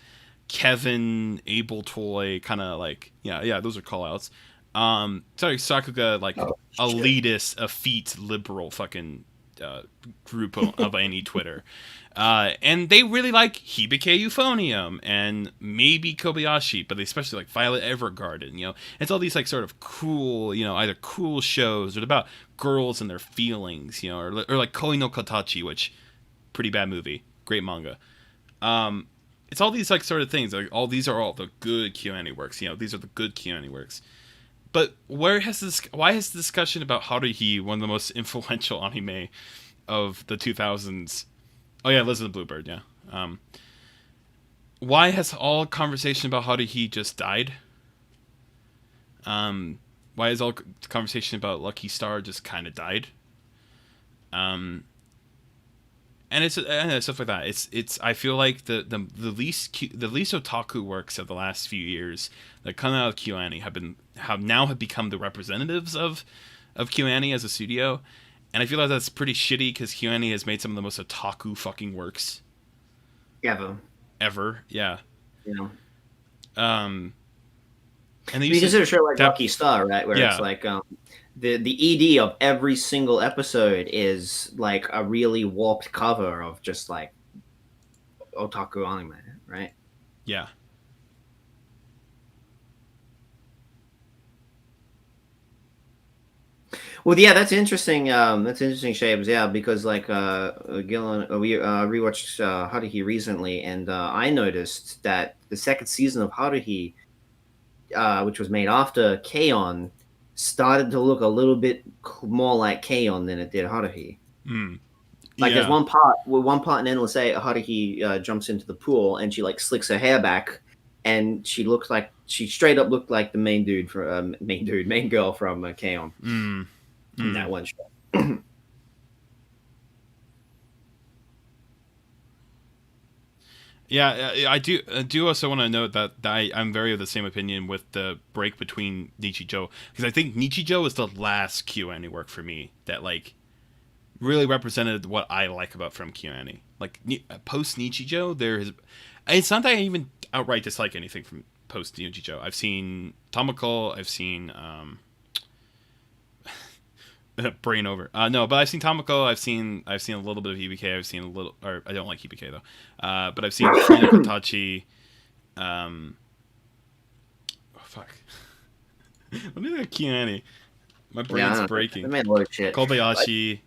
Kevin Abel Toy kind of, like, yeah, those are callouts. Sorry, Sakuga, like, elitist, effete, liberal fucking group of any Twitter. And they really like Hibike Euphonium and maybe Kobayashi, but they especially like Violet Evergarden, It's all these, like, sort of cool, either cool shows or about girls and their feelings, or like Koi no Katachi, which, pretty bad movie, great manga. It's all these, like, sort of things. Like, these are all the good KyoAni works, these are the good KyoAni works. But why has the discussion about Haruhi, one of the most influential anime of the 2000s? Oh yeah, Liz and the Bluebird, yeah. Why has all conversation about Haruhi just died? Why has all conversation about Lucky Star just kind of died? And stuff like that. It's. I feel like the least otaku works of the last few years that come out of KyoAni have now become the representatives of KyoAni as a studio, and I feel like that's pretty shitty because KyoAni has made some of the most otaku fucking works ever. Yeah. And you consider a show like Lucky Star, right? Where it's like the ED of every single episode is like a really warped cover of just like otaku anime, right? Yeah. Well, yeah, that's interesting. That's interesting, Shapes. Yeah, because like Gillen, we rewatched Haruhi recently, and I noticed that the second season of Haruhi, which was made after K-On!, started to look a little bit more like K-On! Than it did Haruhi. Like, there's one part in Endless Eight, Haruhi jumps into the pool and she, like, slicks her hair back, and she straight up looked like the main girl from K-On! In that one show. Yeah, I do also want to note that I'm very of the same opinion with the break between Nichijou, because I think Nichijou is the last KyoAni work for me that, like, really represented what I like about from KyoAni. Like, post Nichijou, it's not that I even outright dislike anything from post Nichijou. I've seen Tomoko, I've seen brain over. No, but I've seen Tomoko. I've seen a little bit of Hibike. I've seen a little, or I don't like Hibike though. But I've seen Kotachi. Fuck. Let me look at KyoAni. My brain's breaking. I made a lot of shit. Kobayashi.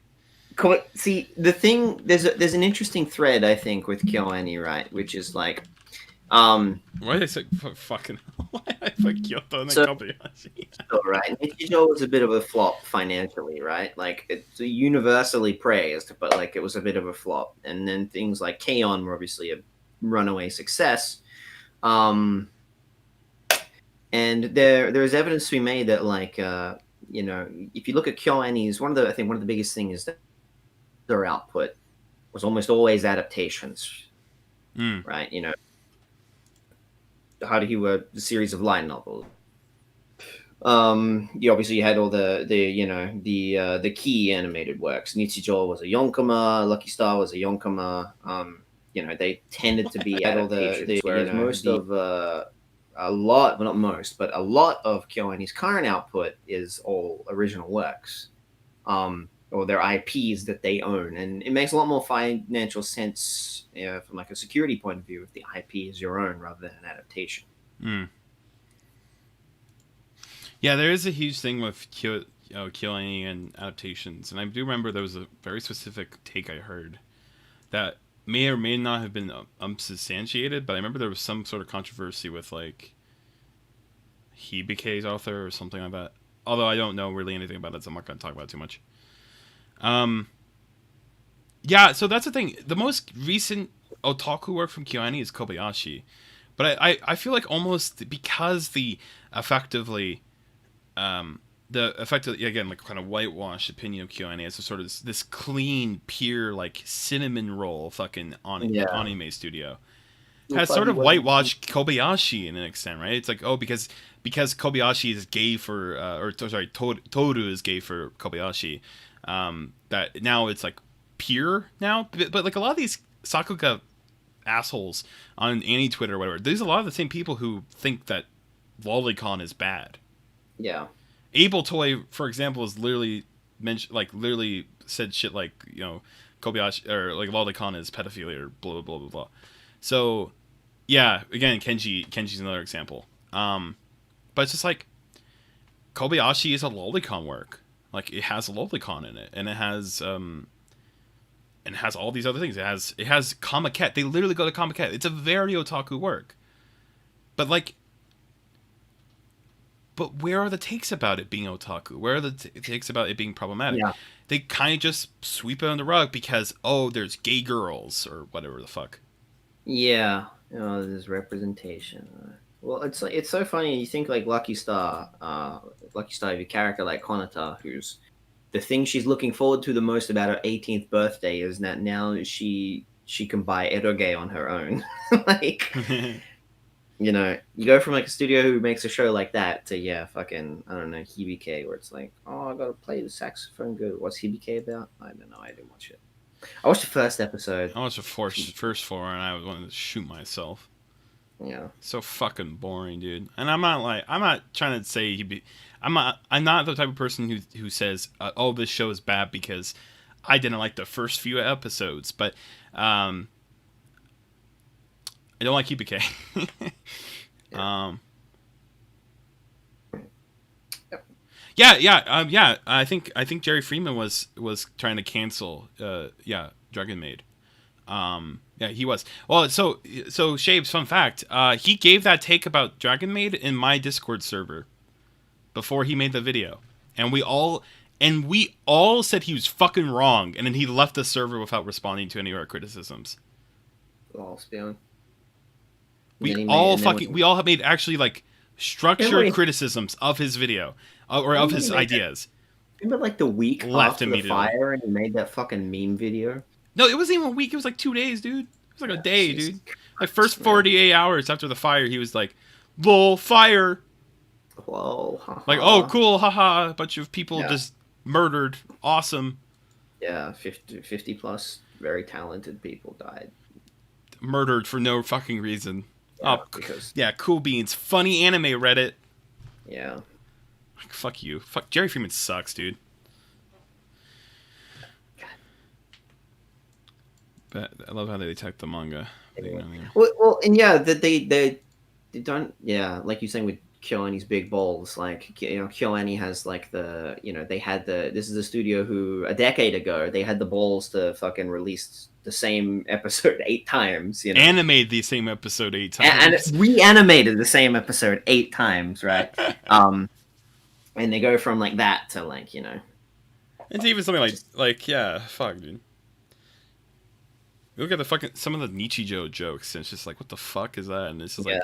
See, the thing, there's an interesting thread, I think, with KyoAni, right? Which is like, why did I say fucking? Why did I put Kyoto and Kobayashi? Right, Nichijou was a bit of a flop financially, right? Like, it's universally praised, but like it was a bit of a flop. And then things like K-On! Were obviously a runaway success. And there's evidence to be made that, like, if you look at KyoAni's, one of the biggest things is that their output was almost always adaptations, right? Haruhi were a series of light novels. You had all the key animated works. Nichijou was a yonkama, Lucky Star was a yonkama. They tended to be adaptations, whereas most of a lot of KyoAni's current output is all original works. or their IPs that they own, and it makes a lot more financial sense from like a security point of view if the IP is your own rather than an adaptation. Yeah, there is a huge thing with KyoAni and adaptations, and I do remember there was a very specific take I heard that may or may not have been unsubstantiated, but I remember there was some sort of controversy with like Hibike's author or something like that. Although I don't know really anything about it, so I'm not going to talk about it too much. Yeah, so that's the thing. The most recent otaku work from KyoAni is Kobayashi, but I feel like almost because the effectively again like kind of whitewashed opinion of KyoAni as a sort of this clean, pure like cinnamon roll fucking anime studio has sort of whitewashed Kobayashi in an extent, right? It's like, oh, because Kobayashi is gay for Toru is gay for Kobayashi, that now it's like pure now, but like a lot of these Sakuga assholes on any Twitter or whatever, there's a lot of the same people who think that Lolicon is bad. Yeah. Able Toy, for example, is literally literally said shit like, you know, Kobayashi or like Lolicon is pedophilia or blah blah blah blah blah. So yeah, again, Kenji's another example. But it's just like Kobayashi is a Lolicon work. Like it has a Lolicon in it, and it has all these other things. It has Kamaket. They literally go to Kamaket. It's a very otaku work. But like, where are the takes about it being otaku? Where are the takes about it being problematic? Yeah. They kind of just sweep it on the rug because, oh, there's gay girls or whatever the fuck. Yeah, there's representation. Well, it's so funny. You think like Lucky Star, your character like Konata, who's the thing she's looking forward to the most about her 18th birthday is that now she can buy eroge on her own. Like, you know, you go from like a studio who makes a show like that to fucking I don't know, Hibike, where it's like, oh, I gotta play the saxophone good. What's Hibike about? I don't know. I didn't watch it. I watched the first episode. I watched the first four, and I wanted to shoot myself. Yeah. So fucking boring, dude. And I'm not trying to say I'm not the type of person who says, oh, this show is bad because I didn't like the first few episodes, but I don't like Hibike. Yeah. I think Jerry Freeman was trying to cancel Dragon Maid. Yeah, he was. Well, so Shabes, fun fact, he gave that take about Dragon Maid in my Discord server before he made the video. And we all said he was fucking wrong, and then he left the server without responding to any of our criticisms. Oh, Spion. We all made actually like structured criticisms of his video or of his ideas. Remember like the week after the fire and he made that fucking meme video? No, it wasn't even a week. It was like 2 days, dude. It was like a day, dude. Like first 48 hours after the fire, he was like, "Lol, fire." Whoa. Haha. Like, oh, cool, haha. A bunch of people just murdered. Awesome. Yeah, 50 plus very talented people died. Murdered for no fucking reason. Yeah, because... cool beans. Funny anime Reddit. Yeah. Like, fuck you. Fuck Jerry Freeman sucks, dude. But I love how they attack the manga. Well, and yeah, that they don't. Yeah, like you're saying with KyoAni's big balls, like, you know, KyoAni has like the, you know, they had this is a studio who a decade ago they had the balls to fucking release the same episode 8 times. You know, animated the same episode 8 times, and reanimated the same episode 8 times, right? And they go from like that to like, you know, it's even something like yeah, fuck, dude. You look at the fucking some of the Nichijou jokes, and it's just like, what the fuck is that? And it's just like,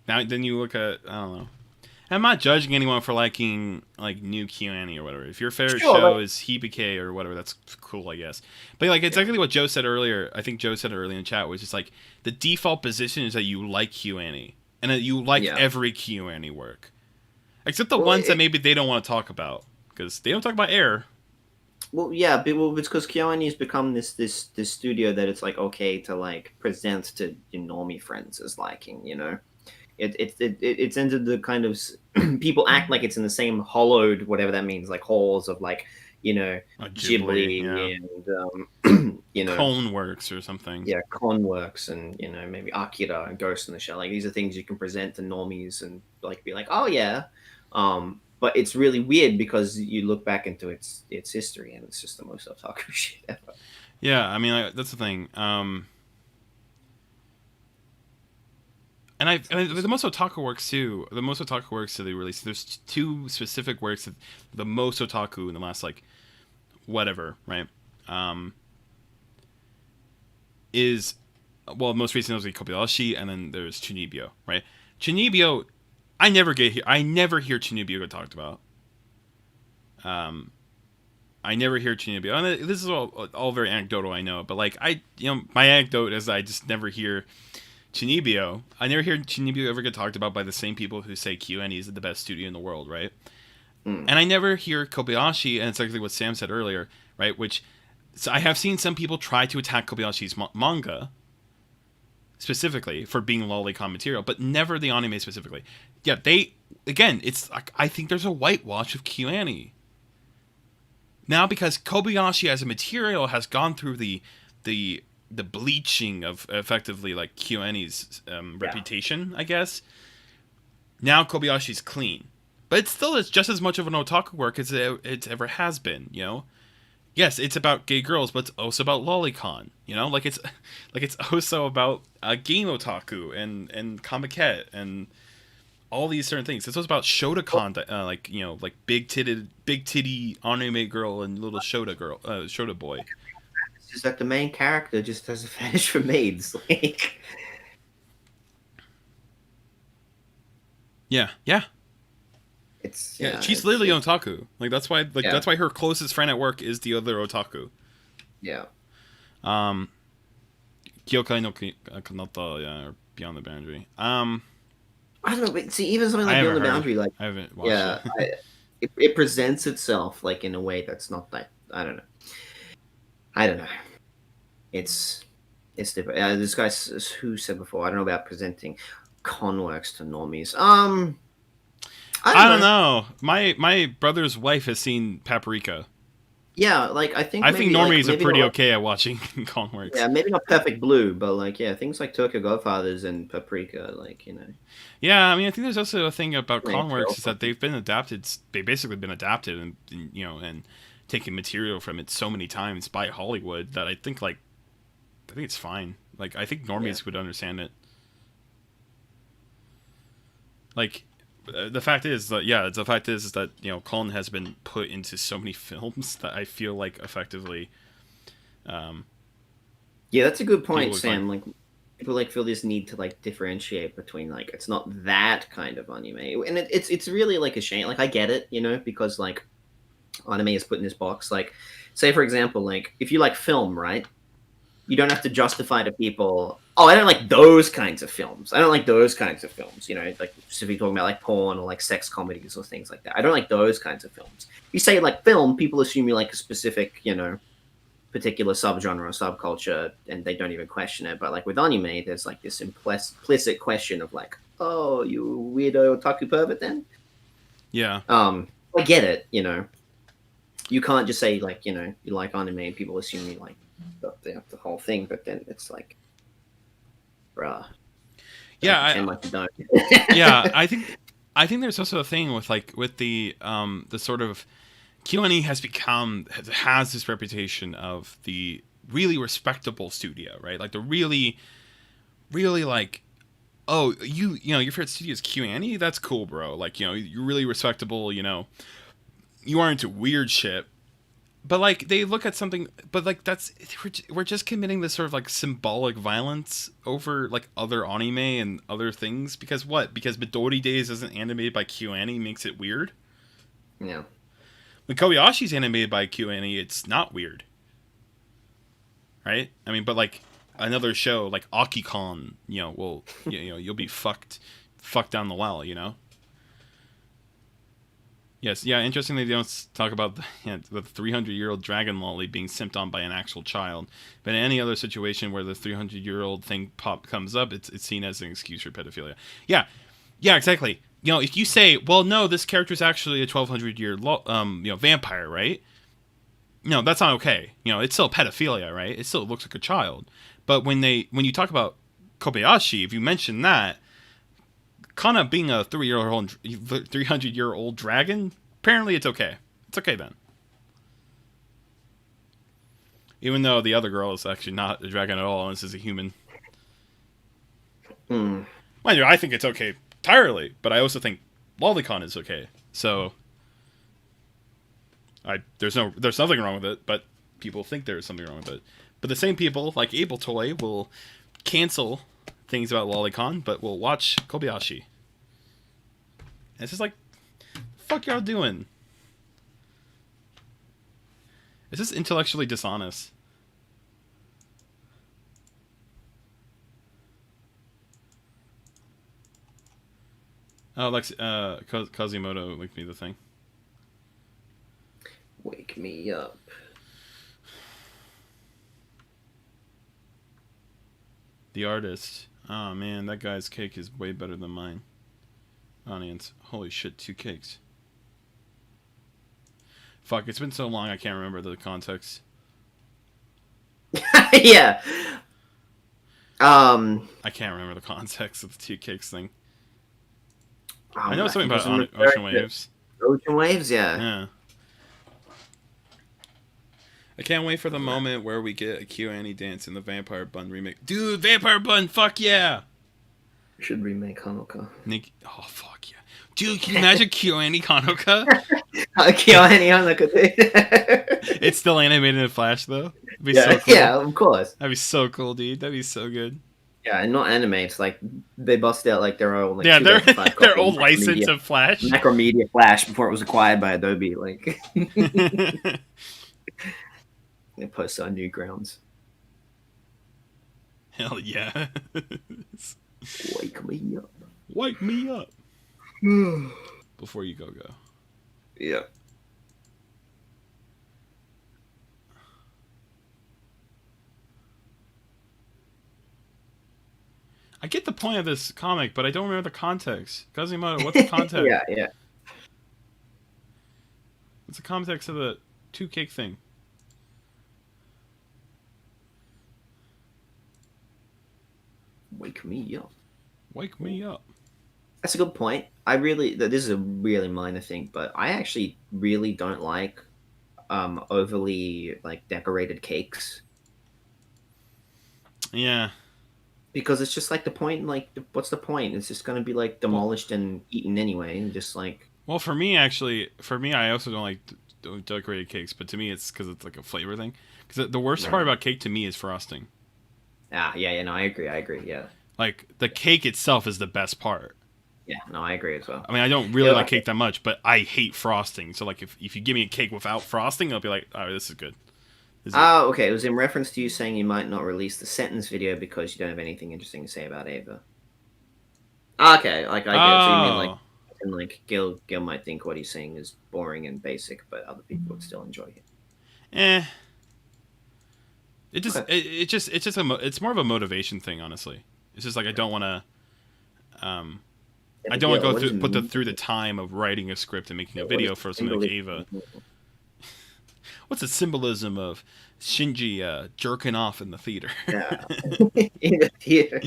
now then you look at, I don't know. I'm not judging anyone for liking like new KyoAni or whatever. If your favorite show is Hibike or whatever, that's cool, I guess. But like, it's exactly what Joe said earlier. I think Joe said it earlier in chat, was just like the default position is that you like KyoAni and that you like every KyoAni work, except the ones that maybe they don't want to talk about because they don't talk about Air. Well, yeah, but it's because KyoAni has become this studio that it's like okay to like present to your normie friends as liking, you know. It's entered the kind of people act like it's in the same hollowed, whatever that means, like halls of like you know, Ghibli, Ghibli yeah. and you know, Cone Works or something. yeah, Conworks and you know maybe Akira and Ghost in the Shell. Like these are things you can present to normies and like be like, oh yeah. But it's really weird because you look back into its history and it's just the most otaku shit ever. Yeah, I mean that's the thing. And the most otaku works too. The most otaku works that they released. There's two specific works that the most otaku in the last like whatever, right? Is well, most recently was Kobayashi, and then there's Chunibyo, right? Chunibyo, I never hear Chunibyo get talked about. I never hear Chunibyo, and this is all very anecdotal, I know, but like my anecdote is I just never hear Chunibyo. I never hear Chunibyo ever get talked about by the same people who say QNE is the best studio in the world, right? And I never hear Kobayashi, and it's exactly what Sam said earlier, right? So I have seen some people try to attack Kobayashi's manga specifically for being lolicon material, but never the anime specifically. Yeah, it's like I think there's a whitewash of QAnon now because Kobayashi as a material has gone through the bleaching of effectively like QAnon's reputation, I guess. Now Kobayashi's clean, but it's just as much of an otaku work as it ever has been, you know. Yes, it's about gay girls, but it's also about lolicon. You know, like it's also about game otaku and comiket and all these certain things. It's also about shotacon, like you know, like big titty anime girl and little shota boy. It's just that the main character just has a fetish for maids. Like, yeah. She's literally otaku. Like that's why that's why her closest friend at work is the other otaku. Yeah. Kyokai no Kanata, yeah, or Beyond the Boundary. I don't know, but see, even something like Beyond the Boundary, like I haven't watched it. It presents itself like in a way that's not that. I don't know. It's different. This guy who said before. I don't know about presenting conworks to normies. I don't know. My brother's wife has seen Paprika. Yeah, like I think normies are pretty okay at watching conworks. Yeah, maybe not Perfect Blue, but like things like Tokyo Godfathers and Paprika, like you know. Yeah, I mean, I think there's also a thing about conworks is that they've been adapted. They basically been adapted and you know and taken material from it so many times by Hollywood that I think it's fine. Like I think normies would understand it. Like. The fact is that you know Colin has been put into so many films that I feel like effectively. Yeah, that's a good point, Sam. Like people like feel this need to like differentiate between like it's not that kind of anime, and it's really like a shame. Like I get it, you know, because like anime is put in this box. Like, say for example, like if you like film, right? You don't have to justify to people, oh, I don't like those kinds of films. I don't like those kinds of films, you know, like specifically talking about like porn or like sex comedies or things like that. I don't like those kinds of films. You say like film, people assume you like a specific, you know, particular subgenre or subculture, and they don't even question it. But like with anime, there's like this implicit question of like, oh, you weirdo otaku pervert then? Yeah. I get it, you know. You can't just say like, you know, you like anime and people assume you like the whole thing, but then it's like, bruh. Yeah, like you don't. Yeah, I think there's also a thing with the sort of QNE has this reputation of the really respectable studio, right? Like the really like, oh, you know your favorite studio is QNE? That's cool, bro. Like, you know, you're really respectable, you know. You aren't into weird shit. But like they look at something, but like we're just committing this sort of like symbolic violence over like other anime and other things because Midori Days isn't animated by QNE makes it weird. Yeah. When Kobayashi's animated by QNE, it's not weird, right? I mean, but like another show like Akikon, you know, will you know you'll be fucked down the well, you know. Yes, yeah, interestingly, they don't talk about the 300-year-old dragon lolly being simped on by an actual child. But in any other situation where the 300-year-old thing comes up, it's seen as an excuse for pedophilia. Yeah, exactly. You know, if you say, well, no, this character is actually a 1,200-year vampire, right? that's not okay. It's still pedophilia, right? It still looks like a child. But when you talk about Kobayashi, if you mention that, Kana being a 300-year-old dragon, apparently it's okay. It's okay then. Even though the other girl is actually not a dragon at all, and this is a human. Mind you, I think it's okay entirely, but I also think Lolicon is okay. So there's nothing wrong with it, but people think there's something wrong with it. But the same people, like Able Toy, will cancel things about Lolicon, but will watch Kobayashi. And it's just like, fuck y'all doing? It's just intellectually dishonest. Oh, Kazimoto linked me the thing. Wake me up. The artist. Oh man, that guy's cake is way better than mine. Audience. Holy shit, 2 cakes. Fuck, it's been so long I can't remember the context. Yeah. I can't remember the context of the 2 cakes thing. I know something about ocean waves. Ocean waves, yeah. Yeah. I can't wait for the moment where we get a KyoAni dance in the Vampire Bun remake. Dude, Vampire Bun, fuck yeah! We should remake Hanukkah. Oh, fuck yeah. Dude, can you imagine KyoAni Hanukkah? KyoAni Hanukkah, dude. It's still animated in Flash, though. It'd be Yeah, so cool. yeah, of course. That'd be so cool, dude. That'd be so good. Yeah, and not anime. It's like they bust out like their own their old license of Flash. Macromedia Flash before it was acquired by Adobe. Like they post on Newgrounds. Hell yeah! Wake me up. Wake me up. Before you go. Yeah. I get the point of this comic, but I don't remember the context. Kazimoto, what's the context? Yeah. What's the context of the 2 cake thing? Wake me up. Wake me up. That's a good point. This is a really minor thing, but I actually really don't like overly like decorated cakes. Yeah. Because it's just like the point, like, what's the point? It's just going to be like demolished and eaten anyway, and just like. Well, for me, I also don't like decorated cakes, but to me, it's because it's like a flavor thing. Because the worst part about cake to me is frosting. Yeah, no, I agree, yeah. Like, the cake itself is the best part. Yeah, no, I agree as well. I mean, I don't really like cake that much, but I hate frosting. So, like, if you give me a cake without frosting, I'll be like, all right, this is good. Okay. It was in reference to you saying you might not release the sentence video because you don't have anything interesting to say about Ava. Okay, like I get. So you mean like Gil might think what he's saying is boring and basic, but other people would still enjoy it. It's more of a motivation thing, honestly. It's just like I don't want to. I don't want to go through the time of writing a script and making a video for something like Ava. What's the symbolism of Shinji jerking off in the theater? Yeah. In the theater.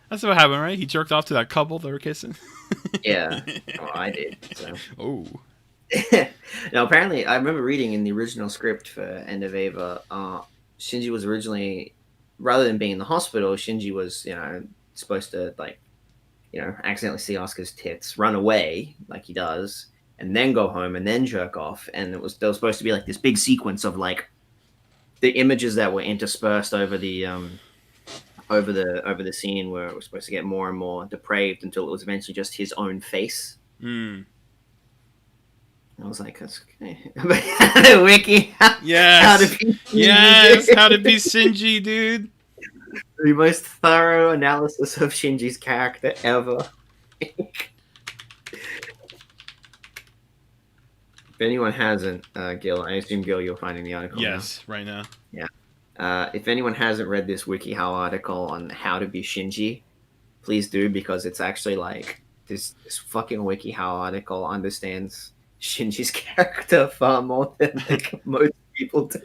That's what happened, right? He jerked off to that couple that were kissing. Yeah. Oh, I did. So. Oh. Now, apparently, I remember reading in the original script for End of Ava, Shinji was originally, rather than being in the hospital, Shinji was, supposed to, like, accidentally see Asuka's tits, run away, like he does, and then go home and then jerk off. And there was supposed to be like this big sequence of like the images that were interspersed over the scene where it was supposed to get more and more depraved until it was eventually just his own face. I was like, that's okay. Wiki. Yes. How to be Shinji, how to be Shinji, dude. The most thorough analysis of Shinji's character ever. If anyone hasn't, Gil, I assume, Gil, you're finding the article Yes, right now. Yeah. If anyone hasn't read this WikiHow article on how to be Shinji, please do, because it's actually like this fucking WikiHow article understands Shinji's character far more than like, most people do.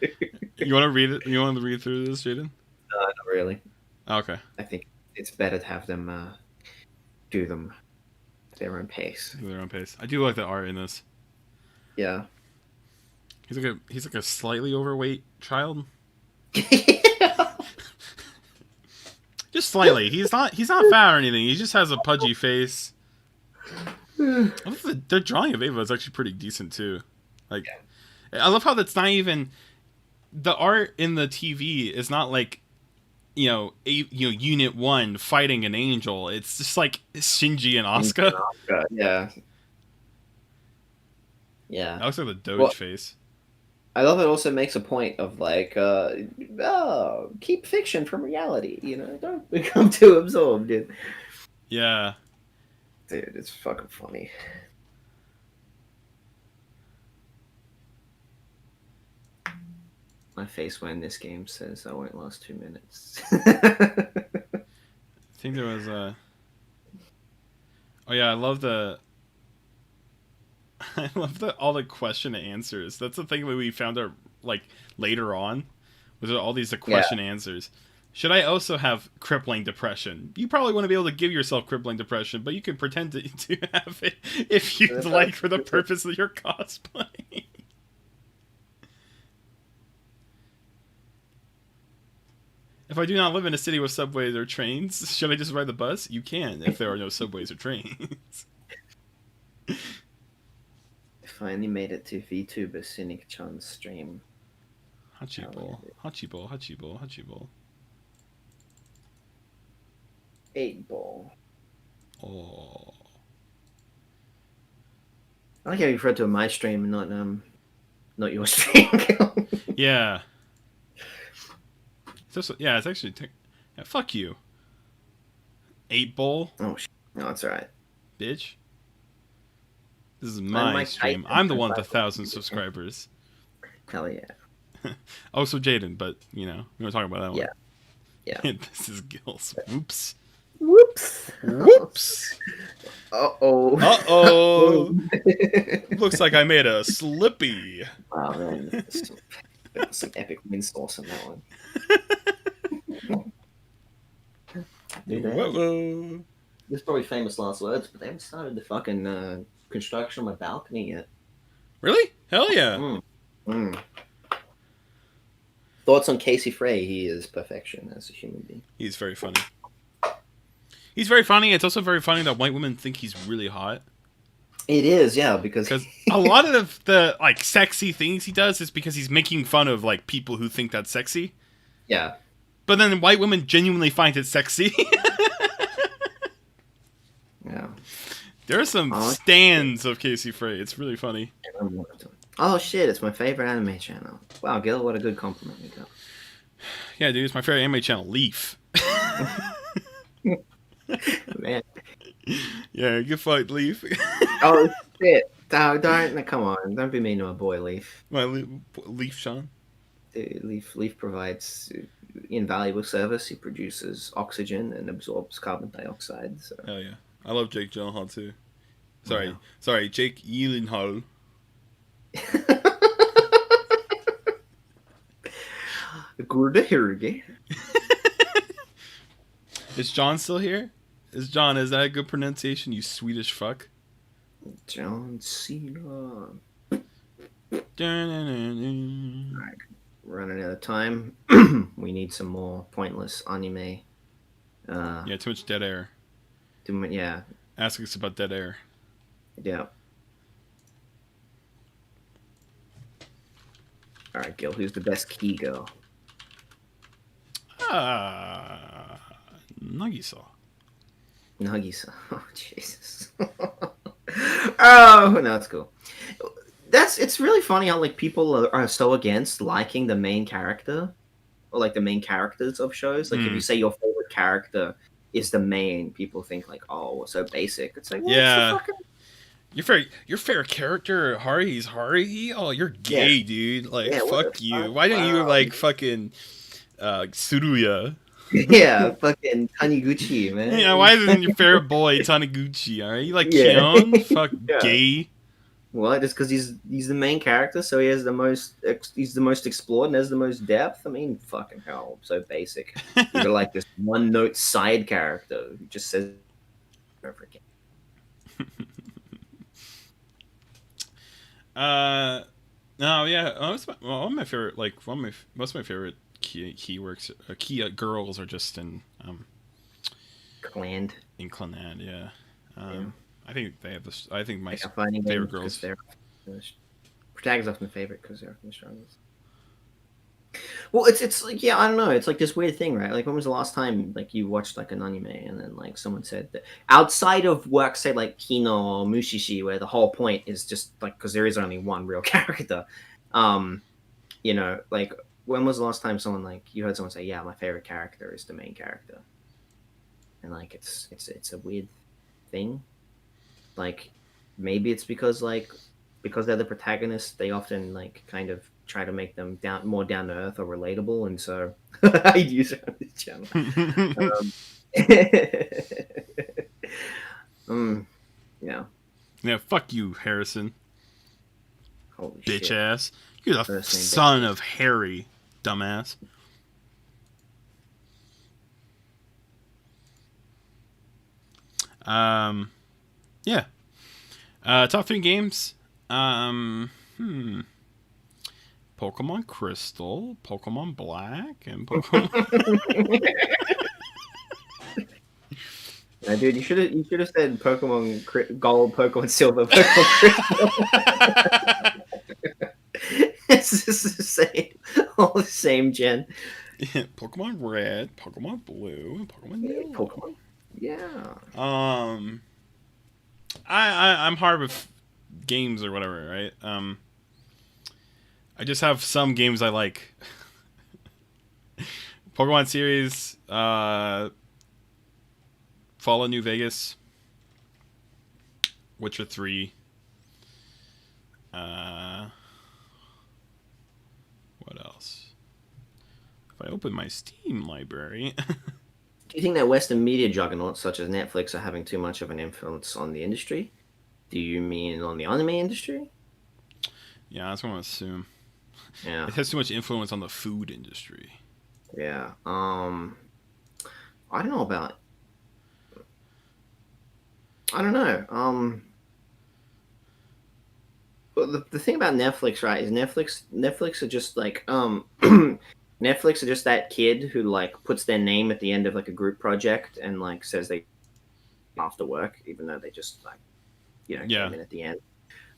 You want to read it? You want to read through this, Jaden? No, not really. Okay. I think it's better to have them do them at their own pace. Their own pace. I do like the art in this. Yeah. He's like a slightly overweight child. Just slightly. He's not fat or anything. He just has a pudgy face. Their drawing of Ava is actually pretty decent too. Like, I love how that's not even the art in the TV is not like, Unit 1 fighting an angel. It's just like Shinji and Asuka. Yeah. Yeah. That looks like the Doge face. I love it also makes a point of like, keep fiction from reality, don't become too absorbed in. Yeah. Dude, it's fucking funny. My face when this game says I won't last 2 minutes. I think there was a... Oh yeah, I love all the question and answers. That's the thing that we found out like later on, with all these question answers. Should I also have crippling depression? You probably want to be able to give yourself crippling depression, but you can pretend to have it if you'd like for the purpose of your cosplay. If I do not live in a city with subways or trains, should I just ride the bus? You can, if there are no subways or trains. Finally made it to VTuber Cynic-chan's stream. Hachibol. 8-ball. Oh. I like how you referred to my stream and not your stream. Yeah. It's actually... fuck you. 8-ball? Oh, no, it's alright. Bitch. This is my stream. I'm the one with 1,000 subscribers. Hell yeah. Oh, so Jaden, but, we were talking about that one. Yeah. This is Gil's. Whoops. Uh-oh. Looks like I made a slippy. Wow, man. Some epic win sauce on that one. Dude, Whoa. This is probably famous last words, but they haven't started the fucking construction on my balcony yet. Really? Hell yeah. Thoughts on Casey Frey? He is perfection as a human being. He's very funny. It's also very funny that white women think he's really hot. It is, yeah, because a lot of the like sexy things he does is because he's making fun of like people who think that's sexy. Yeah. But then white women genuinely find it sexy. Yeah. There are some stands of Casey Frey. It's really funny. Oh shit, it's my favorite anime channel. Wow, Gil, what a good compliment you got. Yeah, dude, it's my favorite anime channel, Leaf. Man. Yeah, good fight, Leaf. Oh shit. Don't come on. Don't be mean to my boy Leaf. My Leaf Sean. Dude, Leaf provides invaluable service. He produces oxygen and absorbs carbon dioxide. So. Hell yeah. I love Jake Gyllenhaal too. Sorry, Jake Gyllenhaal. Good to hear again. Is John still here? Is that a good pronunciation, you Swedish fuck? John Cena. Alright, running out of time. We need some more pointless anime. Yeah, too much dead air. Yeah. Ask us about dead air. Yeah. Alright, Gil, who's the best key girl? Nagisa. Nagisa. Oh, Jesus. Oh, no, it's cool. It's really funny how like people are so against liking the main character or like the main characters of shows. Like if you say your favorite character is the main, people think like, oh, so basic. It's like, yeah. Your favorite character, Haruhi's Haruhi? Oh, you're gay, dude. Like, fuck you. Fuck? Why don't you like fucking Tsuruya? Yeah, fucking Taniguchi, man. Yeah, why isn't your favorite boy Taniguchi? Alright, you like Kion? Fuck gay. Well, just because he's the main character, so he's the most explored and has the most depth. I mean, fucking hell, so basic. You're like this one note side character who just says over again. No, yeah. One of my favorite, most of my favorite key girls are just in Clan. in Clannad. Yeah. Yeah. I think they have this. I think my Like finding favorite girls. they're protagonists often the favorite because they're often the strongest. Well, it's like, yeah, I don't know. It's like this weird thing, right? Like, when was the last time like you watched like an anime and then like someone said that outside of work, say like Kino or Mushishi, where the whole point is just like because there is only one real character. Um, you know, like when was the last time someone like you heard someone say, "Yeah, my favorite character is the main character," and like it's a weird thing. Like maybe it's because they're the protagonists, they often like kind of try to make them more down to earth or relatable, and so I'd use it on this channel. Yeah. Yeah, fuck you, Harrison. Holy Bitch shit. ass. You're the First name son of Harry, dumbass. Yeah. Top 3 games. Pokemon Crystal, Pokemon Black, and Pokemon. Dude, you should have said Pokemon Gold, Pokemon Silver, Pokemon Crystal. It's just the same, all the same gen. Pokemon Red, Pokemon Blue, and Pokemon Yellow. Pokemon. Yeah. I'm hard with games or whatever, right? I just have some games I like. Pokemon series, Fallout New Vegas, Witcher 3. What else? If I open my Steam library. Do you think that Western media juggernauts such as Netflix are having too much of an influence on the industry? Do you mean on the anime industry? Yeah, that's what I assume. Yeah. It has too much influence on the food industry. Yeah. I don't know about. I don't know. But the thing about Netflix, right, is Netflix are just like Netflix are just that kid who like puts their name at the end of like a group project and like says they after work, even though they just like came in at the end.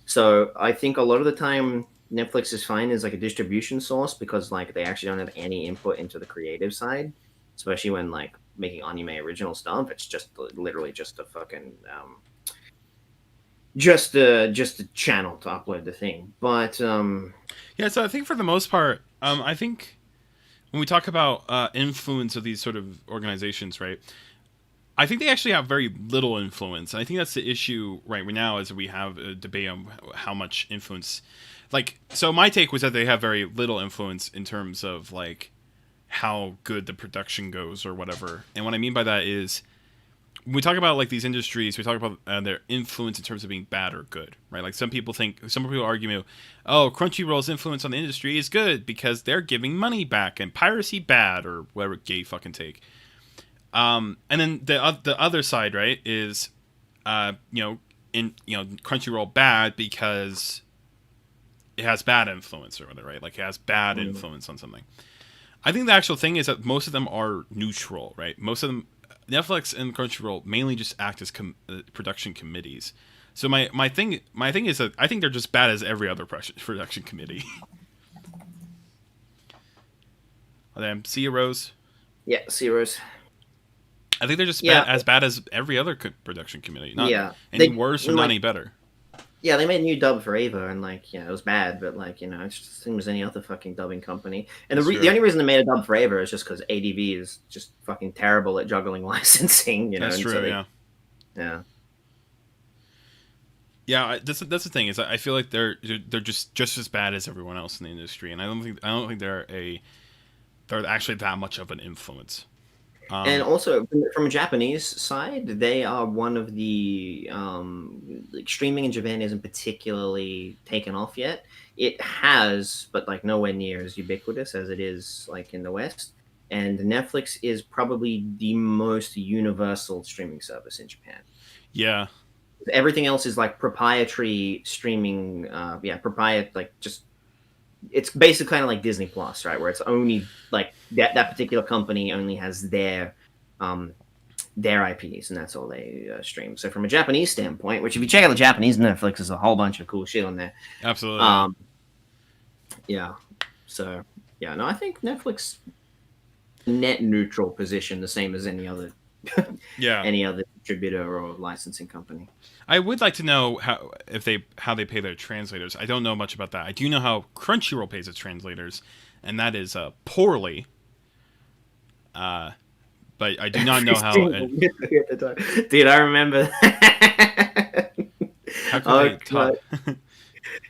So I think a lot of the time Netflix is fine as like a distribution source because like they actually don't have any input into the creative side, especially when like making anime original stuff. It's just literally just a fucking just a channel to upload the thing. But yeah, so I think for the most part, I think when we talk about influence of these sort of organizations, right? I think they actually have very little influence. And I think that's the issue right now is we have a debate on how much influence. Like, so my take was that they have very little influence in terms of like how good the production goes or whatever. And what I mean by that is when we talk about like these industries, we talk about their influence in terms of being bad or good, right? Like some people argue, oh, Crunchyroll's influence on the industry is good because they're giving money back and piracy bad or whatever gay fucking take. And then the other side, right, is Crunchyroll bad because it has bad influence or whatever, right? Like it has bad influence on something. I think the actual thing is that most of them are neutral, right? Most of them, Netflix and Crunchyroll mainly just act as production committees. So my thing is that I think they're just bad as every other production committee. See you, Rose. Yeah, see you, Rose. I think they're just as bad as every other production committee. Not any worse or not any better. Yeah, they made a new dub for Ava, and like, it was bad, but like, it's just the same as any other fucking dubbing company. And the only reason they made a dub for Ava is just because ADV is just fucking terrible at juggling licensing. That's true. So yeah. Yeah, that's the thing is I feel like they're just as bad as everyone else in the industry, and I don't think they're actually that much of an influence. And also from a Japanese side, they are one of the like streaming in Japan isn't particularly taken off yet. It has, but like nowhere near as ubiquitous as it is like in the West. And Netflix is probably the most universal streaming service in Japan. Yeah. Everything else is like proprietary streaming. Like just it's basically kind of like Disney Plus, right? Where it's only like that particular company only has their IPs, and that's all they stream. So from a Japanese standpoint, which if you check out the Japanese Netflix, there's a whole bunch of cool shit on there. Absolutely. Yeah. So yeah, no, I think Netflix net neutral position, the same as any other any other distributor or licensing company. I would like to know how they pay their translators. I don't know much about that. I do know how Crunchyroll pays its translators, and that is poorly. But I do not know how. Dude, I remember. How can they talk?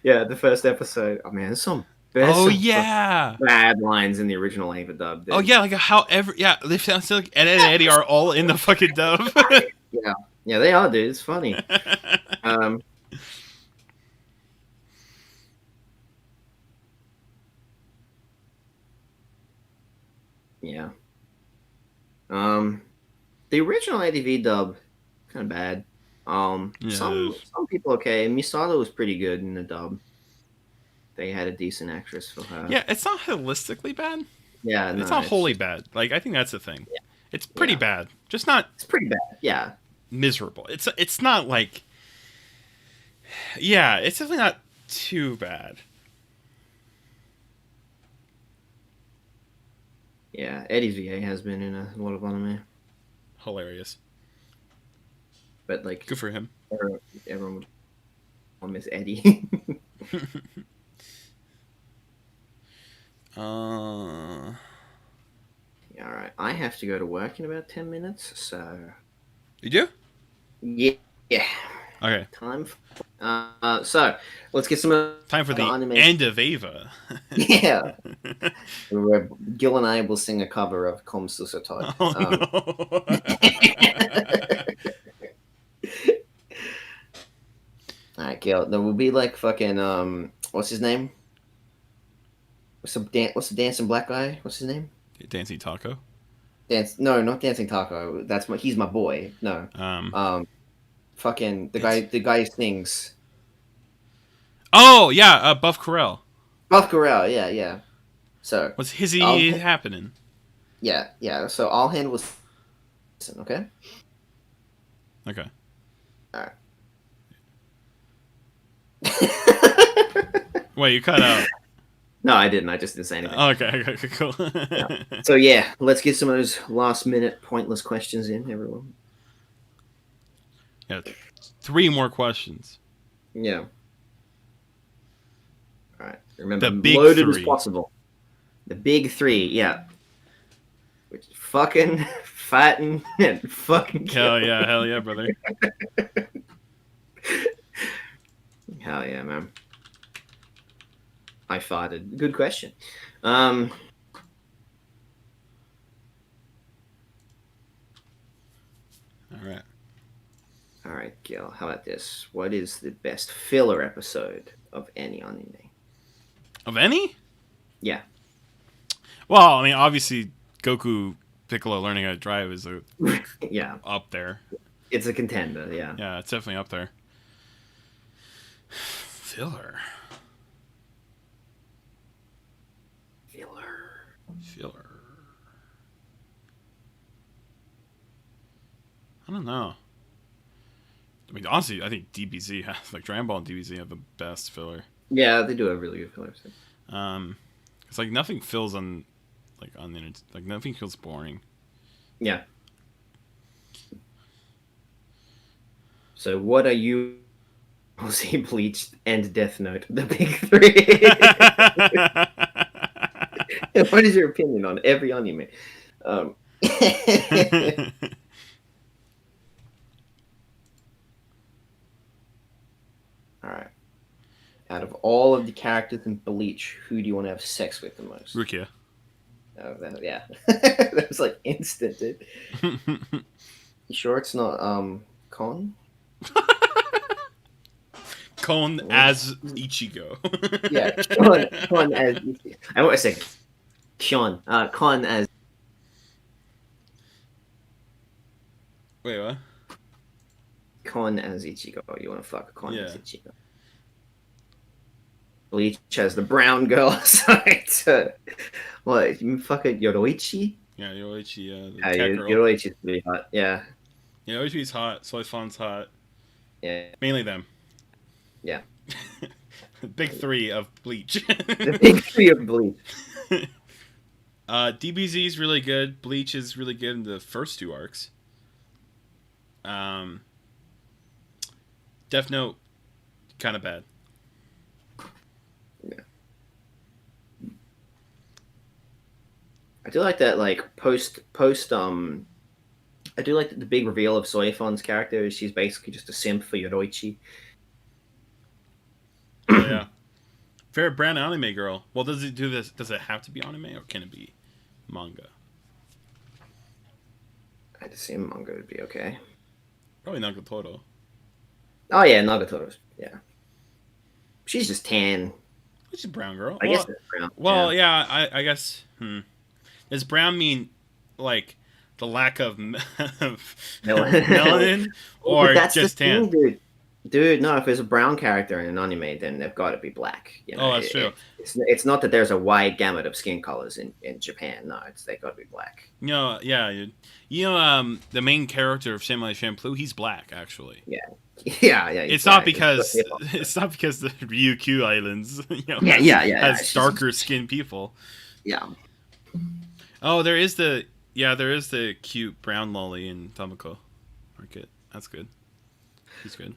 Yeah, the first episode. Oh man, there's some. Bad lines in the original Ava dub. Dude. Oh yeah, like they sound like Ed and Eddie are all in the fucking dub. Yeah, they are, dude. It's funny. Yeah. The original ADV dub, kind of bad. Some people okay. Misato was pretty good in the dub. They had a decent actress for her. Yeah, it's not holistically bad. Yeah, no, it's not wholly bad. Like I think that's the thing. Yeah. It's pretty bad. Just not. It's pretty bad. Yeah. Miserable. It's not like. Yeah, it's definitely not too bad. Yeah, Eddie's VA has been in a lot of anime. Hilarious. But like, good for him. Everyone would miss Eddie. Yeah, all right. I have to go to work in about 10 minutes, so. You do? Yeah. Okay. So let's get some time for the anime. End of Ava. Yeah. Gil and I will sing a cover of Kom Susatot. No. All right, Gil. There will be like fucking what's his name? What's the dancing black guy? What's his name? Dancing Taco. No, not Dancing Taco. He's my boy. No. Fucking the guy who sings. Oh yeah, Buff Corell. Buff Corell, yeah. So what's happening? Yeah. So I'll handle this. Okay. Okay. All right. Wait, you cut out. No, I didn't. I just didn't say anything. Okay, cool. Yeah. So yeah, let's get some of those last-minute pointless questions in, everyone. Yeah, 3 more questions. Yeah. All right. Remember, the big loaded 3. as possible. The big 3, yeah. Which is fucking, fighting, and fucking. Hell yeah, brother. Hell yeah, man. I farted. Good question. All right, Gil. How about this? What is the best filler episode of any anime? Of any? Yeah. Well, I mean, obviously, Goku Piccolo learning how to drive is up there. It's a contender. Yeah. Yeah, it's definitely up there. Filler. I don't know. I mean, honestly, I think DBZ has Dragon Ball and DBZ have the best filler. Yeah, they do have really good fillers. It's like nothing feels on the internet. Like nothing feels boring. Yeah. So, what are you? Jose Bleach and Death Note, the big 3. What is your opinion on every anime? All right. Out of all of the characters in Bleach, who do you want to have sex with the most? Rukia. Yeah. That was like instant, dude. You sure it's not Kon? Kon as Ichigo. Yeah, Kon as Ichigo. I want to say Kon as. Wait, what? Kon as Ichigo. You want to fuck Kon as Yeah. Ichigo? Bleach has the brown girl. Sorry, what? You fuck it, Yoroichi? Yeah, Yoichi, the Yeah, cat girl. Yoroichi's pretty hot. Yeah. Yeah, Yoichi's hot. Soy Fon's hot. Yeah. Mainly them. Yeah. Big three of Bleach. The big three of Bleach. DBZ is really good. Bleach is really good in the first two arcs. Death Note, kind of bad. Yeah. I do like that, like post. I do like the big reveal of Soifon's character. She's basically just a simp for Yoroichi. Oh, yeah. Favorite brand anime girl. Well, does it do this? Does it have to be anime or can it be manga? I'd assume manga would be okay. Probably Nagatoro. Oh yeah, Nagatoro's. Yeah. She's just tan. Which is brown girl. I guess that's brown. Well, yeah, I guess. Does brown mean like the lack of melanin, or that's just the tan? thing, dude, no. If there's a brown character in an anime, then they've got to be black. You know? Oh, that's true. It's not that there's a wide gamut of skin colors in Japan. No, they got to be black. No, yeah, the main character of Samurai Champloo, he's black actually. Yeah. It's not because the Ryukyu Islands, has darker skinned people. Yeah. Oh, there is the cute brown lolly in Tamako Market. That's good. He's good.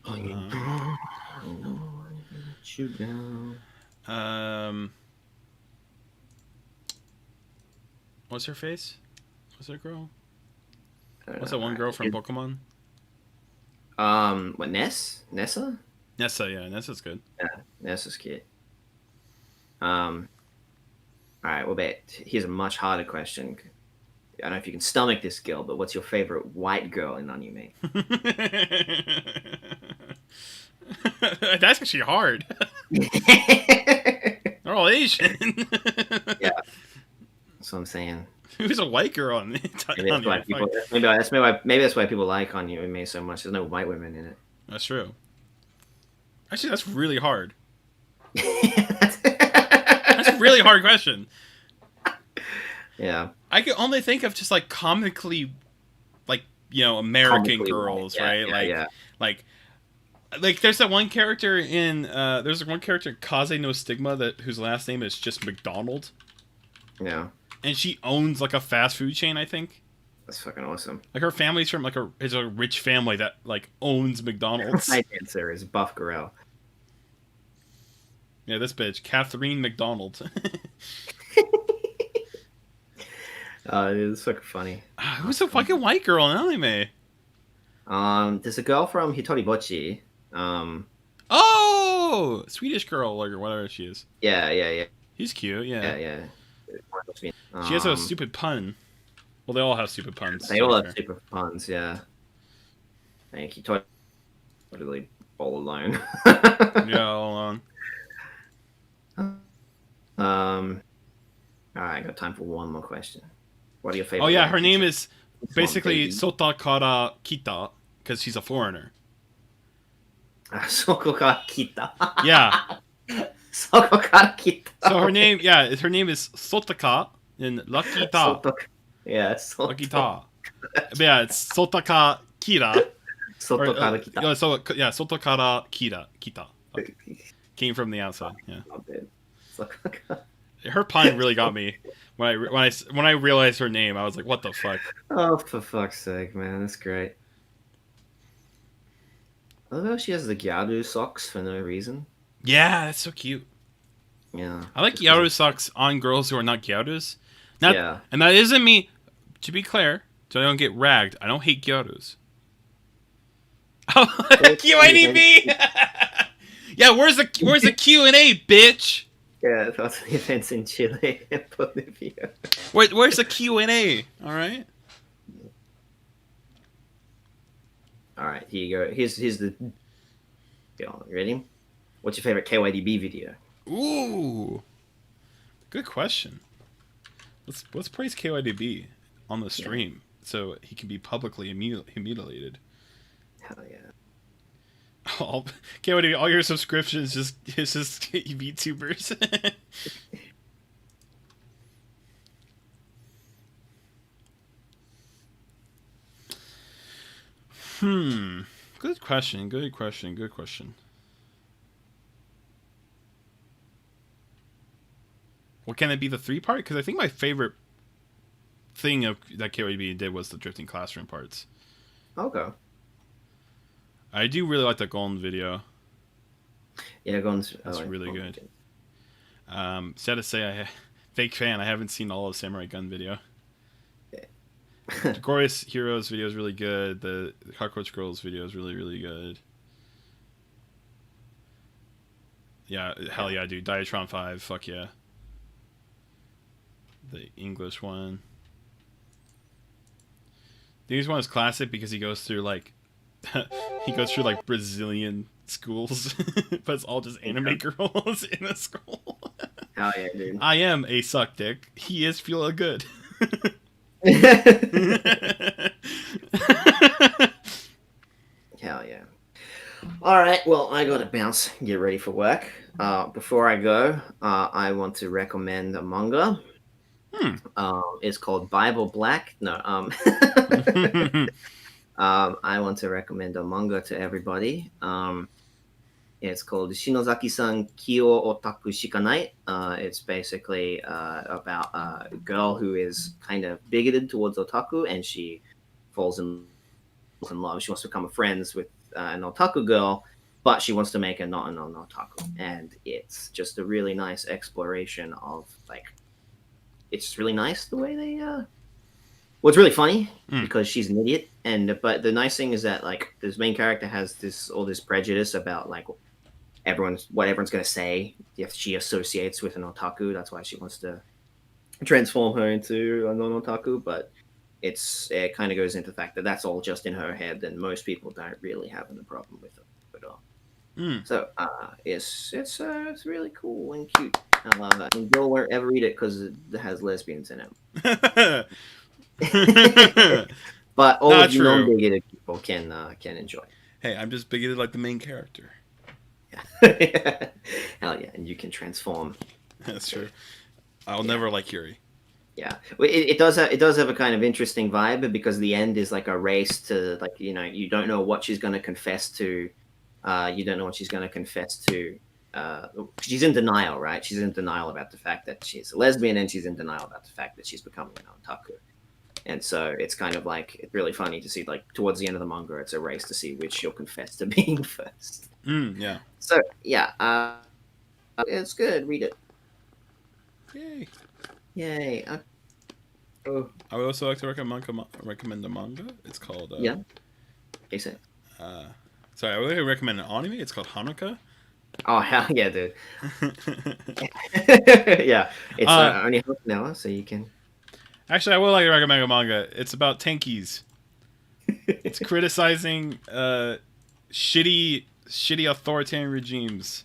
What's her face? What's that girl? What's that one girl from Pokemon? What, Nessa? Nessa, yeah, Nessa's good. Yeah, Nessa's cute. Alright, well, here's a much harder question. I don't know if you can stomach this, Gil, but what's your favorite white girl in anime? That's actually hard. They're all Asian. Yeah. That's what I'm saying. Who's a white girl in maybe that's why people like anime so much. There's no white women in it. That's true. Actually, that's really hard. That's a really hard question. Yeah. I can only think of just like comically, like, American Comically girls, white. right? Yeah, like there's that one character in Kaze no Stigma whose last name is just McDonald. Yeah. And she owns like a fast food chain, I think. That's fucking awesome. Like her family's from is a rich family that like owns McDonald's. My answer is Buff Gorel. Yeah, this bitch, Catherine McDonald. It's fucking funny. Who's a fucking white girl in anime? There's a girl from Hitoribochi. Oh, Swedish girl or whatever she is. Yeah. He's cute. Yeah. Yeah. She has a stupid pun. Well, they all have stupid puns. They all have stupid puns. Yeah. Thank you. Totally all alone. Yeah, all alone. All right, I got time for one more question. What are your favorite? Oh yeah, her name is basically Sota Kara Kita because she's a foreigner. Sokokara Kita. Yeah. Sokokara Kita. So her name is Sotaka in Lakita. Yeah, Lakita. But yeah, it's Sotaka Kira. Sotokara Kita. Sotokara Kita. Came from the outside. Yeah. Her pun really got me. When I realized her name, I was like, "What the fuck?" Oh, for fuck's sake, man, that's great. I love how she has the Gyaru socks for no reason. Yeah, that's so cute. Yeah, I like Gyaru socks on girls who are not Gyarus. And that isn't me. To be clear, so I don't get ragged. I don't hate Gyarus. Oh, QADB. Yeah, where's the Q&A, bitch? Yeah, thoughts on the events in Chile and Bolivia. Where's the Q&A? All right. All right, here you go. Here's the. Go, ready? What's your favorite KYDB video? Ooh, good question. Let's praise KYDB on the stream so he can be publicly humiliated. Hell yeah. All KYDB, all your subscriptions it's just VTubers. Good question. Good question. Good question. What can it be? The 3-part? Because I think my favorite thing that KYB did was the drifting classroom parts. Okay. I do really like the Golden video. Yeah, Gon's. That's really good. Sad to say, fake fan. I haven't seen all of Samurai Gun video. Glorious Heroes video is really good. The Cockroach Girls video is really, really good. Yeah, hell yeah, dude. Diatron 5, fuck yeah. The English one. The English one is classic because he goes through like Brazilian schools, but it's all just anime girls in a school. Hell yeah, dude. I am a suck dick. He is feeling good. Hell yeah. All right, well, I gotta bounce, get ready for work. Before I go, I want to recommend a manga. It's called Bible Black. No, I want to recommend a manga to everybody. It's called Shinozaki-san Kyo Otaku Shikanai. It's basically about a girl who is kind of bigoted towards otaku, and she falls in love. She wants to become friends with an otaku girl, but she wants to make her not an otaku. And it's just a really nice exploration of like, it's just really nice the way they. Well, it's really funny because she's an idiot, but the nice thing is that like this main character has all this prejudice about like what everyone's gonna say if she associates with an otaku. That's why she wants to transform her into a non-otaku, but it kind of goes into the fact that that's all just in her head, and most people don't really have a problem with it at all. So it's really cool and cute. And Bill won't ever read it because it has lesbians in it. But all Not of you true. non-bigoted people can enjoy. Hey, I'm just bigoted like the main character. Yeah. Hell yeah, and you can transform. That's true. I'll never like Yuri. Yeah, it does have a kind of interesting vibe because the end is like a race to like you don't know what she's going to confess to. You don't know what she's going to confess to. She's in denial, right? She's in denial about the fact that she's a lesbian, and she's in denial about the fact that she's becoming an otaku. And so it's kind of like it's really funny to see like towards the end of the manga, it's a race to see which she'll confess to being first. Yeah. So yeah, it's good. Read it. Yay. Yay. Oh. I would also like to recommend a manga. It's called Yeah. Okay, so. Sorry, I would like to recommend an anime. It's called Hanukkah. Oh hell yeah, dude. Yeah, it's only half an hour, so you can. Actually, I would like to recommend a manga. It's about tankies. It's criticizing shitty authoritarian regimes.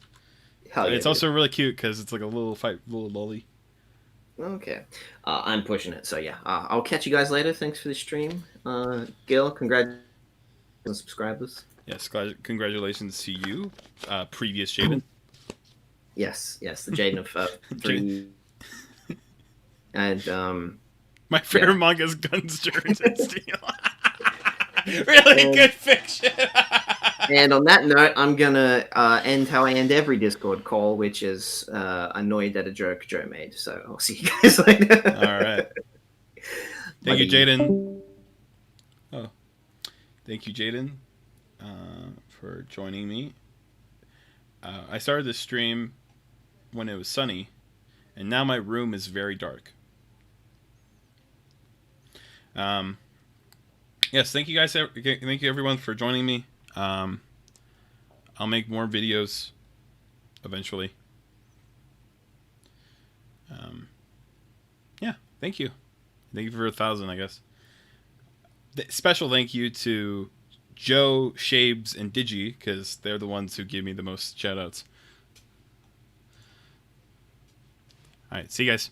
Hell yeah, it's also really cute because it's like a little lolly. Okay, I'm pushing it. So yeah, I'll catch you guys later. Thanks for the stream, Gil. Congratulations on subscribers. Yes, congratulations to you, previous Jaden. Yes, the Jaden of 3. And my favorite manga is Guns, Germs, and Steel. Really good fiction. And on that note, I'm gonna end how I end every Discord call, which is annoyed at a joke Joe made. So I'll see you guys later. All right. Thank you, Jaden. Oh, thank you, Jaden, for joining me. I started this stream when it was sunny, and now my room is very dark. Yes, thank you guys. Thank you everyone for joining me. I'll make more videos eventually. Yeah, thank you. Thank you for 1,000, I guess. Special thank you to Joe, Shabes, and Digi, because they're the ones who give me the most shoutouts. All right, see you guys.